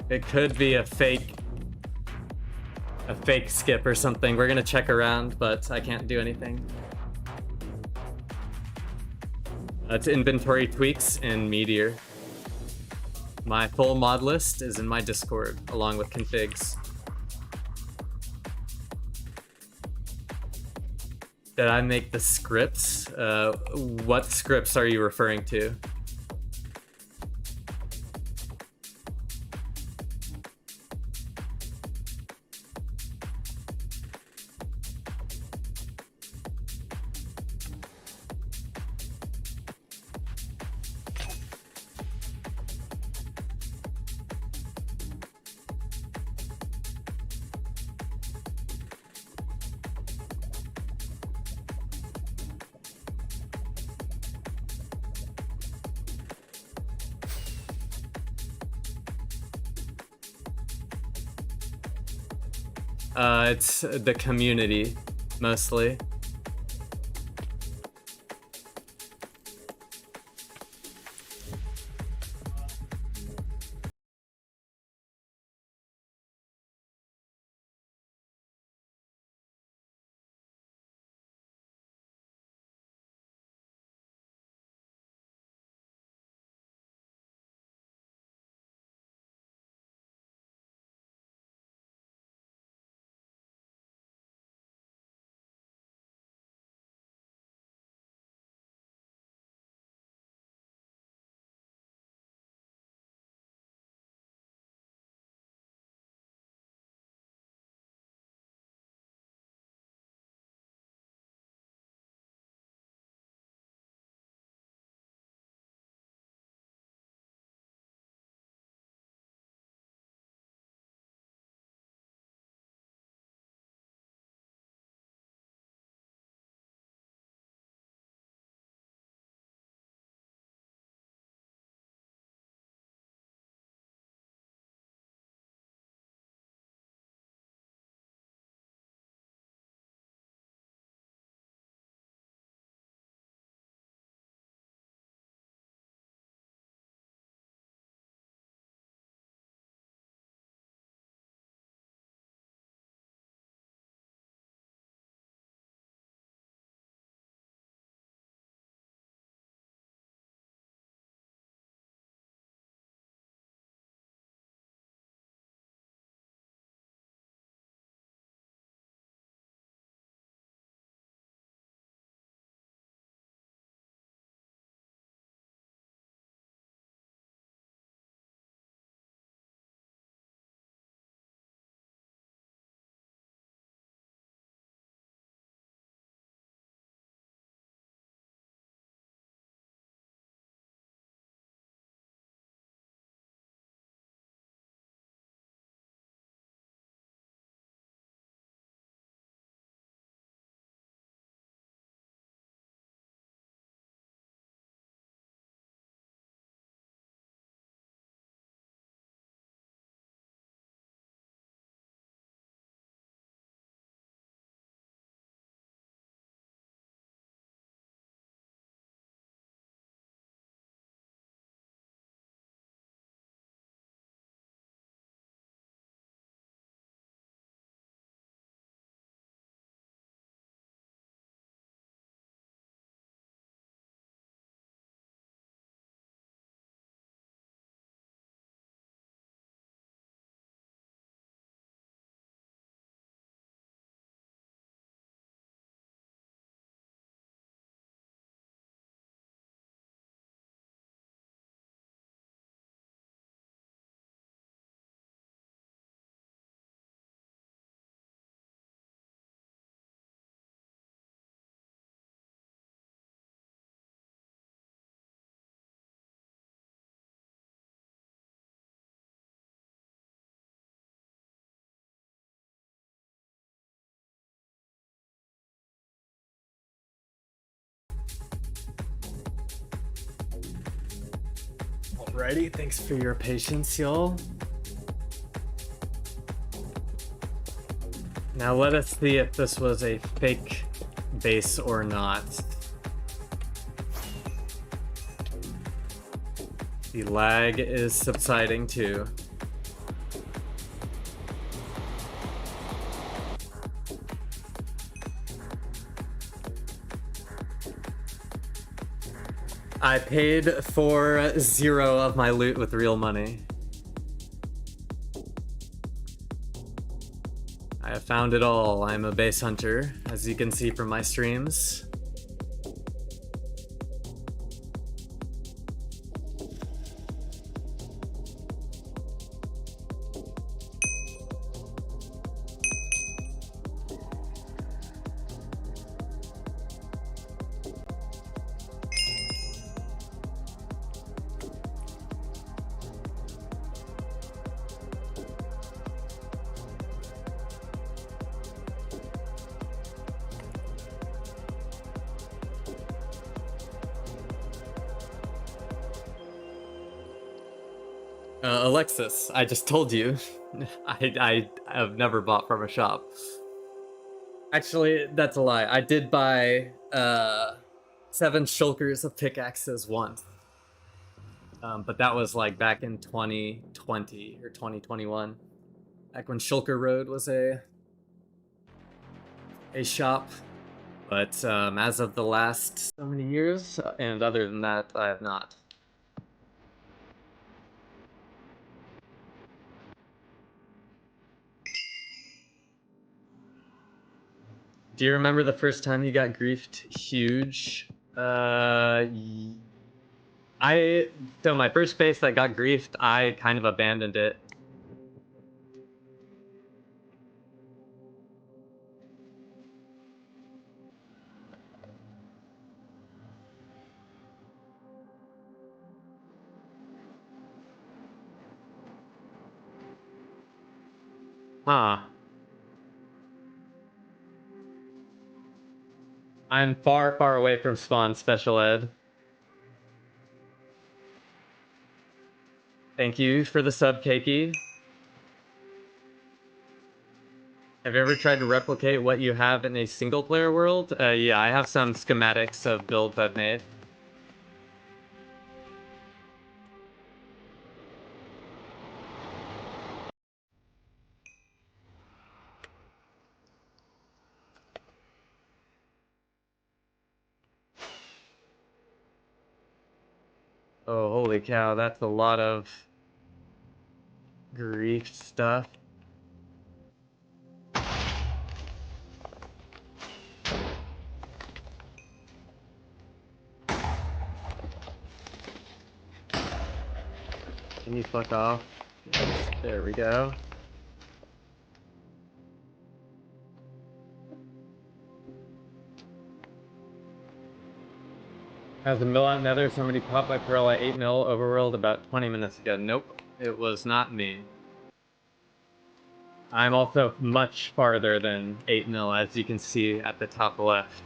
It could be a fake skip or something. We're gonna check around, but I can't do anything. It's inventory tweaks in Meteor. My full mod list is in my Discord, along with configs. Did I make the scripts? What scripts are you referring to? It's the community, mostly. Alrighty, thanks for your patience, y'all. Now let us see if this was a fake base or not. The lag is subsiding too. I paid for 0 of my loot with real money. I have found it all. I'm a base hunter, as you can see from my streams. Alexis, I just told you, I have never bought from a shop. Actually, that's a lie. I did buy 7 shulkers of pickaxes once. But that was like back in 2020 or 2021. Back when Shulker Road was a shop. But as of the last so many years, and other than that, I have not. Do you remember the first time you got griefed huge? So my first base that got griefed, I kind of abandoned it. Huh. I'm far, far away from spawn special ed. Thank you for the sub, Keiki. Have you ever tried to replicate what you have in a single player world? Yeah, I have some schematics of builds I've made. Oh, holy cow, that's a lot of grief stuff. Can you fuck off? Yes, there we go. As a mill out Nether, somebody caught my pearl at 8 mil overworld about 20 minutes ago. Nope, it was not me. I'm also much farther than 8 mil, as you can see at the top left.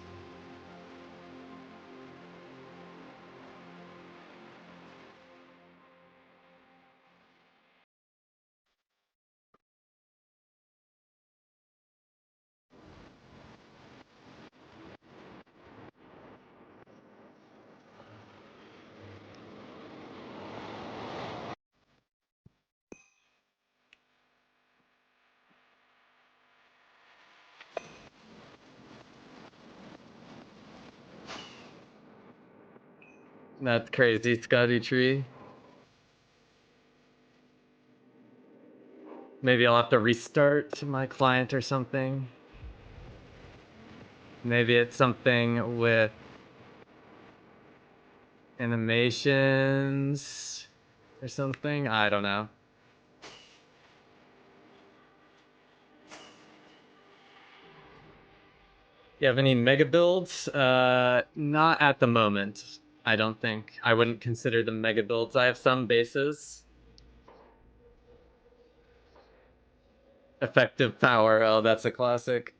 That's crazy, Scotty Tree. Maybe I'll have to restart my client or something. Maybe it's something with animations or something. I don't know. You have any mega builds? Not at the moment, I don't think. I wouldn't consider them mega builds. I have some bases. Effective power. Oh, that's a classic.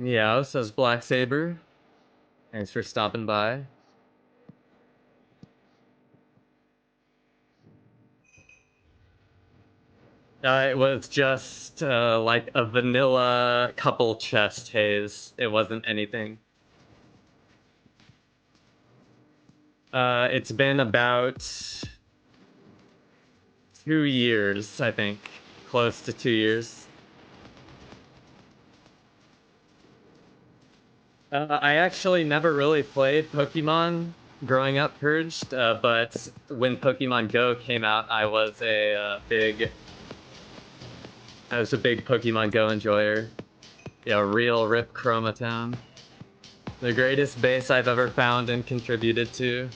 Yeah, says Black Saber. Thanks for stopping by. It was just like a vanilla couple chest haze. It wasn't anything. It's been about 2 years, I think. Close to 2 years. I actually never really played Pokemon growing up, Purged, but when Pokemon Go came out, I was a big Pokemon Go enjoyer. Yeah, real Rip Chromatown. The greatest base I've ever found and contributed to.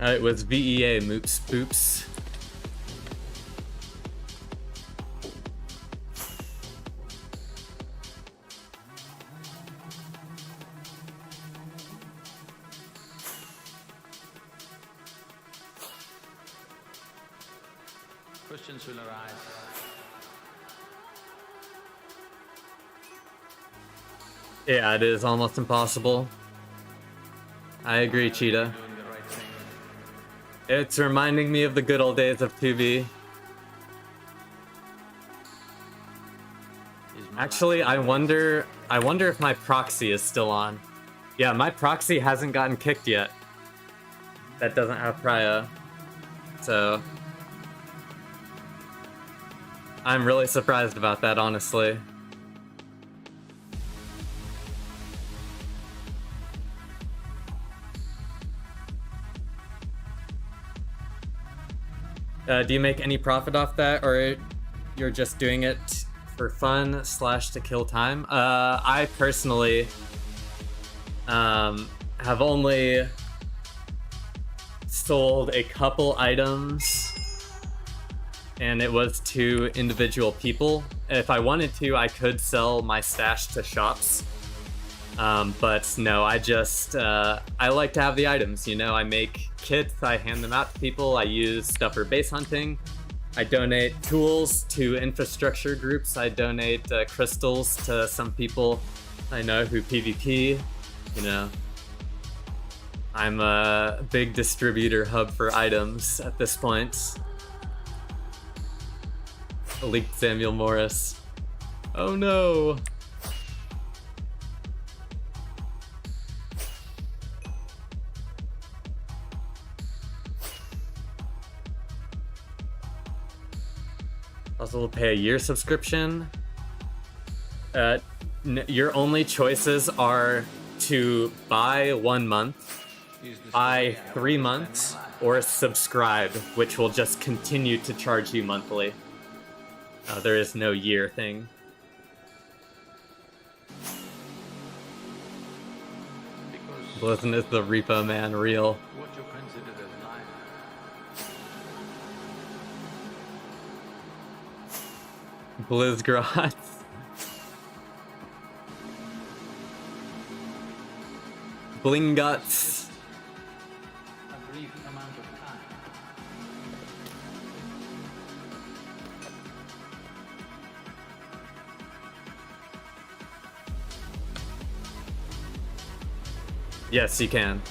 It was VEA Moops Boops. Questions will arise. Yeah, it is almost impossible. I agree, Cheetah. Doing the right thing. It's reminding me of the good old days of 2B. Is my Actually, last I one wonder if my proxy is still on. Yeah, my proxy hasn't gotten kicked yet. That doesn't have prio. So I'm really surprised about that, honestly. Do you make any profit off that, or you're just doing it for fun / to kill time? I personally have only sold a couple items, and it was to individual people. If I wanted to, I could sell my stash to shops. But no, I just, I like to have the items, you know, I make kits, I hand them out to people, I use stuff for base hunting, I donate tools to infrastructure groups, I donate crystals to some people I know who PvP, you know. I'm a big distributor hub for items at this point. Leaked Samuel Morris. Oh no! Also, pay a year subscription. Your only choices are to buy 1 month, buy 3 months, or subscribe, which will just continue to charge you monthly. There is no year thing. Blizzard is the repo man real. What you consider as life. Blizzgrot. Blinguts. A brief amount of time. Yes, you can.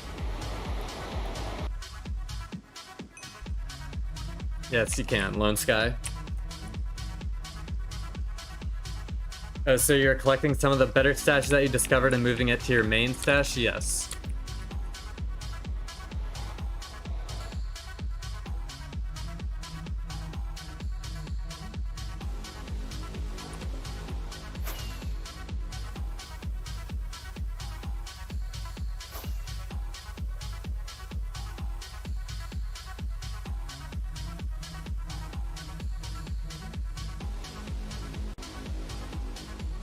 Yes, you can. Lone Sky. Oh, so you're collecting some of the better stash that you discovered and moving it to your main stash? Yes.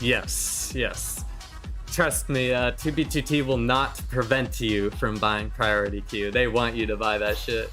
Yes, yes. Trust me, 2B2T will not prevent you from buying priority queue. They want you to buy that shit.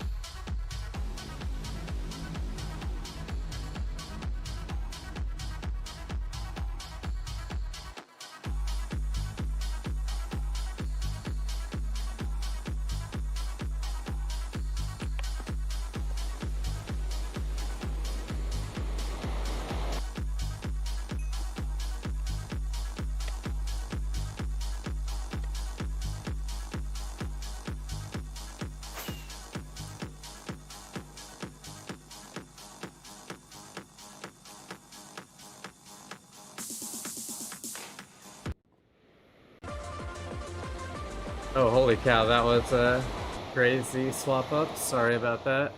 Oh, holy cow, that was a crazy swap up. Sorry about that.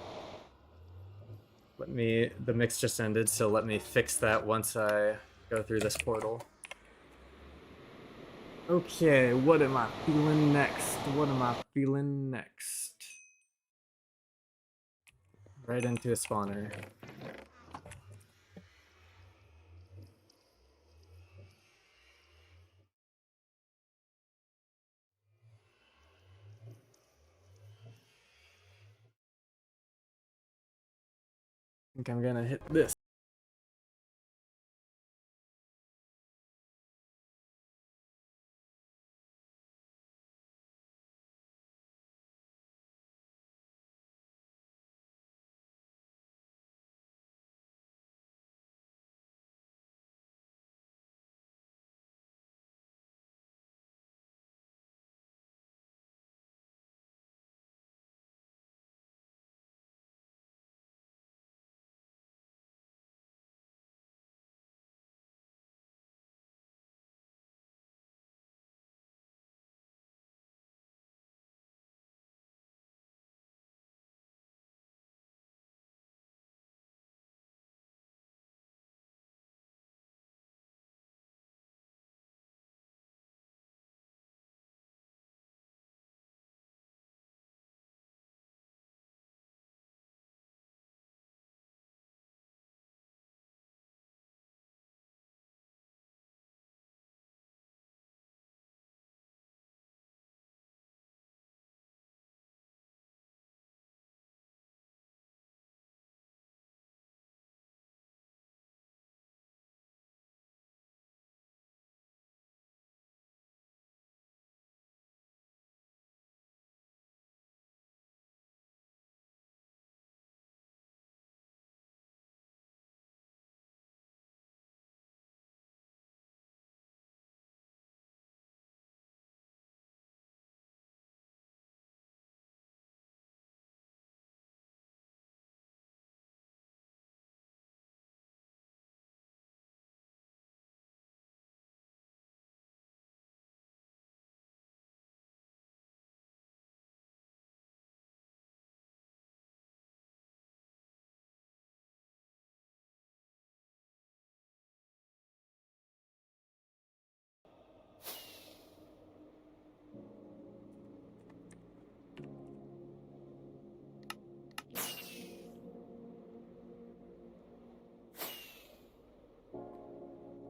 The mix just ended, so let me fix that once I go through this portal. Okay, what am I feeling next? What am I feeling next? Right into a spawner. I think I'm gonna hit this.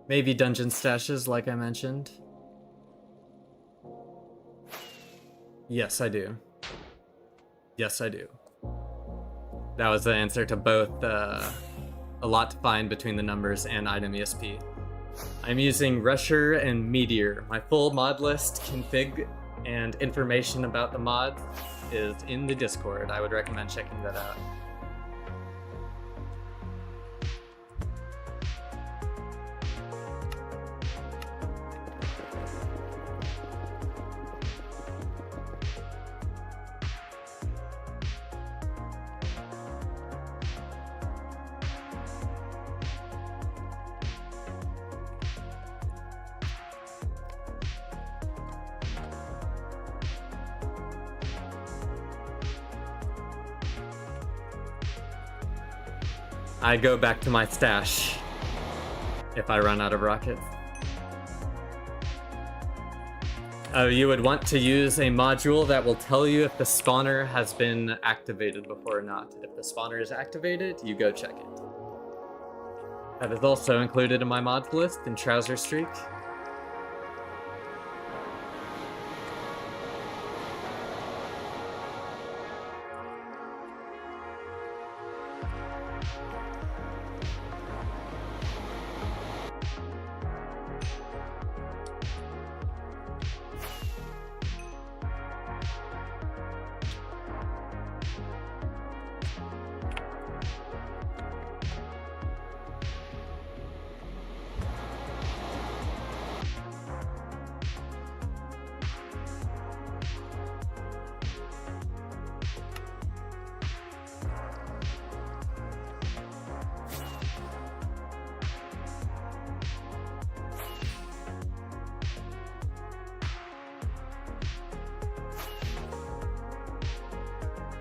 Maybe dungeon stashes, like I mentioned. Yes, I do. Yes, I do. That was the answer to both a lot to find between the numbers and item ESP. I'm using Rusher and Meteor. My full mod list, config, and information about the mod is in the Discord. I would recommend checking that out. I go back to my stash if I run out of rockets. You would want to use a module that will tell you if the spawner has been activated before or not. If the spawner is activated, you go check it. That is also included in my mods list in Trouser Streak.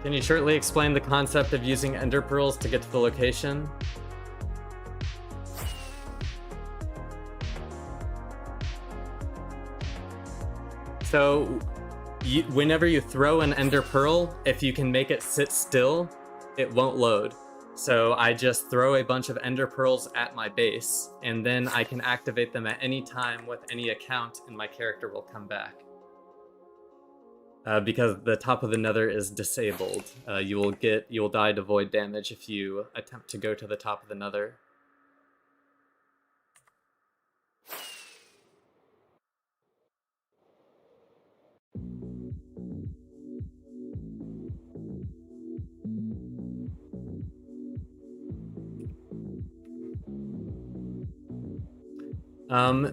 Can you shortly explain the concept of using ender pearls to get to the location? So, whenever you throw an ender pearl, if you can make it sit still, it won't load. So I just throw a bunch of ender pearls at my base, and then I can activate them at any time with any account, and my character will come back. Because the top of the Nether is disabled. You will die to void damage if you attempt to go to the top of the Nether.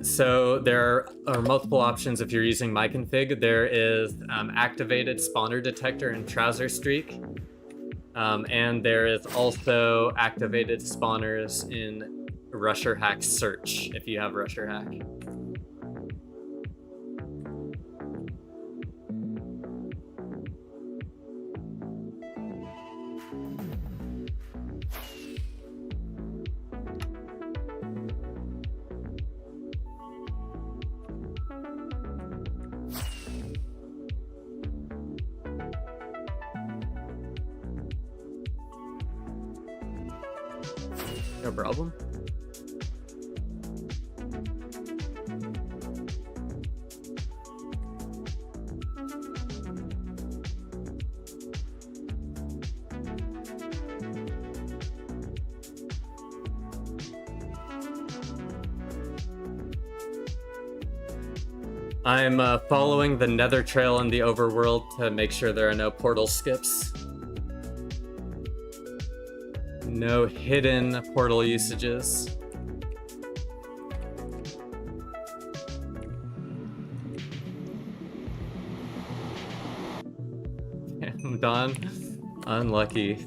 So there are multiple options if you're using my config. There is activated spawner detector in Trouser Streak. And there is also activated spawners in Rusher Hack Search, if you have Rusher Hack. No problem. I'm following the Nether trail in the overworld to make sure there are no portal skips. No hidden portal usages. Damn, Don. Unlucky.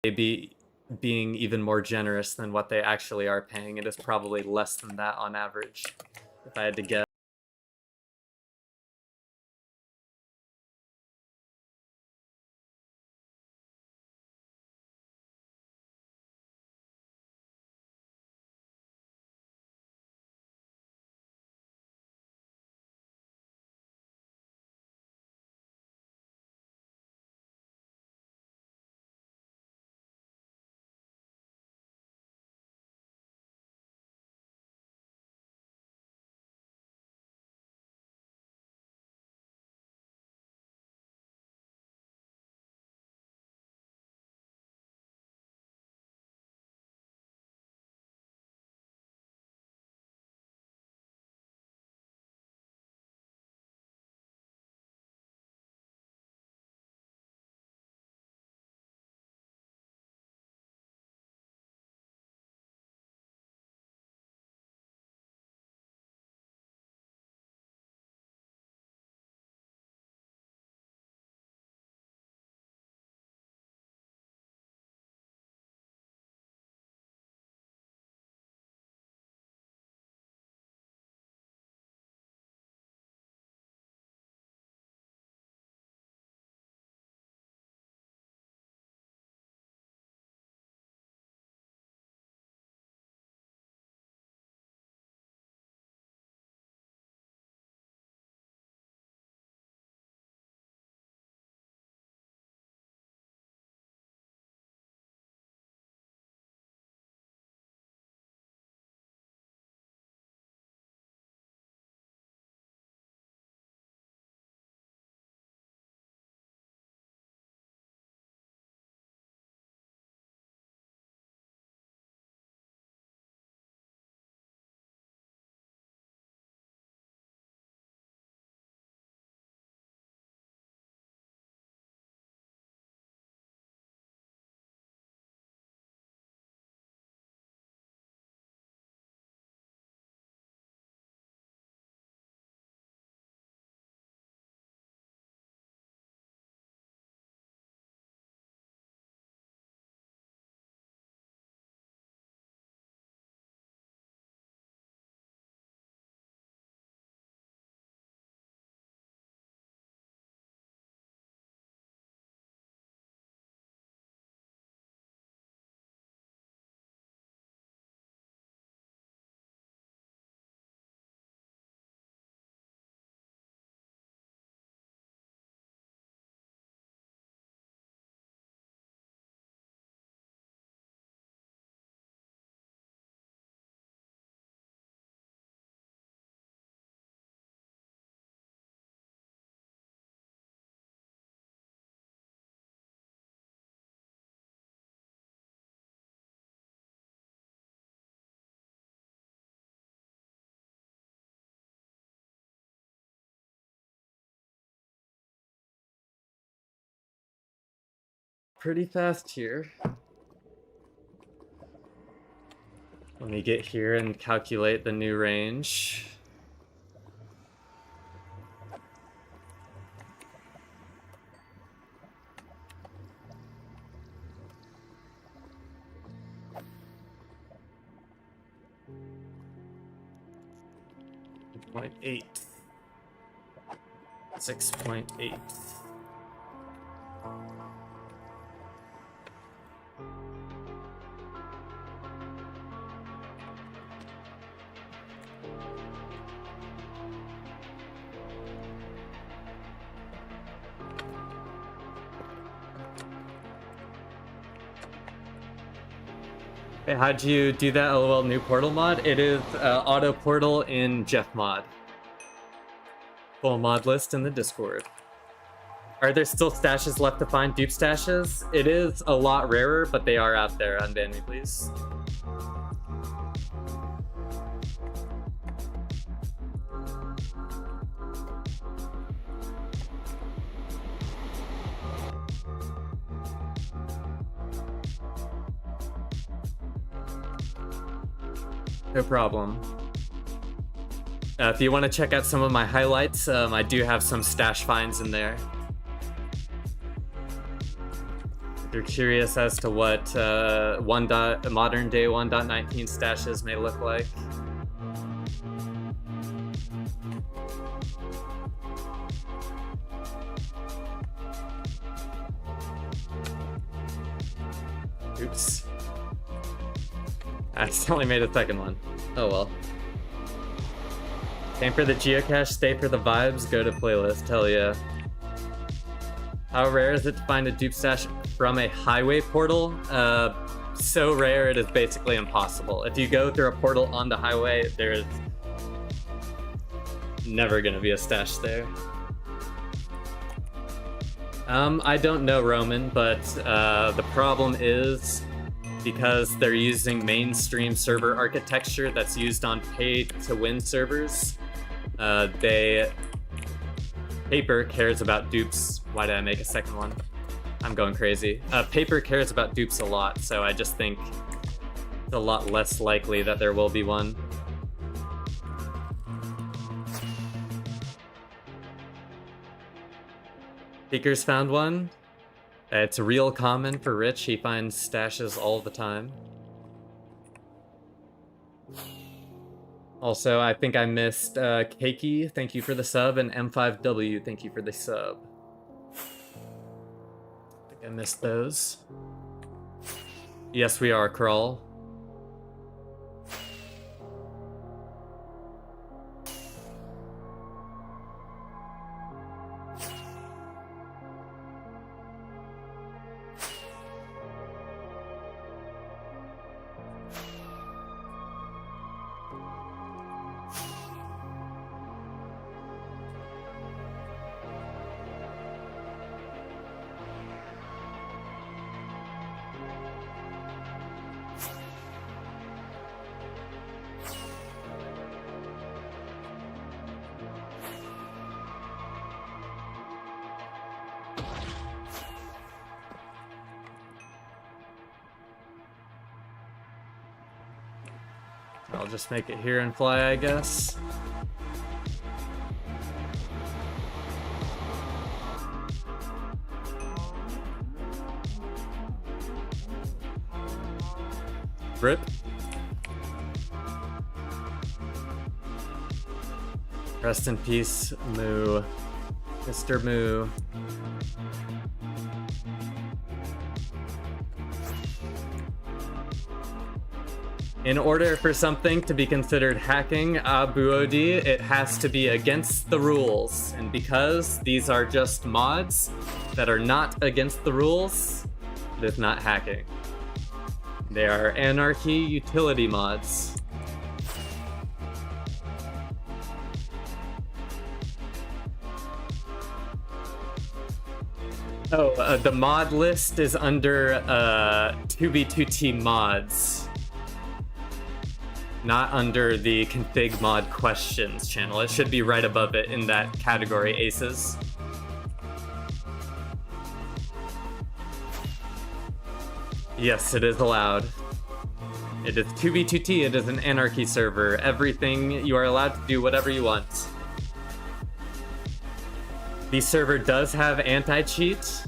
maybe being even more generous than what they actually are paying. It is probably less than that on average, if I had to guess. Pretty fast here. Let me get here and calculate the new range. .8. 6.8. Hey, how'd you do that LOL new portal mod? It is auto portal in Jeff mod. Full mod list in the Discord. Are there still stashes left to find? Dupe stashes? It is a lot rarer, but they are out there. Unban me, please. No problem. If you want to check out some of my highlights, I do have some stash finds in there. You're curious as to what modern day 1.19 stashes may look like. Oops. I accidentally made a second one. Oh well. Came for the geocache, stay for the vibes, go to playlist. Hell yeah. How rare is it to find a dupe stash from a highway portal? So rare it is basically impossible. If you go through a portal on the highway, there's never gonna be a stash there. I don't know, Roman, but the problem is because they're using mainstream server architecture that's used on pay-to-win servers. Paper cares about dupes. Why did I make a second one? I'm going crazy. Paper cares about dupes a lot, so I just think it's a lot less likely that there will be one. Speakers found one. It's real common for Rich. He finds stashes all the time. Also, I think I missed Keiki, thank you for the sub, and M5W, thank you for the sub. I think I missed those. Yes, we are, Crawl. I'll just make it here and fly, I guess. Rip. Rest in peace, Moo. Mr. Moo. In order for something to be considered hacking, Abuodi, it has to be against the rules. And because these are just mods that are not against the rules, it is not hacking. They are anarchy utility mods. Oh, the mod list is under 2b2t mods. Not under the config mod questions channel. It should be right above it in that category, aces. Yes, it is allowed. It is 2b2t, it is an anarchy server. Everything, you are allowed to do whatever you want. The server does have anti-cheat,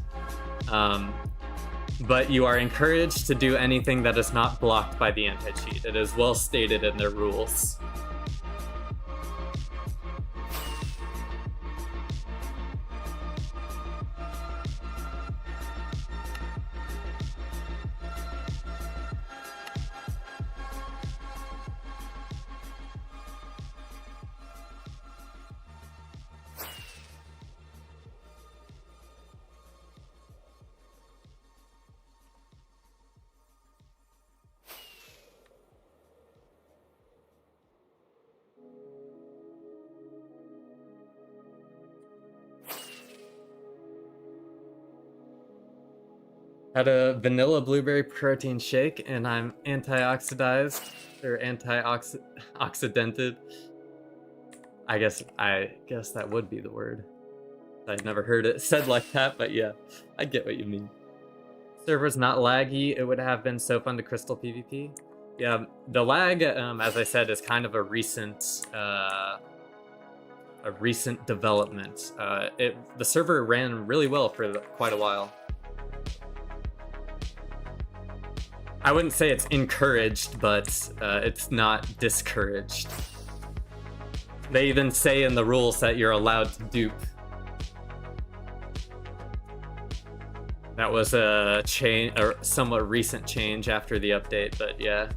but you are encouraged to do anything that is not blocked by the anti-cheat. It is well stated in their rules. Had a vanilla blueberry protein shake, and I'm anti-oxidized, or anti-oxidented. I guess that would be the word. I'd never heard it said like that, but yeah, I get what you mean. Server's not laggy, it would have been so fun to crystal PvP. Yeah, the lag, as I said, is kind of a recent development. The server ran really well for quite a while. I wouldn't say it's encouraged, but it's not discouraged. They even say in the rules that you're allowed to dupe. That was a change, or somewhat recent change after the update, but yeah.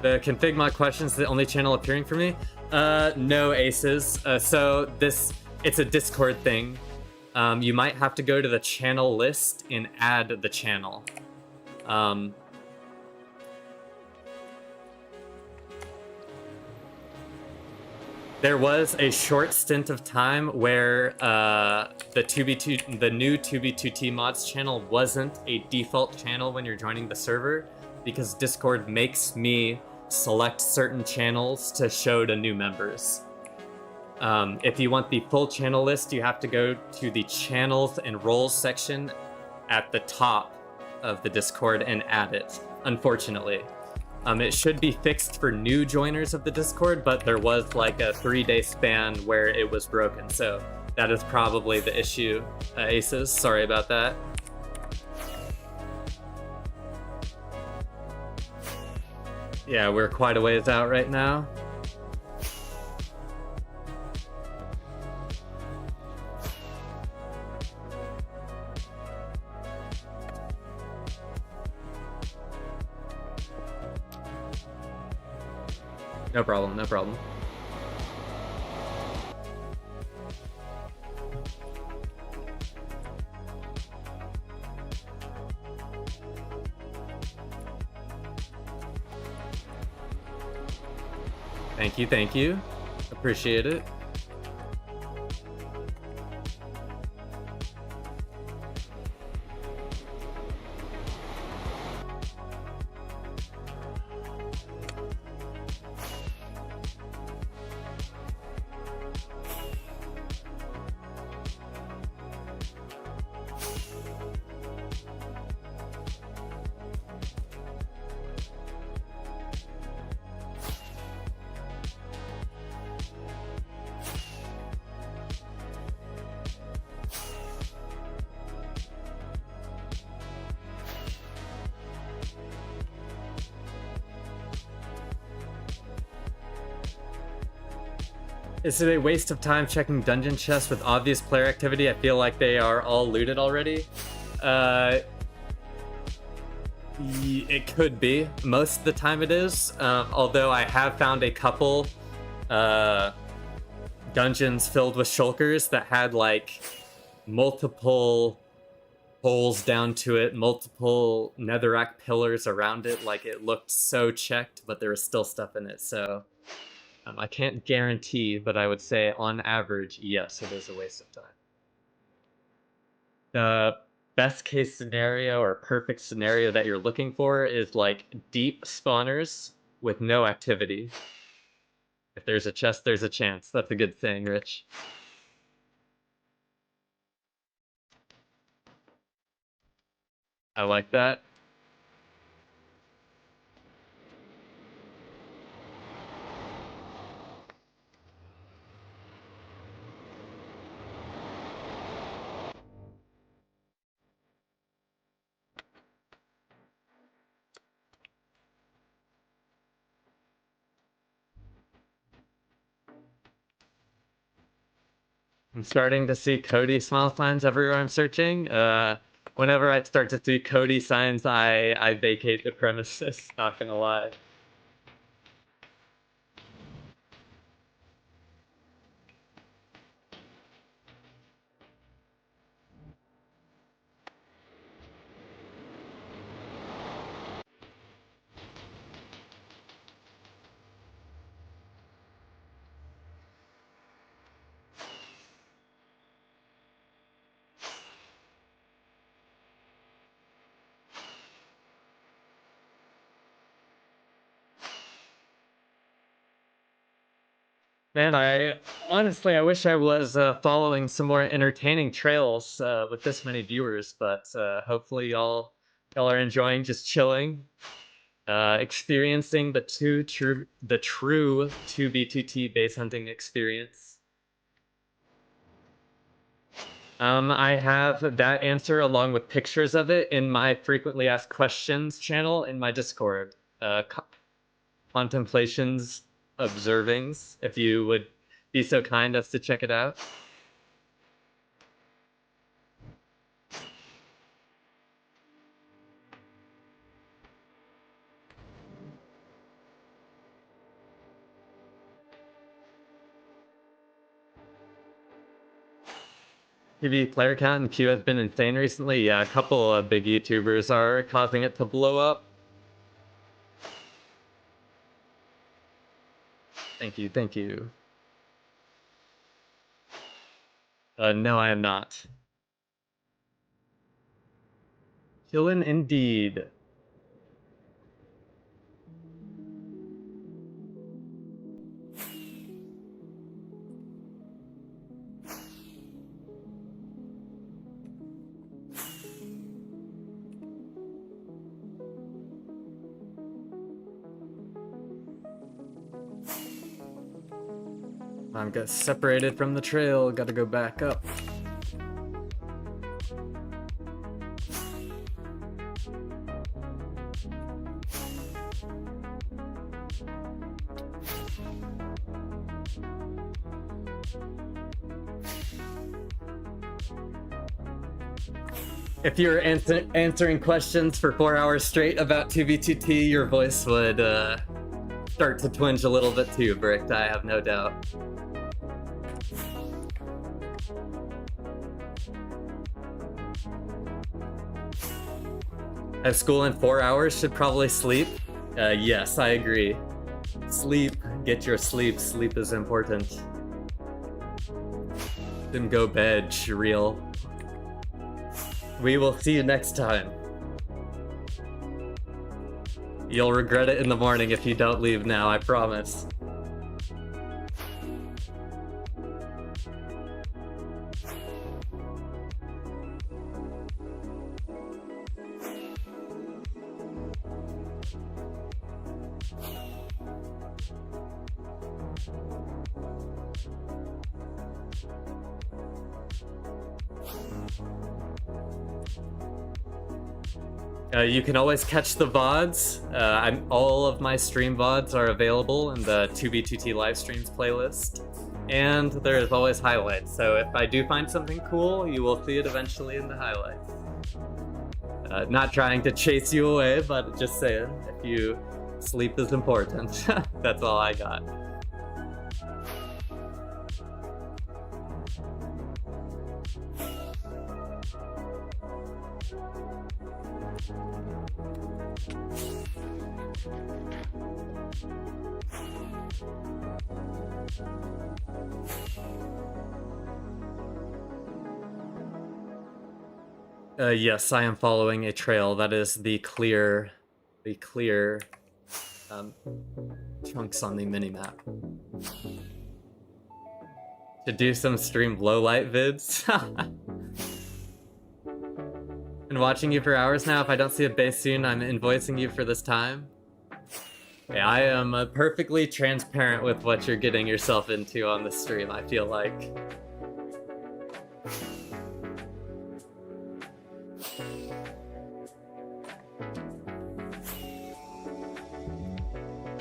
The config mod questions the only channel appearing for me? No, Aces. So it's a Discord thing. You might have to go to the channel list and add the channel. There was a short stint of time where the new 2b2t mods channel wasn't a default channel when you're joining the server, because Discord makes me select certain channels to show to new members. If you want the full channel list, you have to go to the channels and roles section at the top of the Discord and add it, unfortunately. It should be fixed for new joiners of the Discord, but there was like a 3-day span where it was broken, so that is probably the issue, Aces. Sorry about that. Yeah, we're quite a ways out right now. No problem, no problem. Thank you. Appreciate it. Is it a waste of time checking dungeon chests with obvious player activity? I feel like they are all looted already. It could be. Most of the time it is. Although I have found a couple dungeons filled with shulkers that had like multiple holes down to it, multiple netherrack pillars around it. Like it looked so checked, but there was still stuff in it. So I can't guarantee, but I would say on average, yes, it is a waste of time. The best case scenario or perfect scenario that you're looking for is like deep spawners with no activity. If there's a chest, there's a chance. That's a good thing, Rich. I like that. I'm starting to see Cody smile signs everywhere I'm searching. Whenever I start to see Cody signs, I vacate the premises, not gonna lie. Man, I honestly I wish I was following some more entertaining trails with this many viewers, but hopefully y'all are enjoying just chilling, experiencing the true 2v2t base hunting experience. I have that answer along with pictures of it in my frequently asked questions channel in my Discord. Contemplations, observings, if you would be so kind as to check it out. TV player count in Q has been insane recently. Yeah, a couple of big YouTubers are causing it to blow up. Thank you, thank you. No, I am not. Chillin' indeed. I'm got separated from the trail, gotta go back up. If you were answering questions for 4 hours straight about 2v2t, your voice would start to twinge a little bit too, Bricked, I have no doubt. At school in 4 hours should probably sleep. Yes, I agree. Sleep, get your sleep. Sleep is important. Then go bed, real. We will see you next time. You'll regret it in the morning if you don't leave now, I promise. You can always catch the VODs. All of my stream VODs are available in the 2v2t live streams playlist. And there is always highlights, so if I do find something cool, you will see it eventually in the highlights. Not trying to chase you away, but just saying, if you sleep is important. That's all I got. Yes, I am following a trail that is the clear chunks on the minimap. To do some streamed low light vids. Been watching you for hours now. If I don't see a base soon, I'm invoicing you for this time. Yeah, I am perfectly transparent with what you're getting yourself into on the stream, I feel like.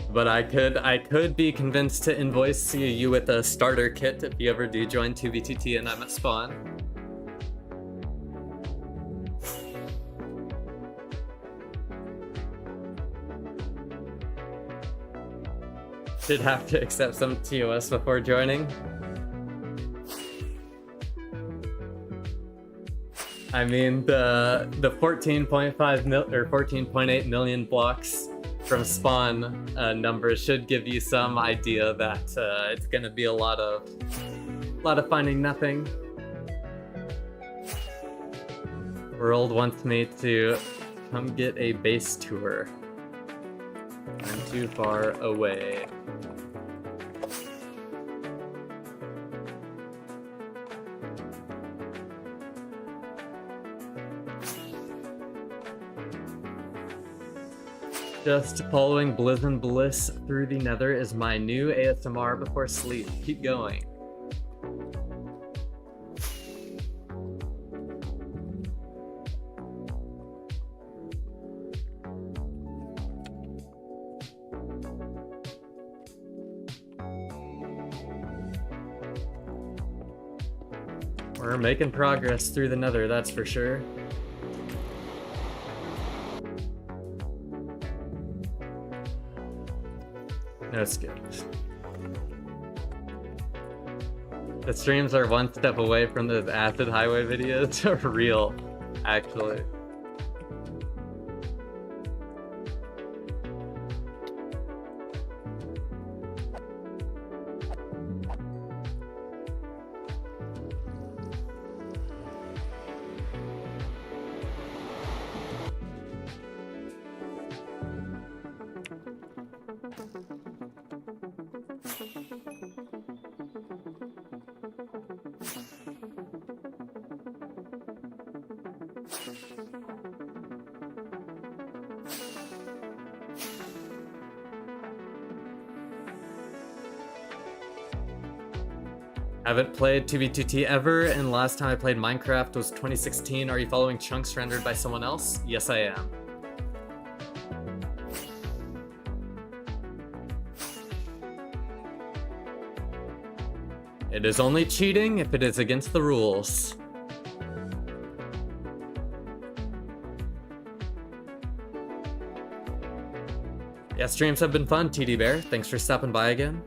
But I could be convinced to invoice you with a starter kit if you ever do join 2v2t and I'm at spawn. Should have to accept some TOS before joining. I mean, the 14.5 mil or 14.8 million blocks from spawn numbers should give you some idea that it's gonna be a lot of finding nothing. World wants me to come get a base tour. I'm too far away. Just following Blizz and Bliss through the Nether is my new ASMR before sleep. Keep going. We're making progress through the Nether, that's for sure. That's good. The streams are one step away from those acid highway videos. Real, actually. Haven't played 2v2t ever, and last time I played Minecraft was 2016. Are you following chunks rendered by someone else? Yes, I am. It is only cheating if it is against the rules. Yeah, streams have been fun, TD Bear. Thanks for stopping by again.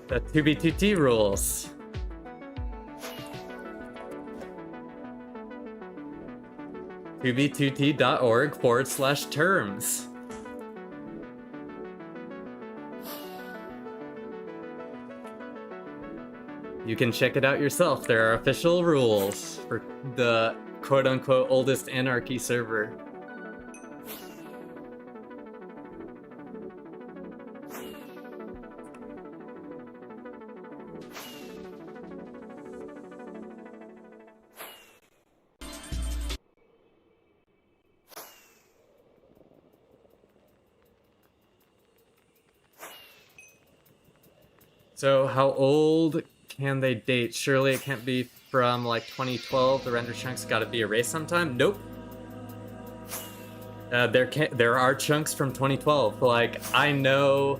The 2b2t rules.2b2t.org/terms. You can check it out yourself. There are official rules for the quote-unquote oldest anarchy server. So how old can they date? Surely it can't be from like 2012. The render chunks got to be erased sometime. Nope. There are chunks from 2012. Like I know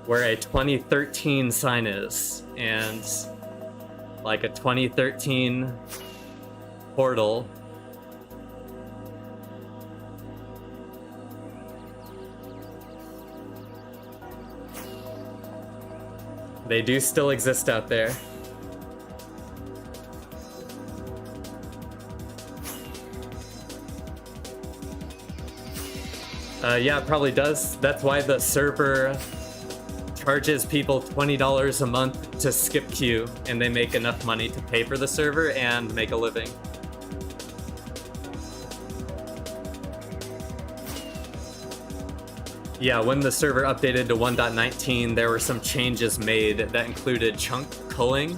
where a 2013 sign is, and like a 2013 portal. They do still exist out there. Yeah, it probably does. That's why the server charges people $20 a month to skip queue, and they make enough money to pay for the server and make a living. Yeah, when the server updated to 1.19, there were some changes made that included chunk culling,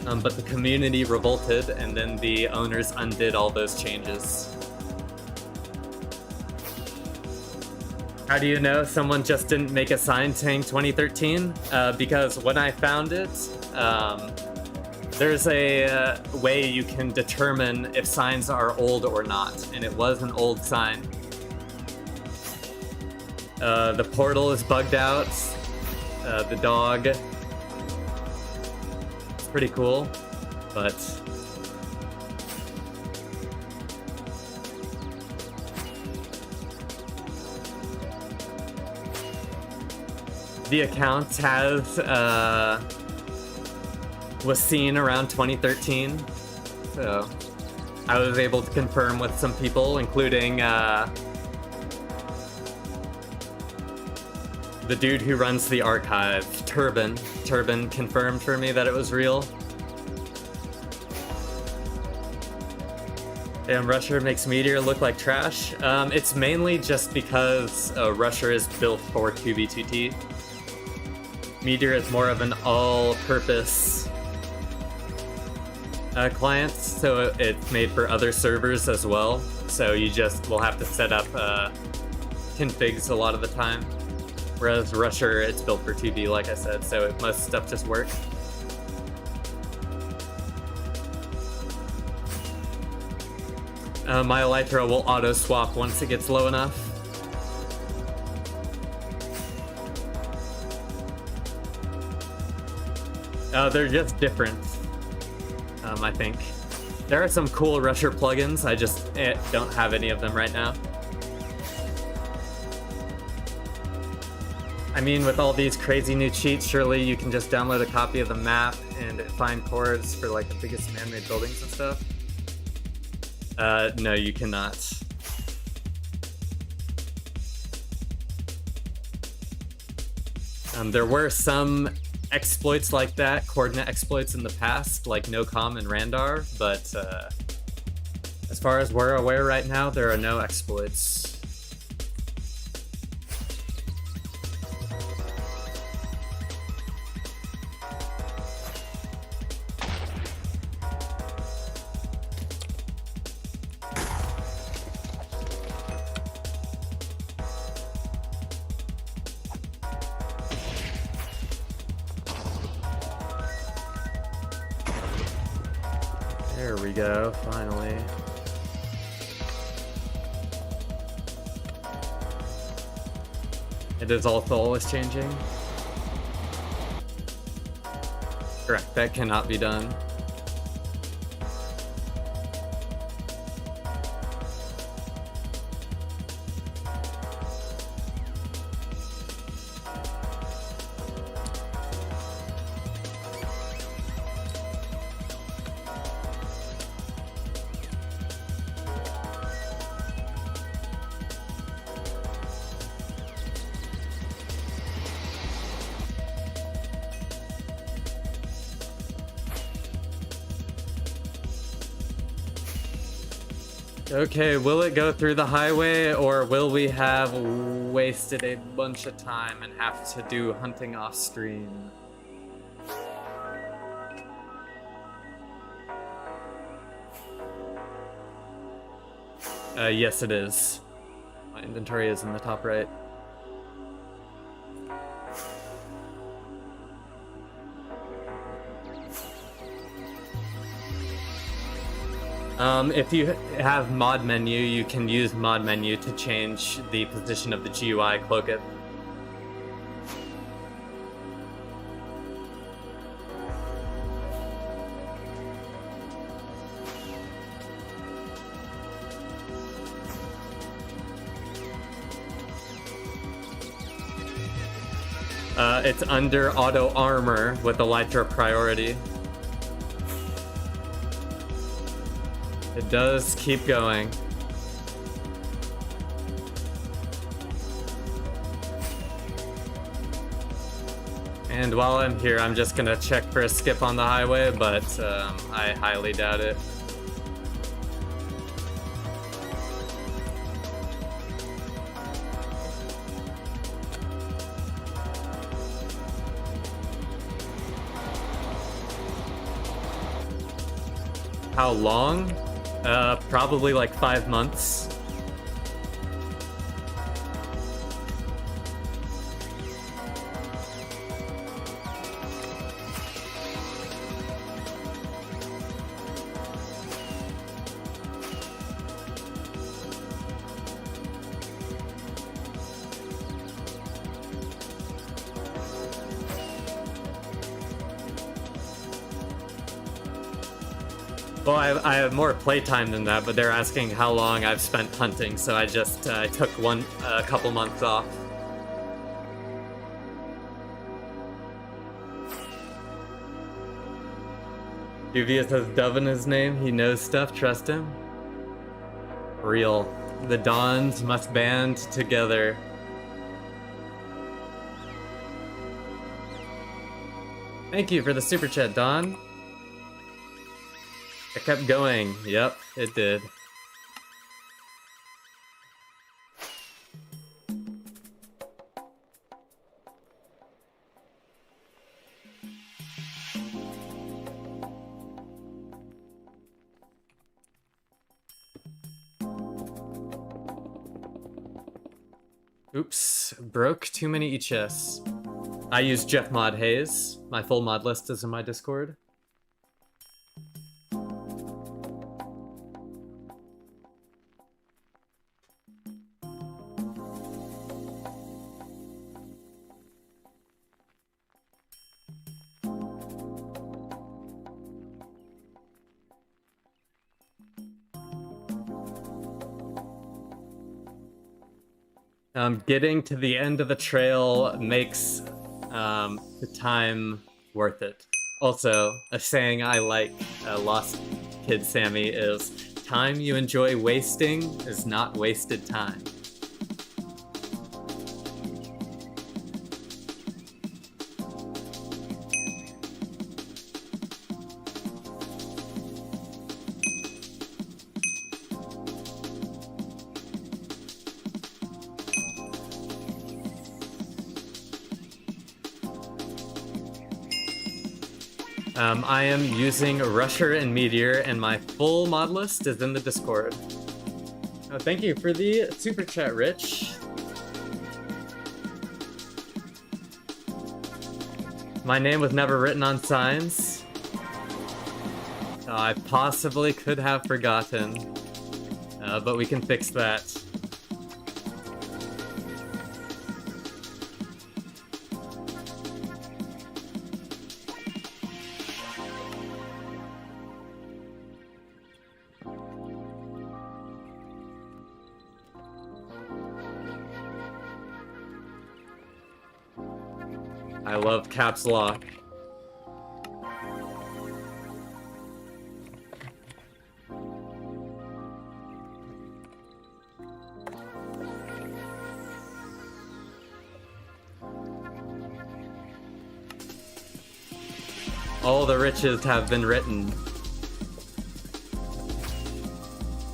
but the community revolted, and then the owners undid all those changes. How do you know someone just didn't make a sign saying 2013? Because when I found it, there's a way you can determine if signs are old or not, and it was an old sign. The portal is bugged out. The dog. It's pretty cool, but the account was seen around 2013, so I was able to confirm with some people, including the dude who runs the archive, Turban. Turban confirmed for me that it was real. Damn, Rusher makes Meteor look like trash. It's mainly just because Rusher is built for 2v2t. Meteor is more of an all-purpose clients, so it's made for other servers as well. So you just will have to set up configs a lot of the time. Whereas Rusher, it's built for 2D, like I said, so most stuff just works. My Elytra will auto swap once it gets low enough. They're just different, I think. There are some cool Rusher plugins, I just don't have any of them right now. I mean, with all these crazy new cheats, surely you can just download a copy of the map and find cores for like the biggest man-made buildings and stuff. No, you cannot. There were some exploits like that, coordinate exploits in the past, like NoCom and Randar, but as far as we're aware right now, there are no exploits. There we go, finally. It is also always changing. Correct, that cannot be done. Okay, will it go through the highway, or will we have wasted a bunch of time and have to do hunting off stream? Yes it is. My inventory is in the top right. If you have mod menu, you can use mod menu to change the position of the GUI, cloak it. It's under auto armor with Elytra priority. It does keep going. And while I'm here, I'm just gonna check for a skip on the highway, but I highly doubt it. How long? Probably like 5 months. Well, I have more playtime than that, but they're asking how long I've spent hunting, so I just took a couple months off. Duvius has Dove in his name. He knows stuff. Trust him. Real. The Dons must band together. Thank you for the super chat, Don. It kept going. Yep, it did. Oops, broke too many ECHS. I use Jeff Mod Hayes. My full mod list is in my Discord. Getting to the end of the trail makes the time worth it. Also, a saying I like, Lost Kid Sammy, is time you enjoy wasting is not wasted time. I am using Rusher and Meteor, and my full mod list is in the Discord. Oh, thank you for the super chat, Rich. My name was never written on signs. I possibly could have forgotten, but we can fix that. I love caps lock. All the riches have been written.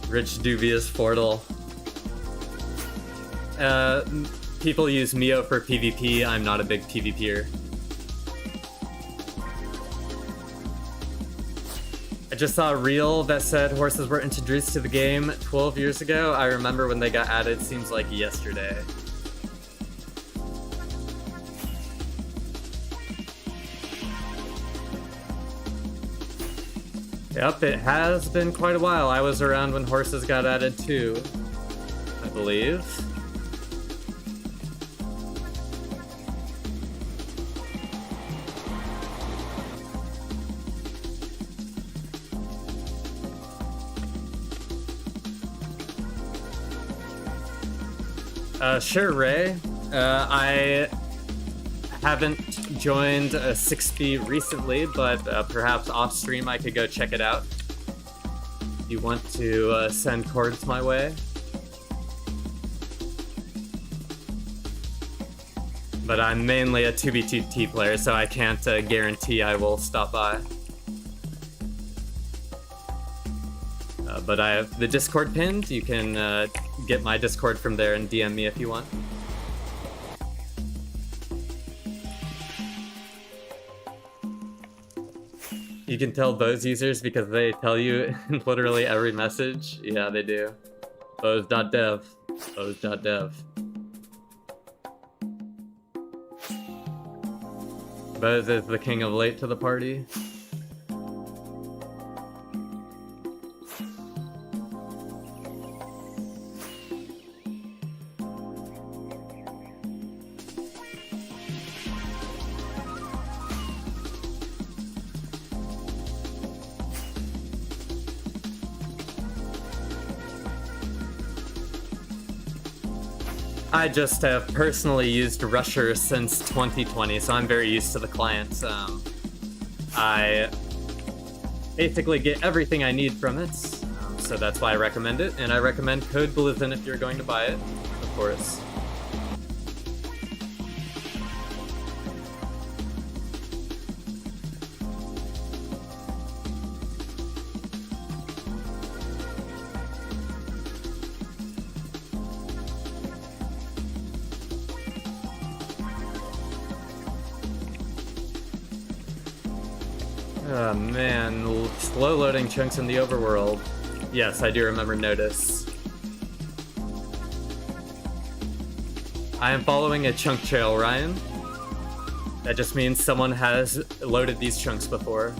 Rich dubious portal. People use Mio for PvP. I'm not a big PvPer. I just saw a reel that said horses were introduced to the game 12 years ago. I remember when they got added, seems like yesterday. Yep, it has been quite a while. I was around when horses got added too, I believe. Sure, Ray. I haven't joined 6B recently, but perhaps off stream I could go check it out. If you want to send cords my way. But I'm mainly a 2B2T player, so I can't guarantee I will stop by. But I have the Discord pinned. You can get my Discord from there and DM me if you want. You can tell Bose users because they tell you in literally every message. Yeah, they do. Bose.dev. Bose.dev. Bose is the king of late to the party. I just have personally used Rusher since 2020, so I'm very used to the client. I basically get everything I need from it, so that's why I recommend it. And I recommend Code Blizzin if you're going to buy it, of course. Oh man, slow loading chunks in the overworld. Yes, I do remember Notice. I am following a chunk trail, Ryan. That just means someone has loaded these chunks before.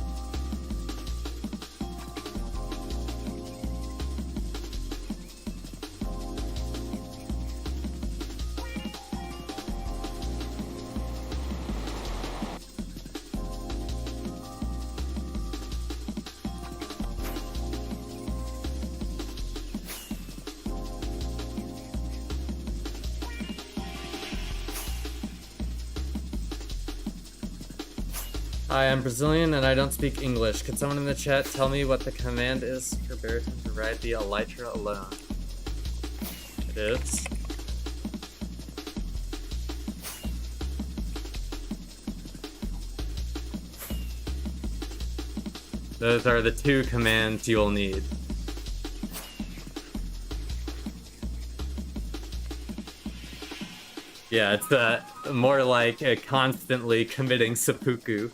Hi, I'm Brazilian and I don't speak English. Could someone in the chat tell me what the command is for Baritone to ride the elytra alone? It is. Those are the two commands you'll need. Yeah, it's more like constantly committing seppuku.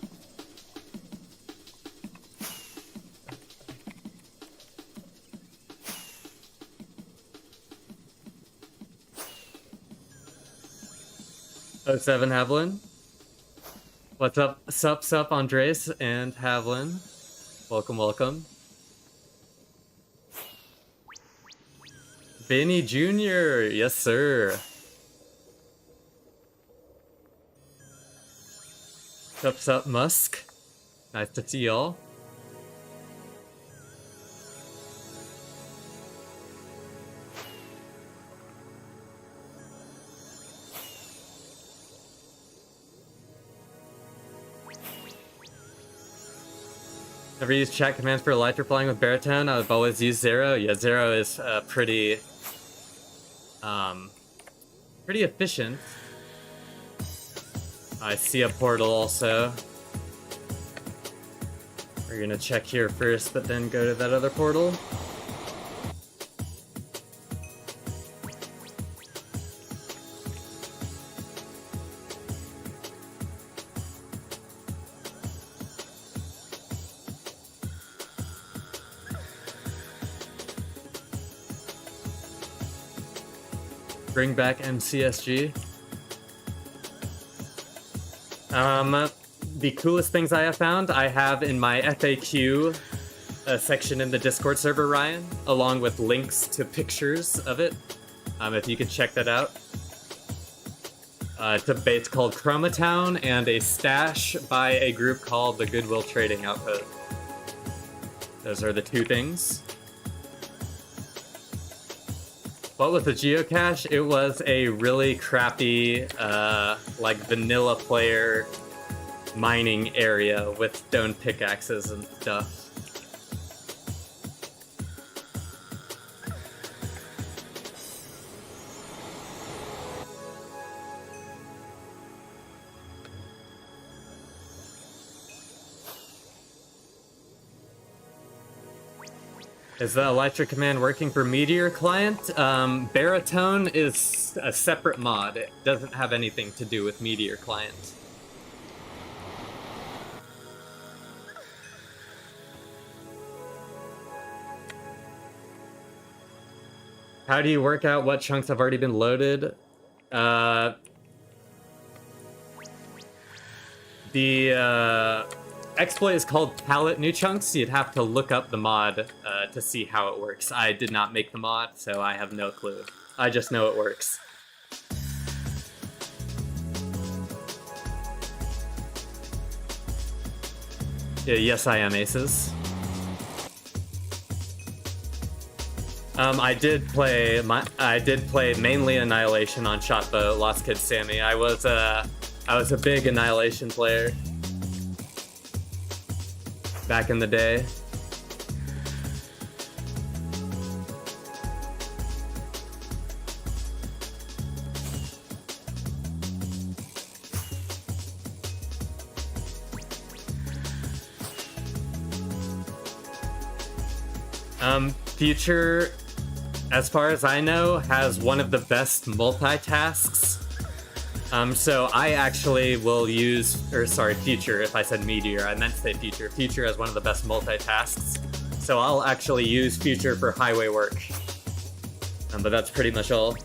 Oh, 07 Havlin. What's up? Sup, Andres and Havlin. Welcome, welcome. Benny Jr., yes sir. Sup, Musk. Nice to see y'all. Never used chat commands for elytra flying with baritone. I've always used Zero. Yeah, Zero is pretty efficient. I see a portal also. We're gonna check here first, but then go to that other portal. Bring back MCSG. The coolest things I have found, I have in my FAQ section in the Discord server, Ryan, along with links to pictures of it. If you could check that out. It's a base called Chromatown and a stash by a group called the Goodwill Trading Outpost. Those are the two things. What was the geocache? It was a really crappy, like vanilla player mining area with stone pickaxes and stuff. Is the elytra command working for Meteor client? Baritone is a separate mod. It doesn't have anything to do with Meteor client. How do you work out what chunks have already been loaded? The exploit is called pallet new chunks. You'd have to look up the mod to see how it works. I did not make the mod, so I have no clue. I just know it works. Yeah, yes, I am, Aces. I did play mainly Annihilation on Shotbow, Lost Kid Sammy. I was a big Annihilation player back in the day. Future, as far as I know, has one of the best multitasks. So I actually will use, or sorry, Future, if I said Meteor, I meant to say Future. Future has one of the best multitasks. So I'll actually use Future for highway work. But that's pretty much all.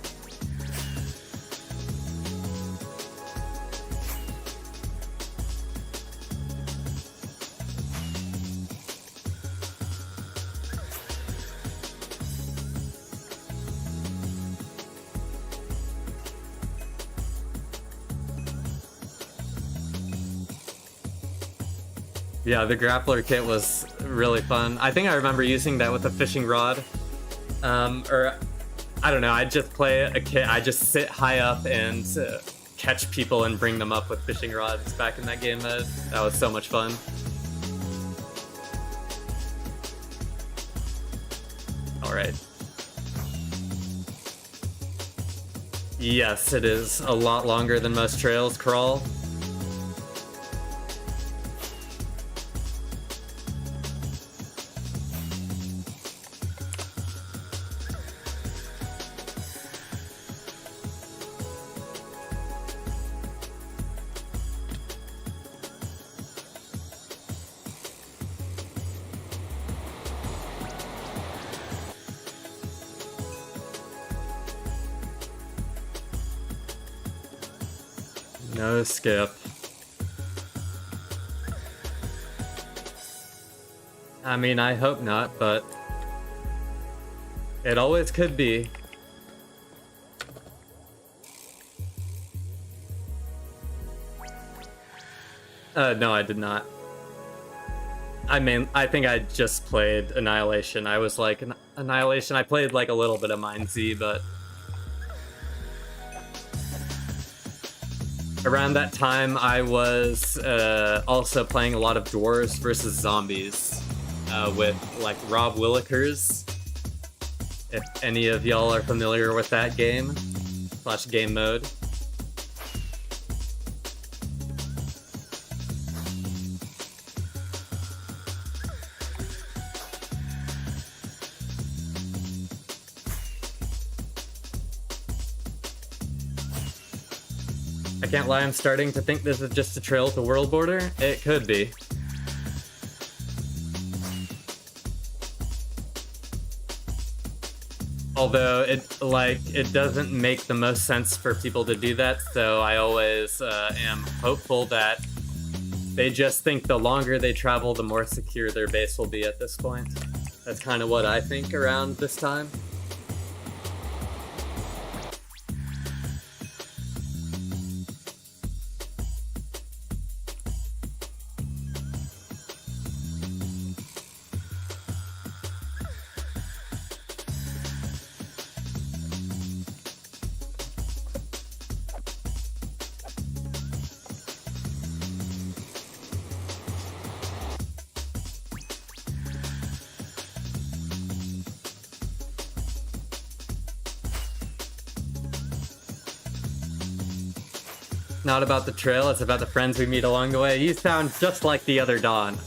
Yeah, the grappler kit was really fun. I think I remember using that with a fishing rod. Or, I don't know, I'd just play a kit, I just sit high up and catch people and bring them up with fishing rods back in that game mode. That was so much fun. Alright. Yes, it is a lot longer than most trails crawl. No skip. I mean, I hope not, but it always could be. No, I did not. I think I just played Annihilation. I was like, Annihilation, I played like a little bit of Mind Z, but around that time, I was also playing a lot of Dwarves versus Zombies with like Rob Willikers. If any of y'all are familiar with that game / game mode. I can't lie, I'm starting to think this is just a trail to World Border. It could be. Although it doesn't make the most sense for people to do that, so I always am hopeful that they just think the longer they travel, the more secure their base will be at this point. That's kind of what I think around this time. Not about the trail, it's about the friends we meet along the way. You sound just like the other Dawn.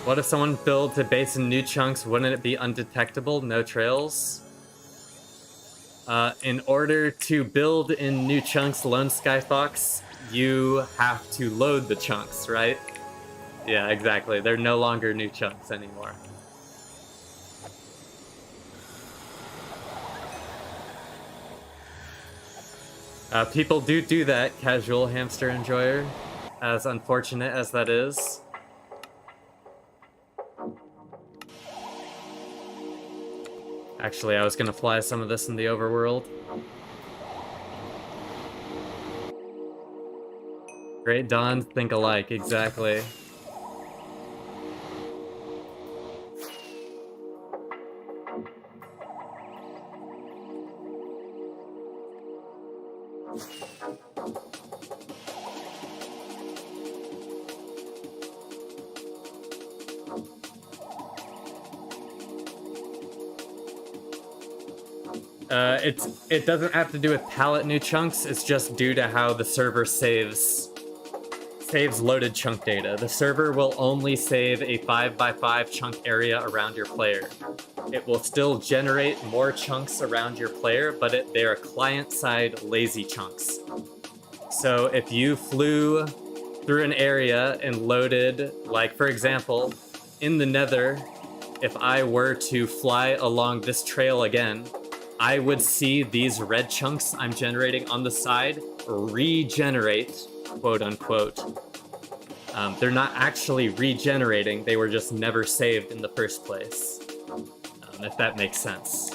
What if someone builds a base in new chunks? Wouldn't it be undetectable? No trails? In order to build in new chunks, Lone Sky Fox, you have to load the chunks, right? Yeah, exactly. They're no longer new chunks anymore. People do that, casual hamster enjoyer, as unfortunate as that is. Actually, I was gonna fly some of this in the overworld. Great Dawn, think alike, exactly. It doesn't have to do with pallet new chunks, it's just due to how the server saves loaded chunk data. The server will only save a 5x5 chunk area around your player. It will still generate more chunks around your player, but they are client-side lazy chunks. So if you flew through an area and loaded, like for example, in the Nether, if I were to fly along this trail again, I would see these red chunks I'm generating on the side regenerate, quote unquote. They're not actually regenerating, they were just never saved in the first place. If that makes sense.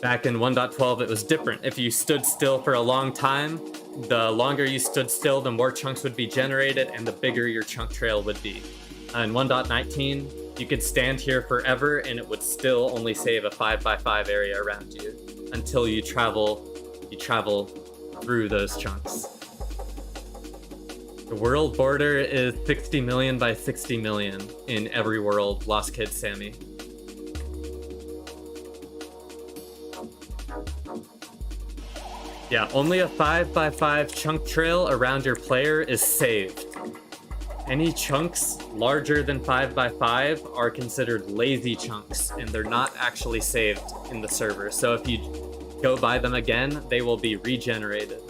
Back in 1.12, it was different. If you stood still for a long time, the longer you stood still, the more chunks would be generated and the bigger your chunk trail would be. In 1.19, you could stand here forever and it would still only save a 5x5 area around you until you travel through those chunks. The world border is 60 million by 60 million in every world, Lost Kid Sammy. Yeah, only a 5x5 chunk trail around your player is saved. Any chunks larger than 5x5 are considered lazy chunks, and they're not actually saved in the server. So if you go buy them again, they will be regenerated.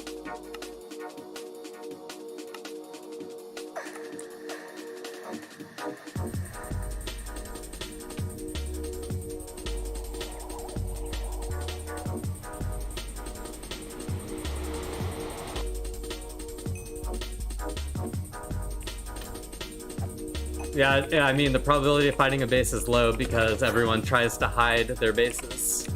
Yeah, I mean, the probability of finding a base is low because everyone tries to hide their bases.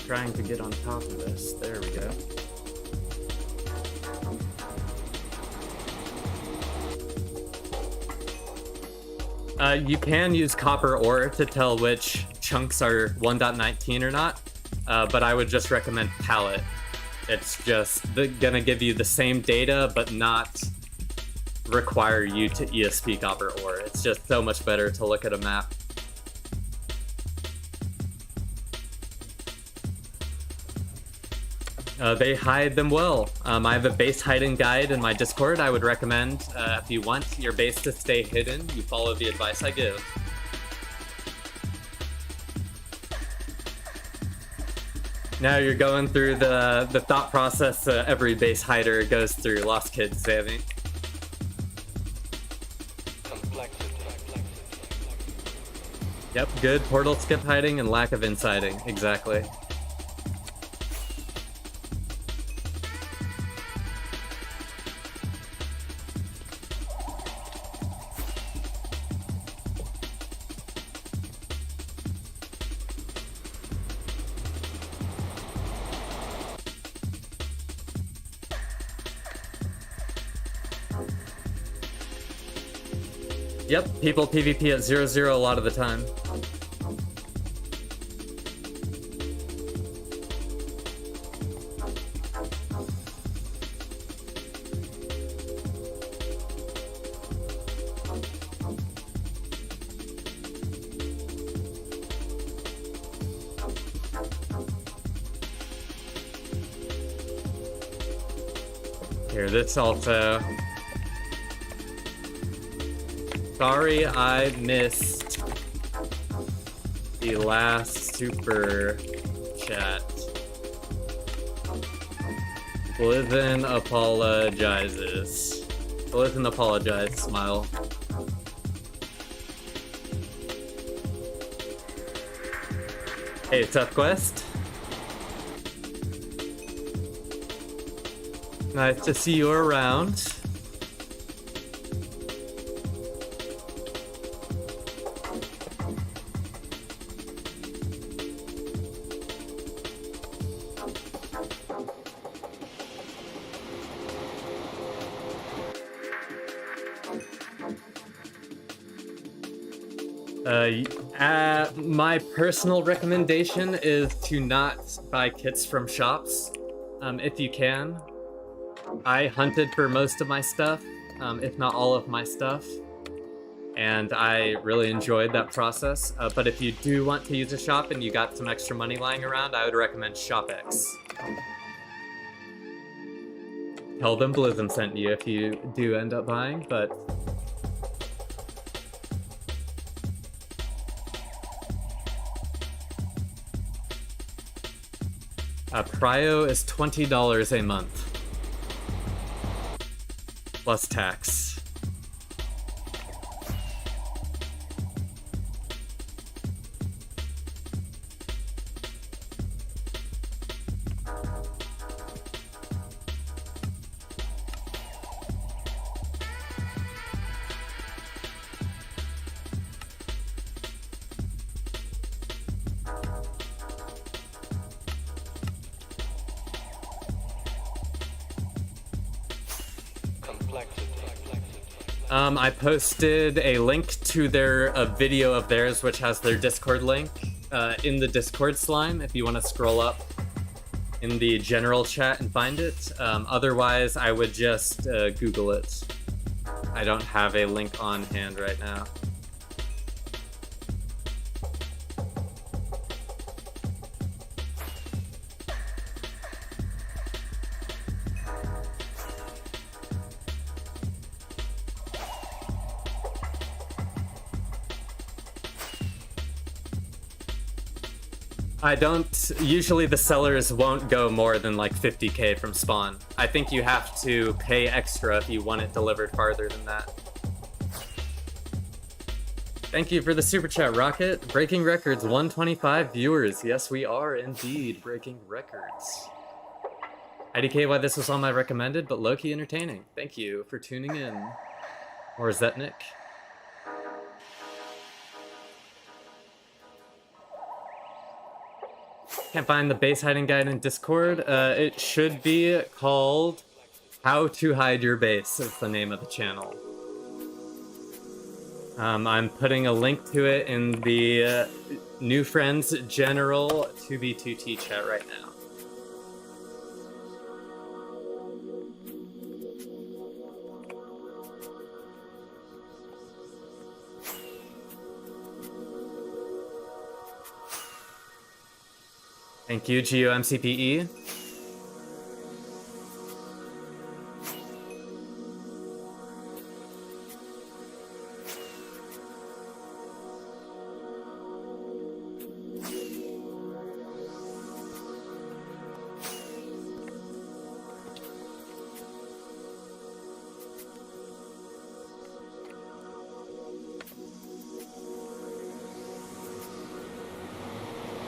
Trying to get on top of this. There we go. You can use copper ore to tell which chunks are 1.19 or not, but I would just recommend palette. It's just gonna give you the same data, but not require you to ESP copper ore. It's just so much better to look at a map. They hide them well. I have a base hiding guide in my Discord. I would recommend, if you want your base to stay hidden, you follow the advice I give. Now you're going through the thought process every base hider goes through, Lost Kid Sammy. Yep, good portal skip hiding and lack of insiding, exactly. Yep, people PvP at 0-0 a lot of the time. Here, this also... Sorry I missed the last super chat. Blizzen apologizes. Blizzen apologize, smile. Hey, Tough Quest. Nice to see you around. My personal recommendation is to not buy kits from shops, if you can. I hunted for most of my stuff, if not all of my stuff, and I really enjoyed that process. But if you do want to use a shop and you got some extra money lying around, I would recommend ShopX. Tell them Blizzum sent you if you do end up buying, but... Prio is $20 a month. Plus tax. I posted a link to a video of theirs, which has their Discord link, in the Discord slime, if you want to scroll up in the general chat and find it. Otherwise, I would just Google it. I don't have a link on hand right now. I don't... Usually the sellers won't go more than like 50k from spawn. I think you have to pay extra if you want it delivered farther than that. Thank you for the super chat, Rocket. Breaking records, 125 viewers. Yes, we are indeed breaking records. IDK, why this was on my recommended, but low-key entertaining. Thank you for tuning in. Or is that Nick? Can't find the base hiding guide in Discord. It should be called How to Hide Your Base is the name of the channel. I'm putting a link to it in the New Friends General 2v2t chat right now. Thank you, GeoMCPE.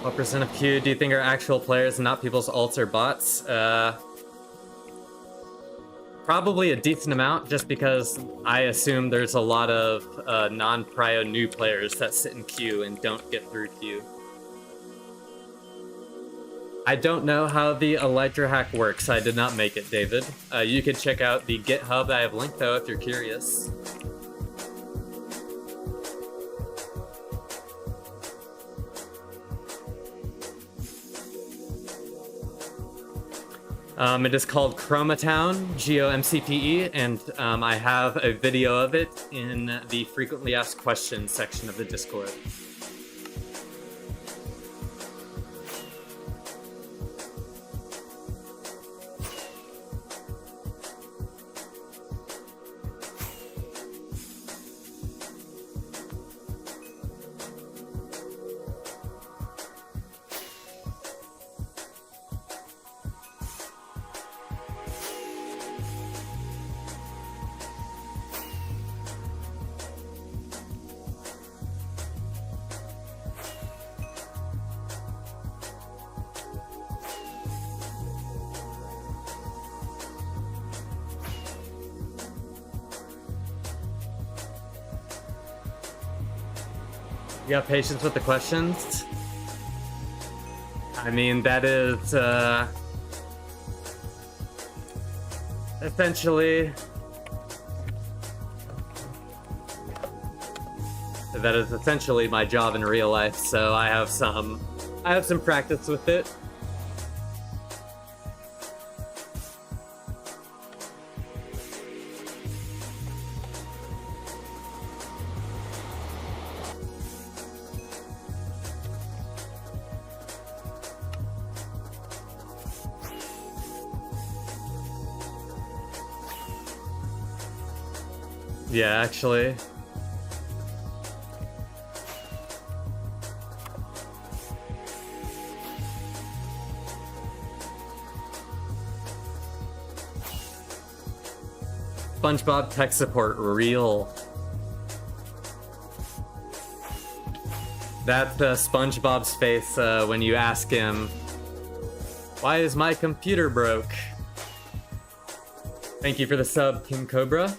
What percent of Q do you think are actual players and not people's alts or bots? Probably a decent amount, just because I assume there's a lot of non-prio new players that sit in queue and don't get through queue. I don't know how the Elytra hack works. I did not make it, David. You could check out the GitHub that I have linked, though, if you're curious. It is called Chromatown, GeoMCPE, and I have a video of it in the frequently asked questions section of the Discord. You got patience with the questions? I mean, that is, essentially... That is essentially my job in real life, so I have some practice with it. Yeah, actually. SpongeBob tech support, real. That's SpongeBob's face when you ask him, "Why is my computer broke?" Thank you for the sub, King Cobra.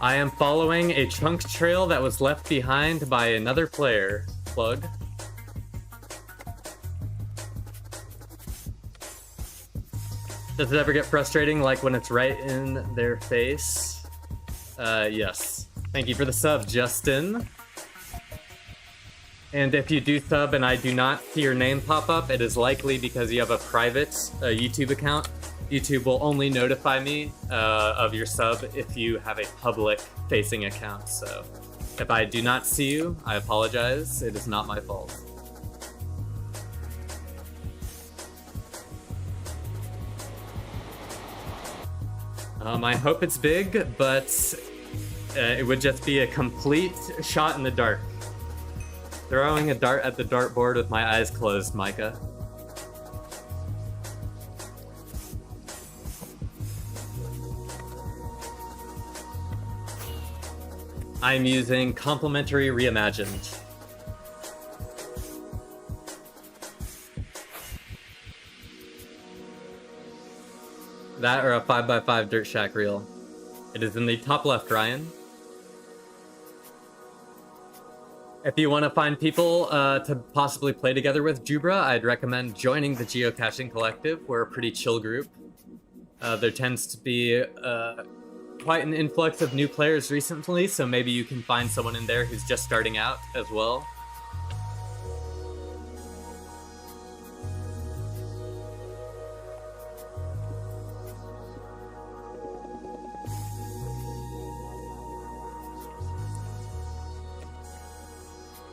I am following a chunk trail that was left behind by another player. Plug. Does it ever get frustrating, like when it's right in their face? Yes. Thank you for the sub, Justin. And if you do sub and I do not see your name pop up, it is likely because you have a private YouTube account. YouTube will only notify me of your sub if you have a public-facing account. So if I do not see you, I apologize. It is not my fault. I hope it's big, but it would just be a complete shot in the dark. Throwing a dart at the dartboard with my eyes closed, Micah. I'm using Complementary Reimagined. That or a 5x5 Dirt Shack reel. It is in the top left, Ryan. If you want to find people to possibly play together with Jubra, I'd recommend joining the Geocaching Collective. We're a pretty chill group. There tends to be quite an influx of new players recently, so maybe you can find someone in there who's just starting out as well.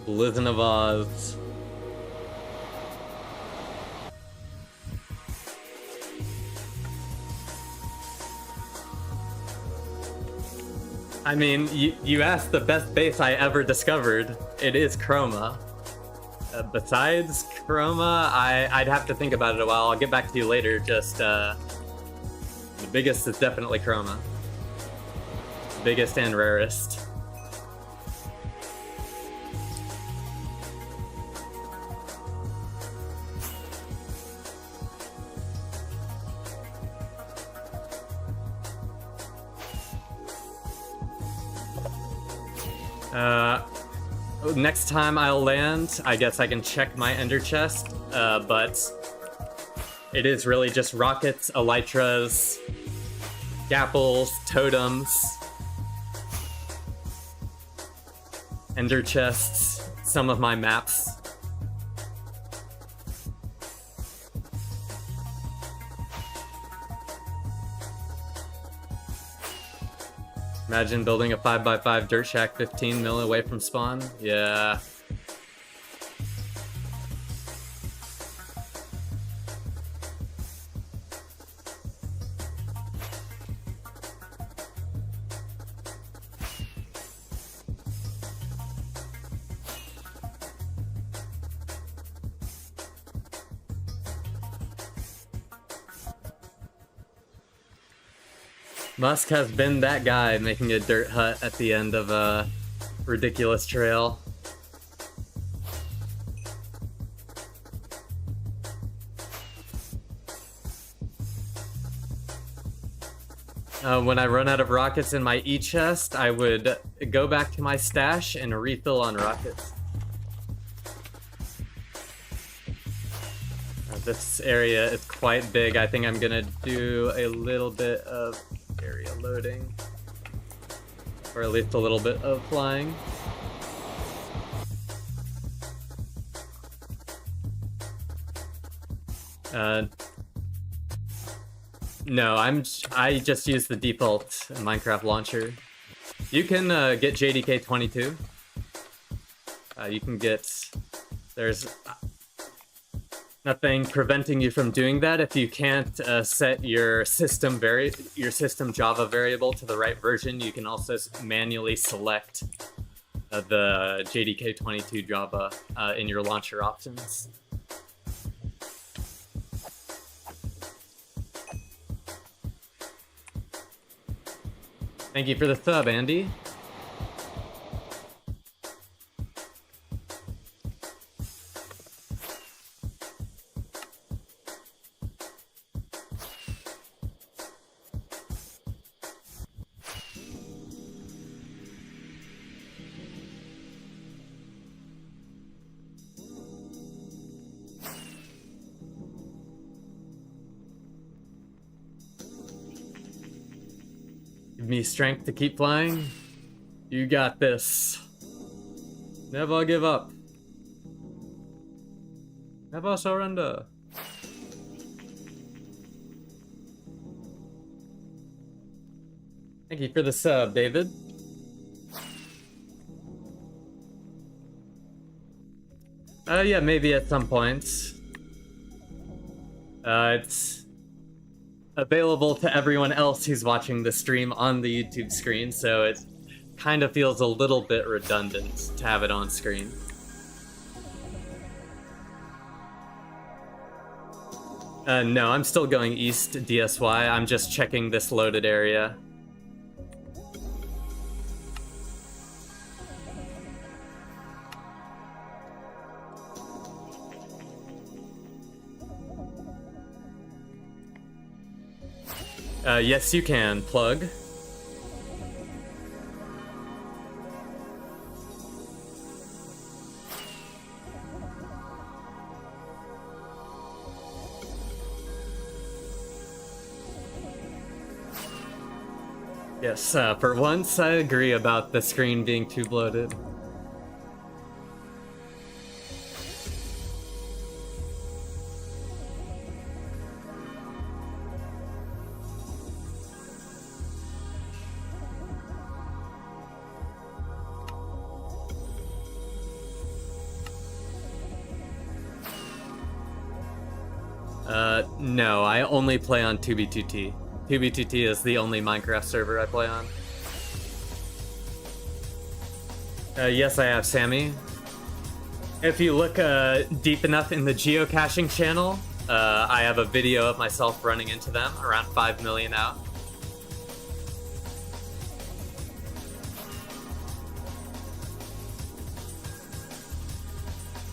Blizzard of Oz. I mean, you asked the best base I ever discovered. It is Chroma. Besides Chroma, I'd have to think about it a while. I'll get back to you later. Just the biggest is definitely Chroma. Biggest and rarest. Next time I'll land, I guess I can check my ender chest, but it is really just rockets, elytras, gapples, totems, ender chests, some of my maps. Imagine building a 5x5 dirt shack 15 mil away from spawn. Yeah. Musk has been that guy making a dirt hut at the end of a ridiculous trail. When I run out of rockets in my E-chest, I would go back to my stash and refill on rockets. This area is quite big. I think I'm gonna do a little bit of area loading, or at least a little bit of flying. Uh, no, I just use the default Minecraft launcher. You can get JDK 22. You can get. There's nothing preventing you from doing that if you can't set your system Java variable to the right version. You can also manually select the JDK 22 Java in your launcher options. Thank you for the sub, Andy. Give me strength to keep flying. You got this. Never give up. Never surrender. Thank you for the sub, David. Yeah, maybe at some points. It's available to everyone else who's watching the stream on the YouTube screen, so it kind of feels a little bit redundant to have it on screen. No, I'm still going east DSY. I'm just checking this loaded area. Yes, you can, plug. Yes, for once I agree about the screen being too bloated. No, I only play on 2b2t. 2b2t is the only Minecraft server I play on. Yes, I have, Sammy. If you look deep enough in the geocaching channel, I have a video of myself running into them, around 5 million out.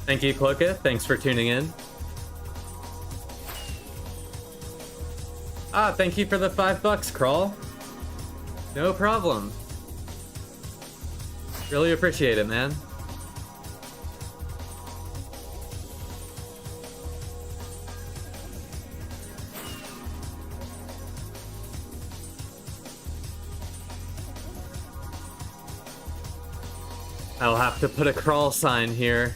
Thank you, Cloaka. Thanks for tuning in. Ah, thank you for the $5, Crawl. No problem. Really appreciate it, man. I'll have to put a crawl sign here.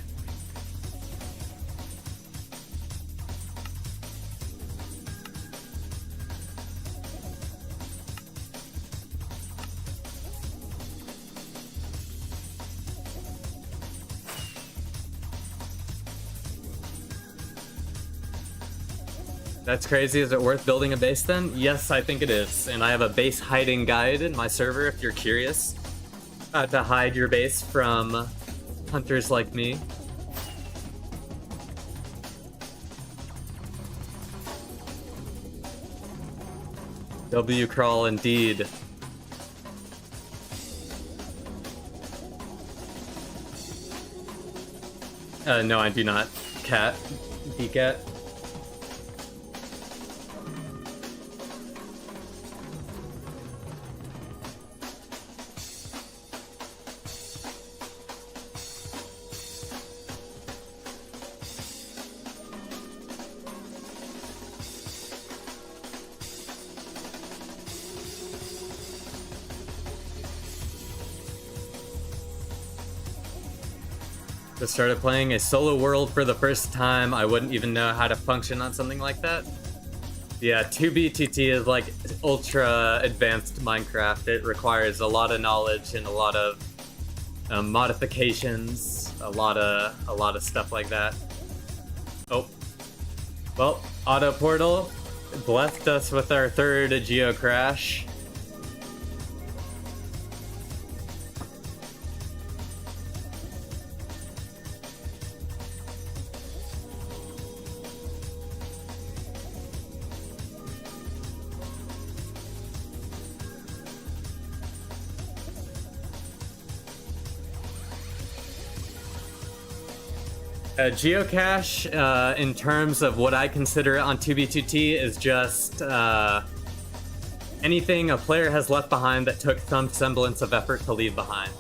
That's crazy. Is it worth building a base then? Yes, I think it is. And I have a base hiding guide in my server if you're curious. To hide your base from hunters like me. W crawl indeed. No, I do not. Cat. D-cat. Just started playing a solo world for the first time. I wouldn't even know how to function on something like that. Yeah, 2BTT is like ultra advanced Minecraft. It requires a lot of knowledge and a lot of modifications, a lot of stuff like that. Oh, well, Auto Portal blessed us with our third geo crash. Geocache, in terms of what I consider on 2B2T, is just anything a player has left behind that took some semblance of effort to leave behind.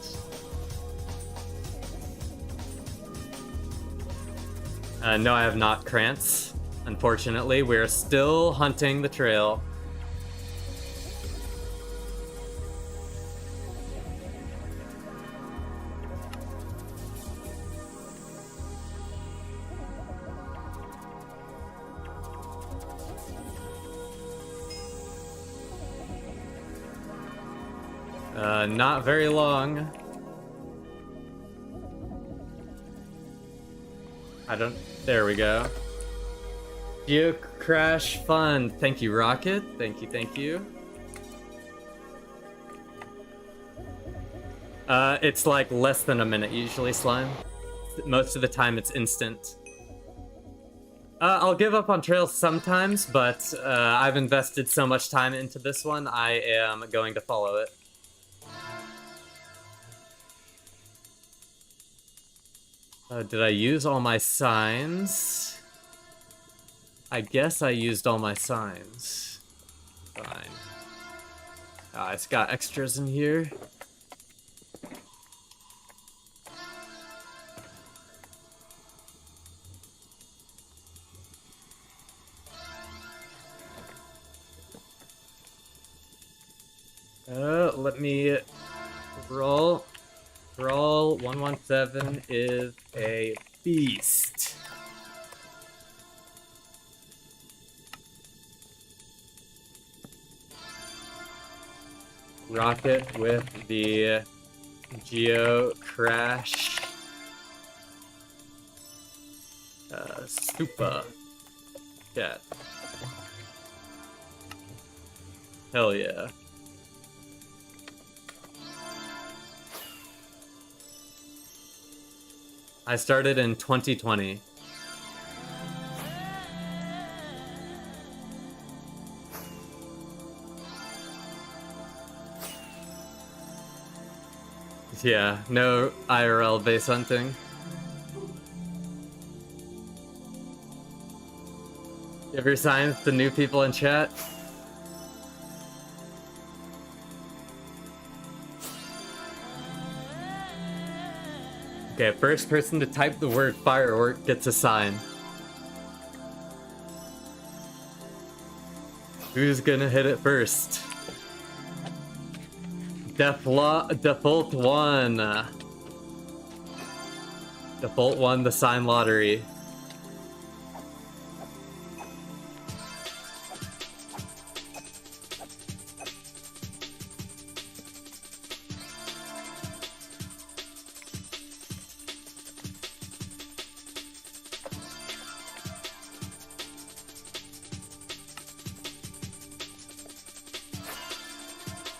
No, I have not, Krantz. Unfortunately, we're still hunting the trail. Not very long. There we go. Geo Crash Fund. Thank you, Rocket. Thank you. It's like less than a minute usually, Slime. Most of the time it's instant. I'll give up on trails sometimes, but I've invested so much time into this one, I am going to follow it. Did I use all my signs? I guess I used all my signs. Fine. It's got extras in here. Let me roll. Roll 117 is a beast. Rocket with the Geo Crash. Super. Cat. Hell yeah. I started in 2020. Yeah, no IRL base hunting. Give your signs to new people in chat. Okay, first person to type the word firework gets a sign. Who's gonna hit it first? Default one. Default won the sign lottery.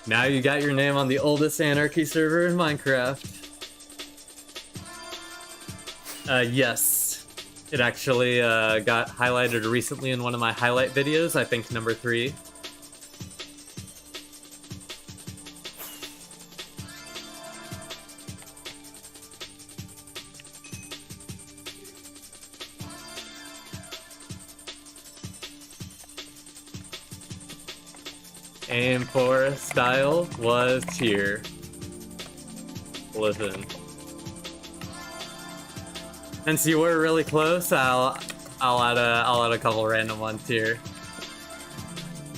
Now you got your name on the oldest anarchy server in Minecraft. Yes. It actually got highlighted recently in one of my highlight videos, I think number 3. Aim for style was here. Listen. Since you were really close, I'll add a couple random ones here.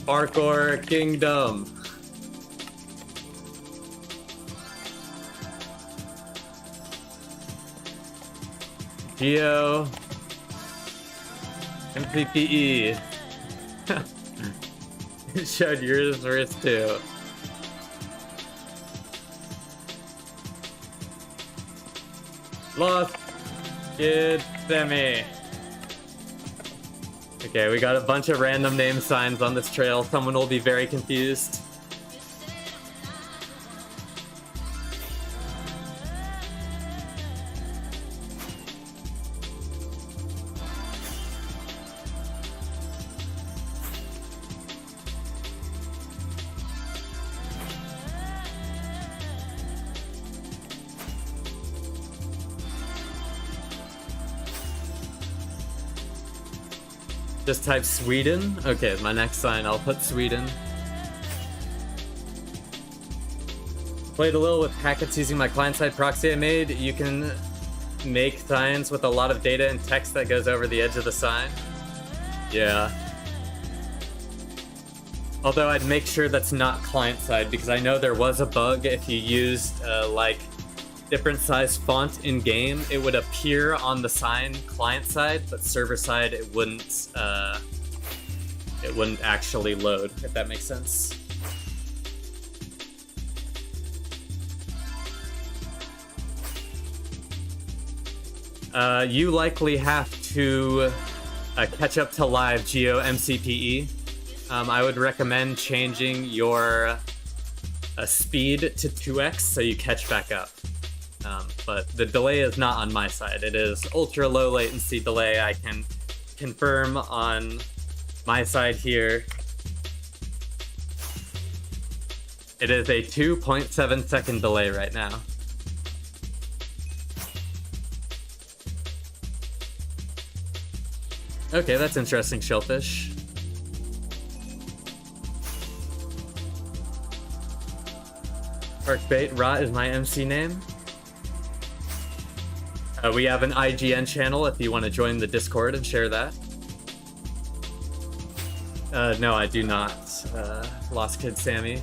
Parkour Kingdom. Geo. MCPE. It showed yours first too. Lost Kid Semi. Okay, we got a bunch of random name signs on this trail. Someone will be very confused. Just type Sweden. Okay, my next sign, I'll put Sweden. Played a little with packets using my client-side proxy I made. You can make signs with a lot of data and text that goes over the edge of the sign. Yeah. Although I'd make sure that's not client-side, because I know there was a bug if you used, like, different size font in game, it would appear on the sign client side, but server side it wouldn't actually load, if that makes sense. You likely have to catch up to live Geo MCPE. I would recommend changing your speed to 2x so you catch back up. But the delay is not on my side. It is ultra low latency delay. I can confirm on my side here. It is a 2.7 second delay right now. Okay, that's interesting, Shellfish. Parkbait, Rot is my MC name. We have an IGN channel if you want to join the Discord and share that. No, I do not. Lost Kid Sammy.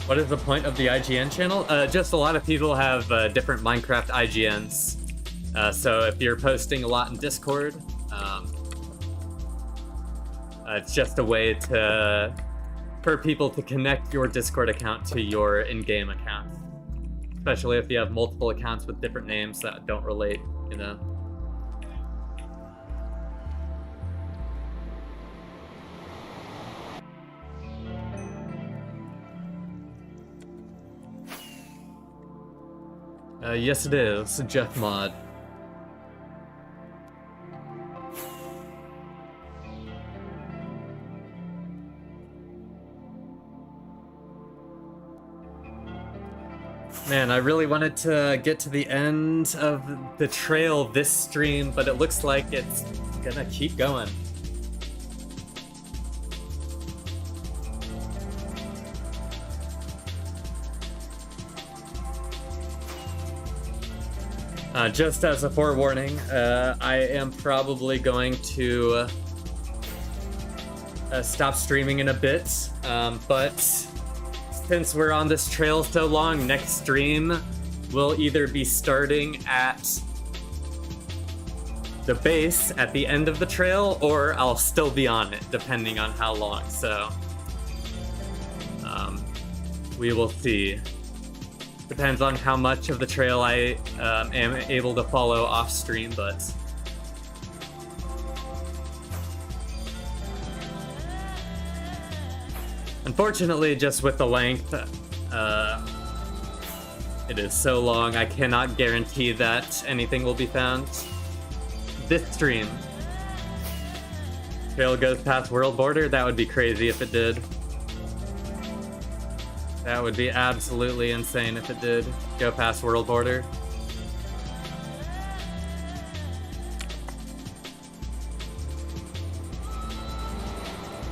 What is the point of the IGN channel? Just a lot of people have different Minecraft IGNs. So if you're posting a lot in Discord, it's just a way for people to connect your Discord account to your in-game account. Especially if you have multiple accounts with different names that don't relate, you know? Yes it is, Jeff Mod. Man, I really wanted to get to the end of the trail this stream, but it looks like it's gonna keep going. Just as a forewarning, I am probably going to stop streaming in a bit, but since we're on this trail so long, next stream will either be starting at the base at the end of the trail, or I'll still be on it, depending on how long, so we will see. Depends on how much of the trail I am able to follow off stream, but unfortunately, just with the length, it is so long, I cannot guarantee that anything will be found. This stream. Trail goes past world border? That would be crazy if it did. That would be absolutely insane if it did go past world border.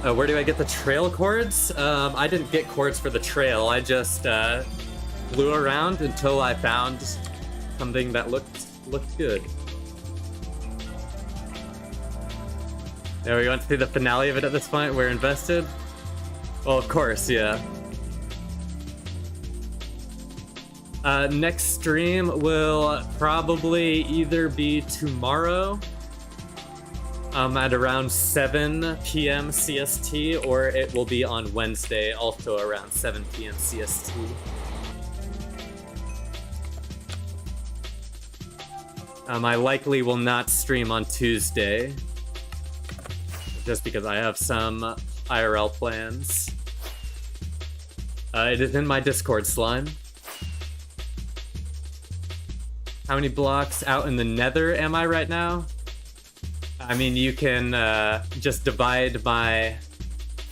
Where do I get the trail cords? I didn't get cords for the trail. I just flew around until I found something that looked good. Yeah, we want to see the finale of it at this point. We're invested. Well, of course, yeah. Next stream will probably either be tomorrow at around 7 p.m. CST, or it will be on Wednesday, also around 7 p.m. CST. I likely will not stream on Tuesday, just because I have some IRL plans. It is in my Discord, Slime. How many blocks out in the Nether am I right now? I mean, you can just divide my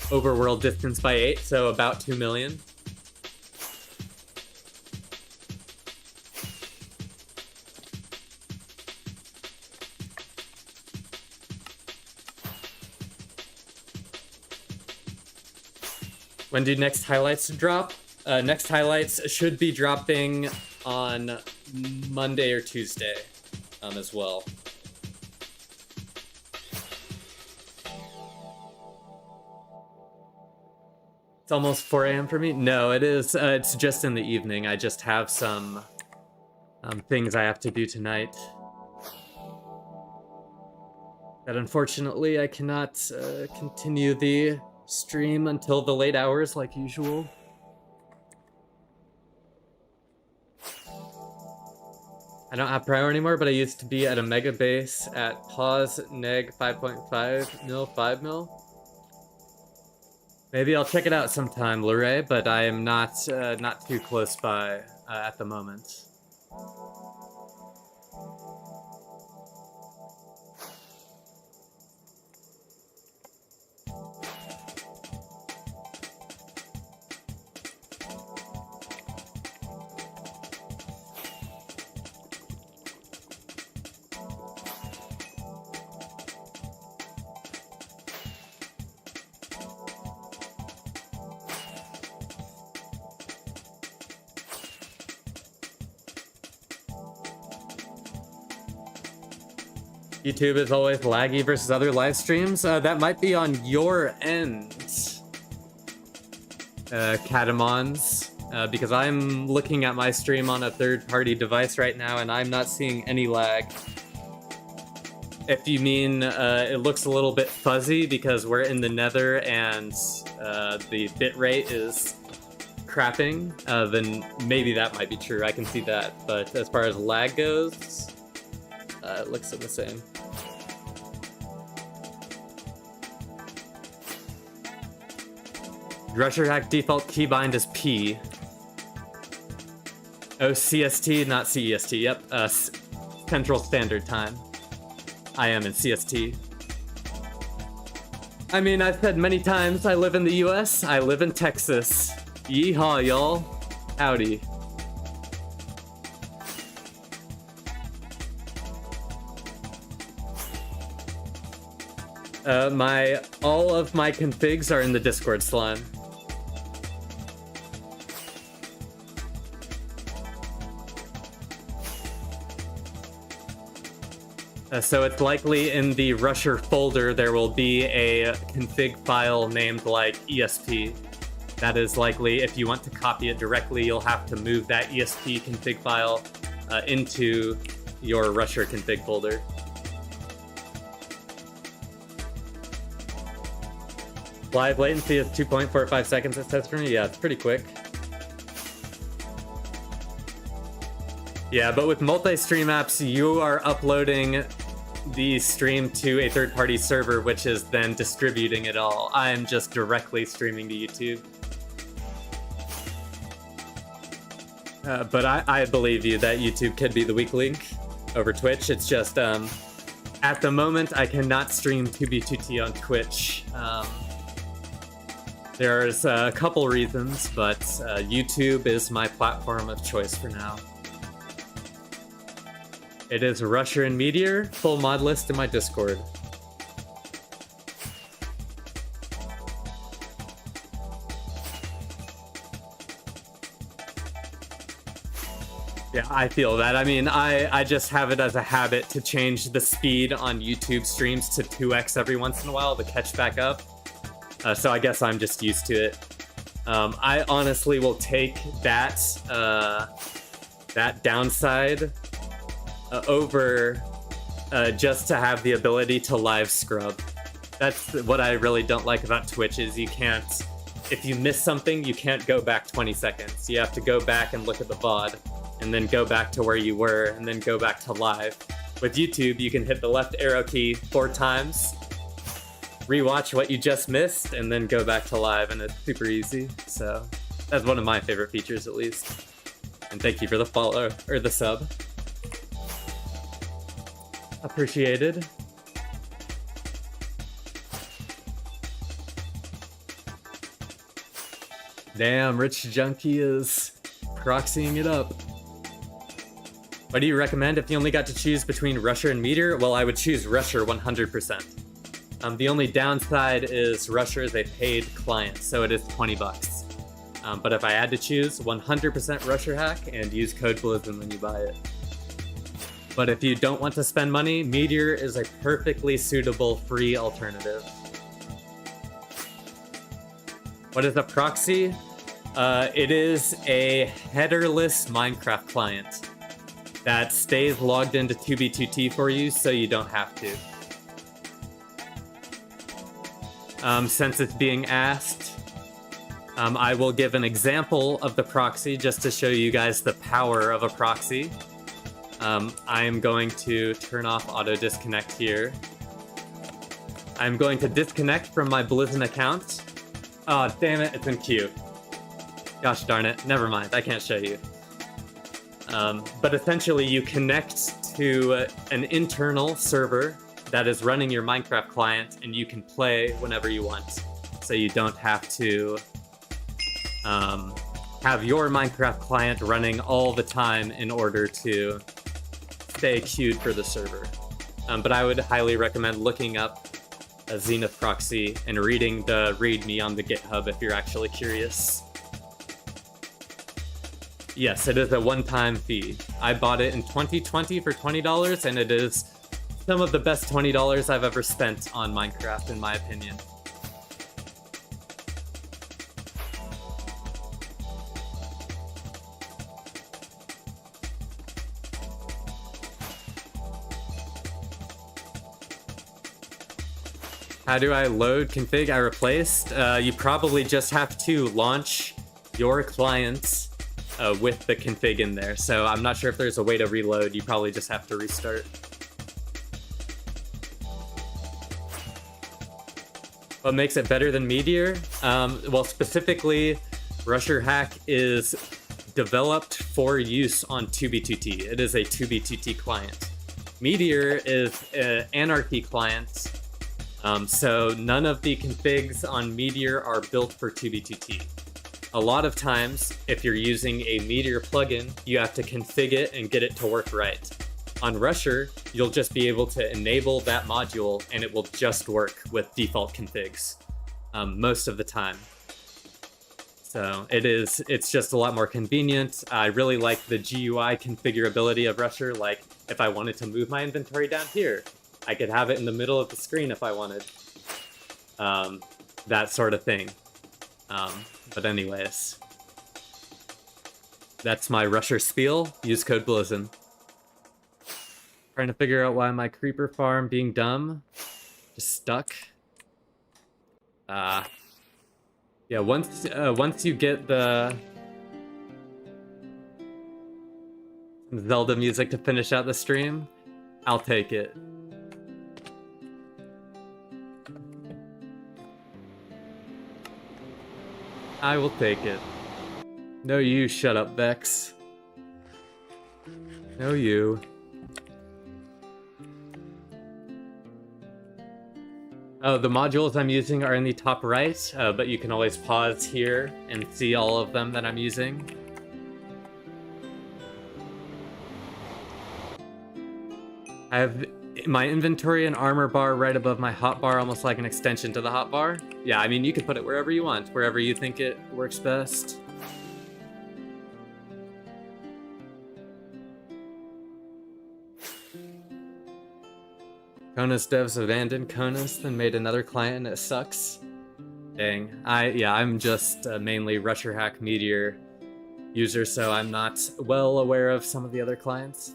overworld distance by 8, so about 2 million. When do next highlights drop? Next highlights should be dropping on Monday or Tuesday as well. It's almost 4 a.m. for me? No, it is. It's just in the evening. I just have some things I have to do tonight. That unfortunately I cannot continue the stream until the late hours like usual. I don't have Prior anymore, but I used to be at a mega base at pause neg 5.5 mil, 5 mil. Maybe I'll check it out sometime, Luray, but I am not too close by at the moment. YouTube is always laggy versus other live streams. That might be on your end, Catamons, because I'm looking at my stream on a third-party device right now, and I'm not seeing any lag. If you mean it looks a little bit fuzzy because we're in the Nether and the bitrate is crapping, then maybe that might be true. I can see that. But as far as lag goes, it looks the same. Rusher hack default keybind is P. Oh, CST, not CEST. Yep, Central Standard Time. I am in CST. I mean, I've said many times I live in the US. I live in Texas. Yeehaw, y'all. Howdy. All of my configs are in the Discord, Slime. So it's likely in the Rusher folder there will be a config file named like ESP. That is likely, if you want to copy it directly, you'll have to move that ESP config file into your Rusher config folder. Live latency is 2.45 seconds, it says for me. Yeah, it's pretty quick. Yeah, but with multi-stream apps, you are uploading the stream to a third-party server, which is then distributing it all. I am just directly streaming to YouTube. But I believe you that YouTube could be the weak link over Twitch. It's just, at the moment, I cannot stream 2B2T on Twitch. There's a couple reasons, but YouTube is my platform of choice for now. It is Rusher and Meteor, full mod list in my Discord. Yeah, I feel that. I mean, I just have it as a habit to change the speed on YouTube streams to 2x every once in a while to catch back up. So I guess I'm just used to it. I honestly will take that that downside over just to have the ability to live scrub. That's what I really don't like about Twitch is you can't, if you miss something, you can't go back 20 seconds. You have to go back and look at the VOD, and then go back to where you were, and then go back to live. With YouTube, you can hit the left arrow key 4 times, rewatch what you just missed, and then go back to live, and it's super easy. So that's one of my favorite features, at least. And thank you for the follow, or the sub. Appreciated. Damn, Rich Junkie is proxying it up. What do you recommend if you only got to choose between Rusher and Meteor? Well, I would choose Rusher 100%. The only downside is Rusher is a paid client, so it is 20 bucks. But if I had to choose, 100% Rusher hack and use code Blizzard when you buy it. But if you don't want to spend money, Meteor is a perfectly suitable free alternative. What is a proxy? It is a headerless Minecraft client that stays logged into 2b2t for you so you don't have to. Since it's being asked, I will give an example of the proxy just to show you guys the power of a proxy. I am going to turn off auto disconnect here. I'm going to disconnect from my Blizzard account. Oh, damn it, it's in queue. Gosh darn it, never mind, I can't show you. But essentially you connect to an internal server that is running your Minecraft client, and you can play whenever you want. So you don't have to have your Minecraft client running all the time in order to stay queued for the server. But I would highly recommend looking up a Zenith proxy and reading the README on the GitHub if you're actually curious. Yes, it is a one-time fee. I bought it in 2020 for $20, and it is some of the best $20 I've ever spent on Minecraft, in my opinion. How do I load config I replaced? You probably just have to launch your client with the config in there. So I'm not sure if there's a way to reload. You probably just have to restart. What makes it better than Meteor? Well, specifically, Rusher Hack is developed for use on 2b2t. It is a 2b2t client. Meteor is an anarchy client. So none of the configs on Meteor are built for 2b2t. A lot of times, if you're using a Meteor plugin, you have to config it and get it to work right. On Rusher, you'll just be able to enable that module and it will just work with default configs most of the time. So it's just a lot more convenient. I really like the GUI configurability of Rusher. Like if I wanted to move my inventory down here, I could have it in the middle of the screen if I wanted. That sort of thing. But anyways, that's my Rusher spiel. Use code Blizzard. Trying to figure out why my creeper farm being dumb just stuck. Yeah, once you get the Zelda music to finish out the stream, I'll take it. I will take it. No, you shut up, Vex. No, you. Oh, the modules I'm using are in the top right, but you can always pause here and see all of them that I'm using. I have my inventory and armor bar right above my hotbar, almost like an extension to the hotbar. Yeah, I mean, you can put it wherever you want, wherever you think it works best. Konos devs abandoned Konos, then made another client and it sucks. Dang. I'm just mainly Rusher Hack Meteor user, so I'm not well aware of some of the other clients.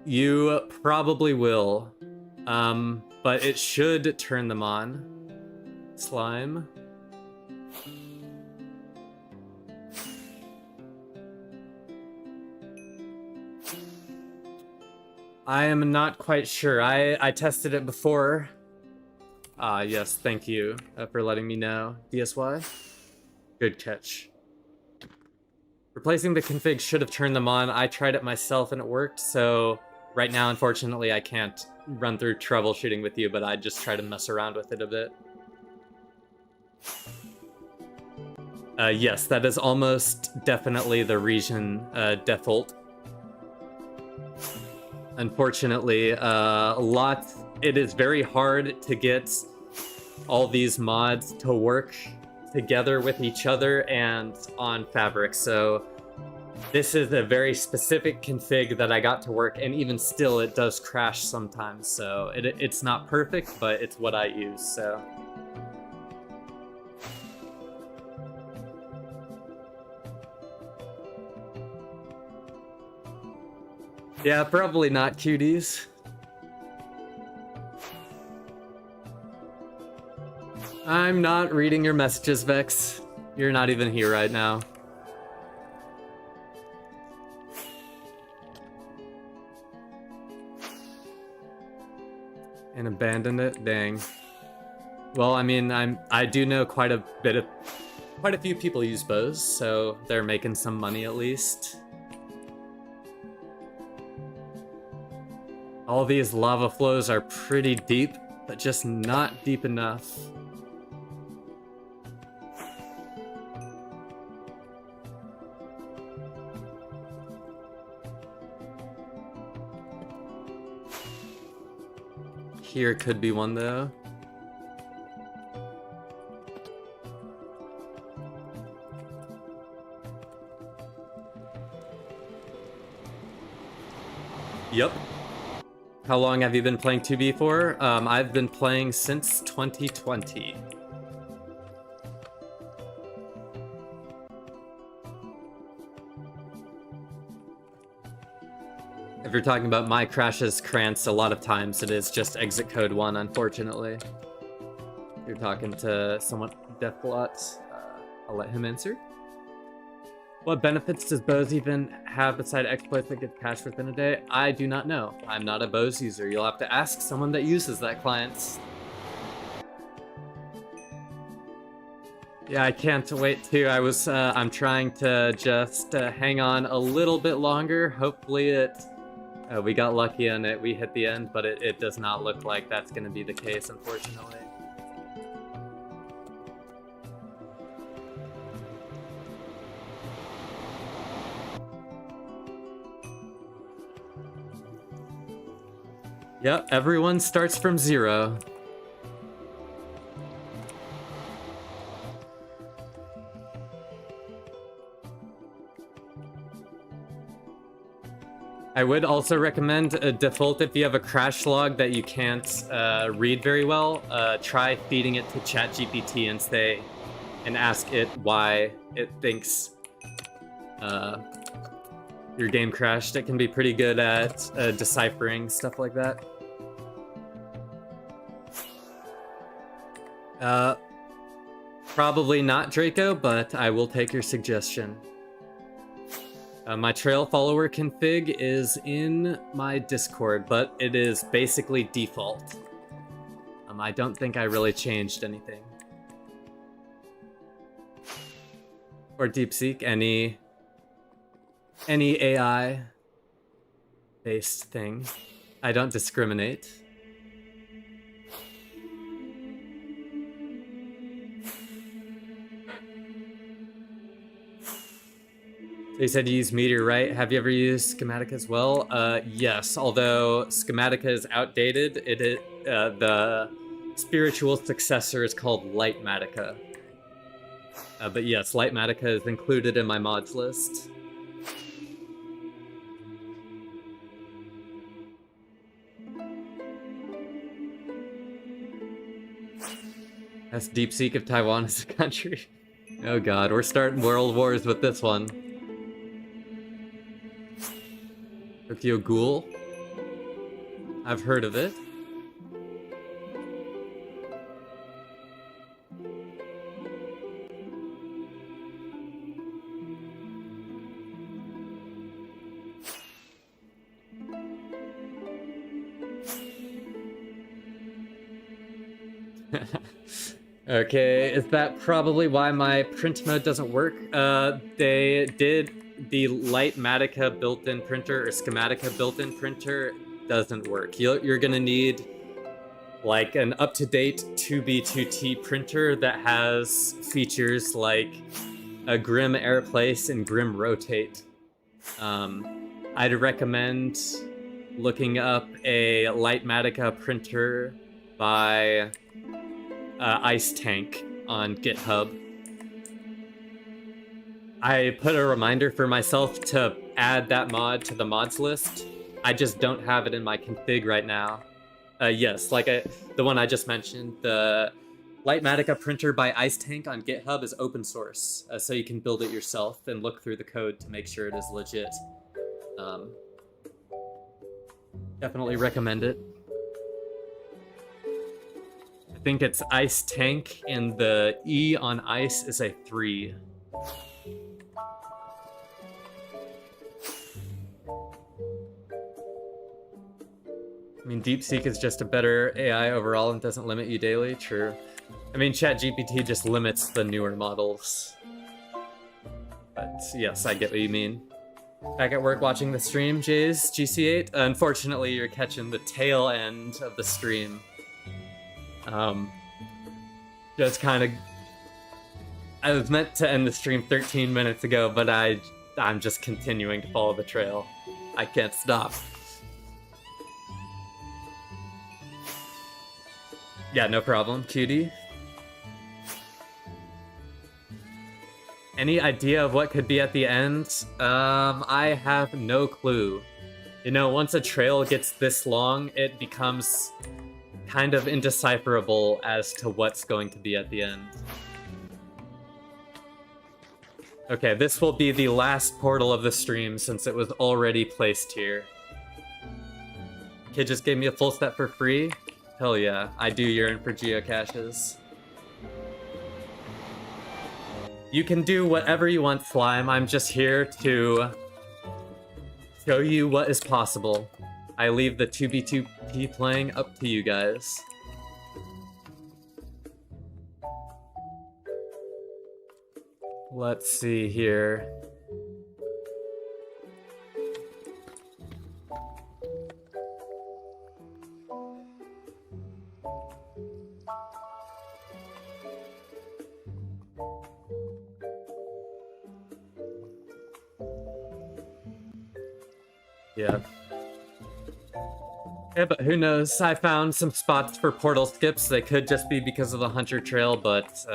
You probably will, but it should turn them on. Slime. I am not quite sure. I tested it before. Yes, thank you for letting me know. DSY? Good catch. Replacing the config should have turned them on. I tried it myself and it worked, so right now, unfortunately, I can't run through troubleshooting with you, but I just try to mess around with it a bit. Yes, that is almost definitely the region default. Unfortunately, it is very hard to get all these mods to work together with each other and on Fabric, so this is a very specific config that I got to work, and even still it does crash sometimes, so it's not perfect, but it's what I use, so. Yeah, probably not, cuties. I'm not reading your messages, Vex. You're not even here right now. And abandoned it? Dang. Well, I mean, I do know quite a few people use bows, so they're making some money at least. All these lava flows are pretty deep, but just not deep enough. Here could be one though. Yep. How long have you been playing 2B for? I've been playing since 2020. If you're talking about my crashes, Krantz, a lot of times it is just exit code 1, unfortunately. If you're talking to someone, Deathblot, I'll let him answer. What benefits does Bose even have beside exploits that get cached within a day? I do not know. I'm not a Bose user. You'll have to ask someone that uses that client. Yeah, I can't wait too. I'm trying to just hang on a little bit longer. Hopefully we got lucky and we hit the end, but it does not look like that's going to be the case, unfortunately. Yep, everyone starts from 0. I would also recommend a default if you have a crash log that you can't read very well. Try feeding it to ChatGPT and ask it why it thinks your game crashed. It can be pretty good at deciphering stuff like that. Probably not Draco, but I will take your suggestion. My trail follower config is in my Discord, but it is basically default. I don't think I really changed anything. Or DeepSeek, any AI based thing. I don't discriminate. So you said you use Meteor, right? Have you ever used Schematica as well? Yes, although Schematica is outdated, the spiritual successor is called Lightmatica. But yes, Lightmatica is included in my mods list. That's DeepSeek if Taiwan is a country. Oh god, we're starting world wars with this one. Tokyo Ghoul. I've heard of it. Okay, is that probably why my print mode doesn't work? They did the Lightmatica built-in printer or Schematica built-in printer doesn't work. You're gonna need like an up-to-date 2B2T printer that has features like a Grim Airplace and Grim Rotate. I'd recommend looking up a Lightmatica printer by Ice Tank on GitHub. I put a reminder for myself to add that mod to the mods list. I just don't have it in my config right now. Yes, like the one I just mentioned, the Lightmatica printer by Ice Tank on GitHub is open source, so you can build it yourself and look through the code to make sure it is legit. Definitely recommend it. I think it's Ice Tank, and the E on ice is a 3. I mean, DeepSeek is just a better AI overall and doesn't limit you daily. True. I mean, ChatGPT just limits the newer models. But yes, I get what you mean. Back at work watching the stream, Jays, GC8. Unfortunately, you're catching the tail end of the stream. Just kind of... I was meant to end the stream 13 minutes ago, but I'm just continuing to follow the trail. I can't stop. Yeah, no problem, cutie. Any idea of what could be at the end? I have no clue. You know, once a trail gets this long, it becomes kind of indecipherable as to what's going to be at the end. Okay, this will be the last portal of the stream since it was already placed here. Kid just gave me a full set for free. Hell yeah, I do yearn for geocaches. You can do whatever you want, Slime. I'm just here to show you what is possible. I leave the 2B2P playing up to you guys. Let's see here. Yeah. Yeah, but who knows? I found some spots for portal skips. They could just be because of the Hunter Trail, but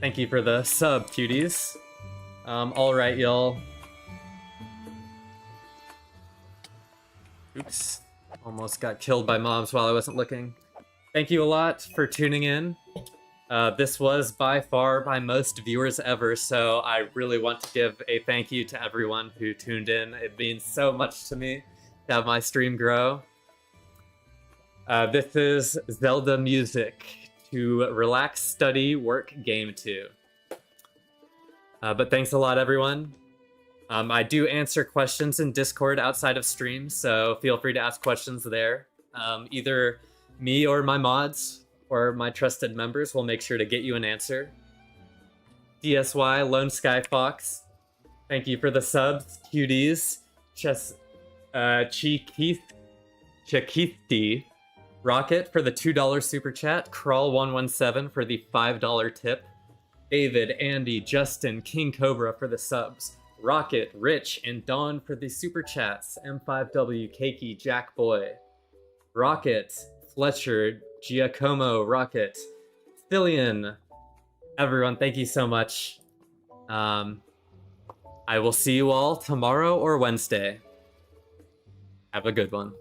thank you for the sub, cuties. Alright, y'all. Oops. Almost got killed by mobs while I wasn't looking. Thank you a lot for tuning in. This was by far my most viewers ever, so I really want to give a thank you to everyone who tuned in. It means so much to me to have my stream grow. This is Zelda music to relax, study, work, game to. But thanks a lot, everyone. I do answer questions in Discord outside of stream, so feel free to ask questions there. Either me or my mods or my trusted members will make sure to get you an answer. DSY, Lone Sky Fox, thank you for the subs. Cuties, Chikithi, Rocket for the $2 super chat. Crawl117 for the $5 tip. David, Andy, Justin, King Cobra for the subs. Rocket, Rich, and Dawn for the super chats. M5W, Keiki, Jack Boy. Rocket, Fletcher, Giacomo, Rocket, Fillion, everyone, thank you so much. I will see you all tomorrow or Wednesday. Have a good one.